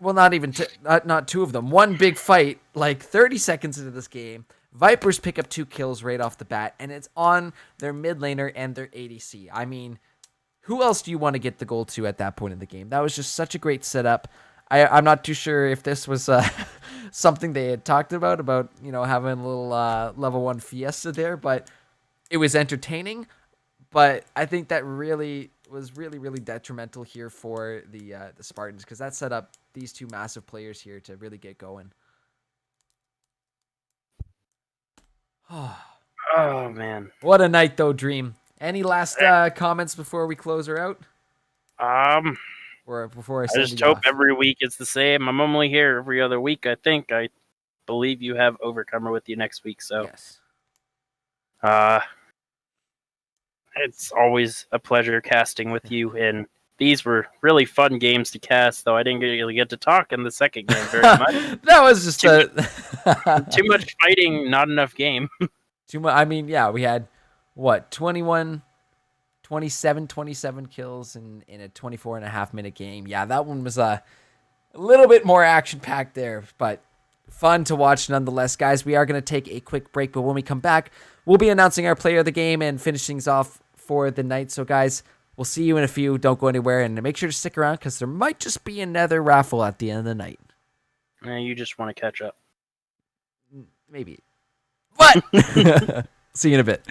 E: Well, not even not 2 of them. One big fight, like 30 seconds into this game. Vipers pick up 2 kills right off the bat, and it's on their mid laner and their ADC. I mean, who else do you want to get the goal to at that point in the game? That was just such a great setup. I'm not too sure if this was something they had talked about having a little level 1 fiesta there, but it was entertaining. But I think that really was really detrimental here for the Spartans, because that set up these 2 massive players here to really get going.
F: Oh man,
E: what a night though, Dream. Any last comments before we close her out?
F: Or
E: before I
F: just hope every week it's the same. I'm only here every other week. I believe you have Overcomer with you next week, so
E: yes.
F: It's always a pleasure casting with you, and these were really fun games to cast, though I didn't really get to talk in the second game very much.
E: That was just
F: too much fighting, not enough game.
E: Too much. I mean, yeah, we had, 27 kills in a 24.5-minute game. Yeah, that one was a little bit more action-packed there, but fun to watch nonetheless. Guys, we are going to take a quick break, but when we come back, we'll be announcing our player of the game and finishing things off for the night. So, guys, we'll see you in a few. Don't go anywhere, and make sure to stick around because there might just be another raffle at the end of the night.
F: You just want to catch up.
E: Maybe. What? See you in a bit.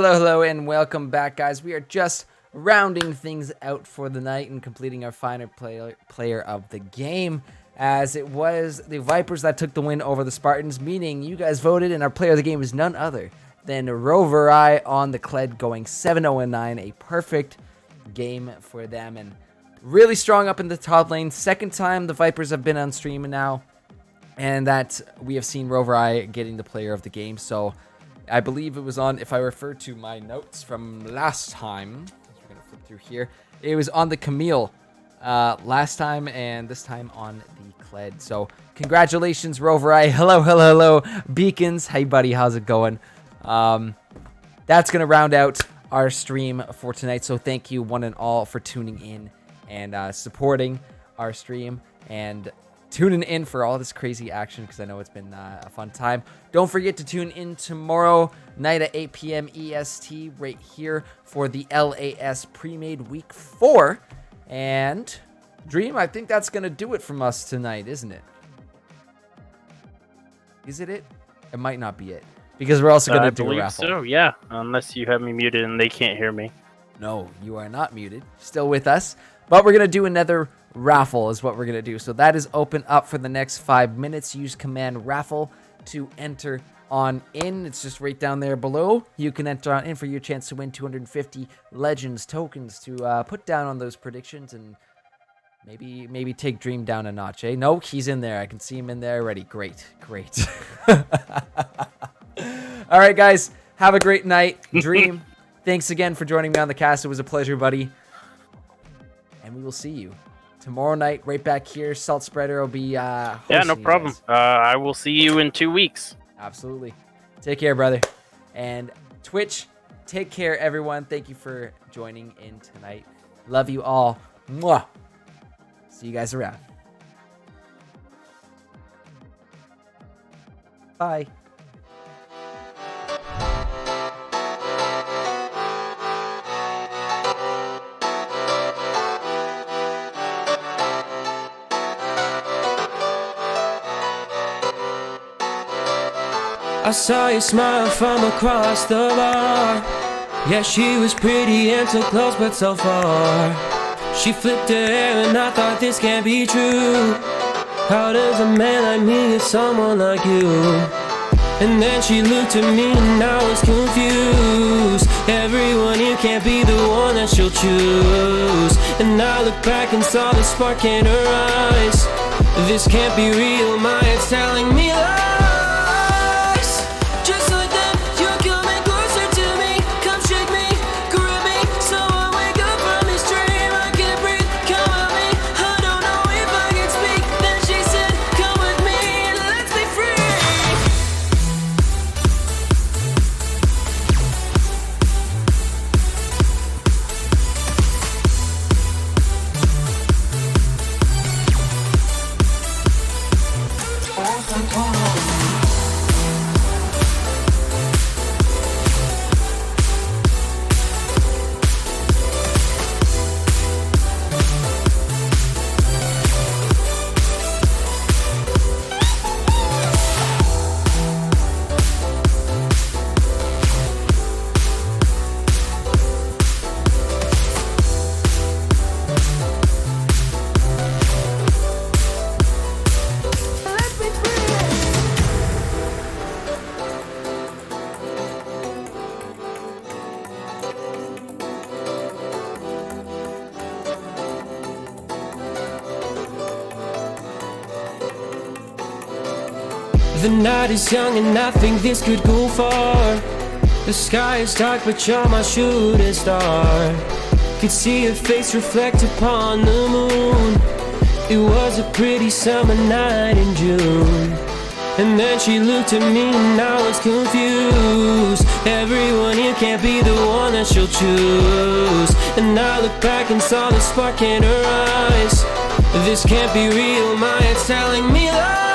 E: Hello, and welcome back, guys. We are just rounding things out for the night and completing our final player of the game, as it was the Vipers that took the win over the Spartans, meaning you guys voted, and our player of the game is none other than Rover Eye on the Kled, going 7-0-9, a perfect game for them, and really strong up in the top lane. Second time the Vipers have been on stream now, and that we have seen Rover Eye getting the player of the game. So I believe it was on, if I refer to my notes from last time, we're going to flip through here, it was on the Camille last time, and this time on the Kled. So congratulations, Rover Eye. Hello, Beacons. Hey, buddy, how's it going? That's going to round out our stream for tonight. So thank you, one and all, for tuning in and supporting our stream and tuning in for all this crazy action, because I know it's been a fun time. Don't forget to tune in tomorrow night at 8 p.m. EST right here for the LAS pre-made week 4. And Dream, I think that's going to do it from us tonight, isn't it? Is it? It might not be it, because we're also going to do a raffle.
F: So, yeah, unless you have me muted and they can't hear me.
E: No, you are not muted. Still with us. But we're going to do another raffle is what we're going to do. So that is open up for the next 5 minutes. Use command raffle to enter on in. It's just right down there below. You can enter on in for your chance to win 250 Legends tokens to put down on those predictions and maybe take Dream down a notch, eh? No, he's in there. I can see him in there already. Great. All right, guys. Have a great night. Dream, thanks again for joining me on the cast. It was a pleasure, buddy. And we will see you tomorrow night right back here. Salt Spreader will be hosting
F: no problem. I will see you in 2 weeks.
E: Absolutely. Take care, brother. And Twitch, take care, everyone. Thank you for joining in tonight. Love you all. Mwah. See you guys around. Bye.
G: I saw you smile from across the bar. Yeah, she was pretty and so close but so far. She flipped her hair and I thought this can't be true. How does a man like me get someone like you? And then she looked at me and I was confused. Everyone here can't be the one that she'll choose. And I looked back and saw the spark in her eyes. This can't be real, my head's telling me lies. The night is young and I think this could go far. The sky is dark but you're my shooting star. Could see your face reflect upon the moon. It was a pretty summer night in June. And then she looked at me and I was confused. Everyone here can't be the one that she'll choose. And I looked back and saw the spark in her eyes. This can't be real, my head's telling me lies.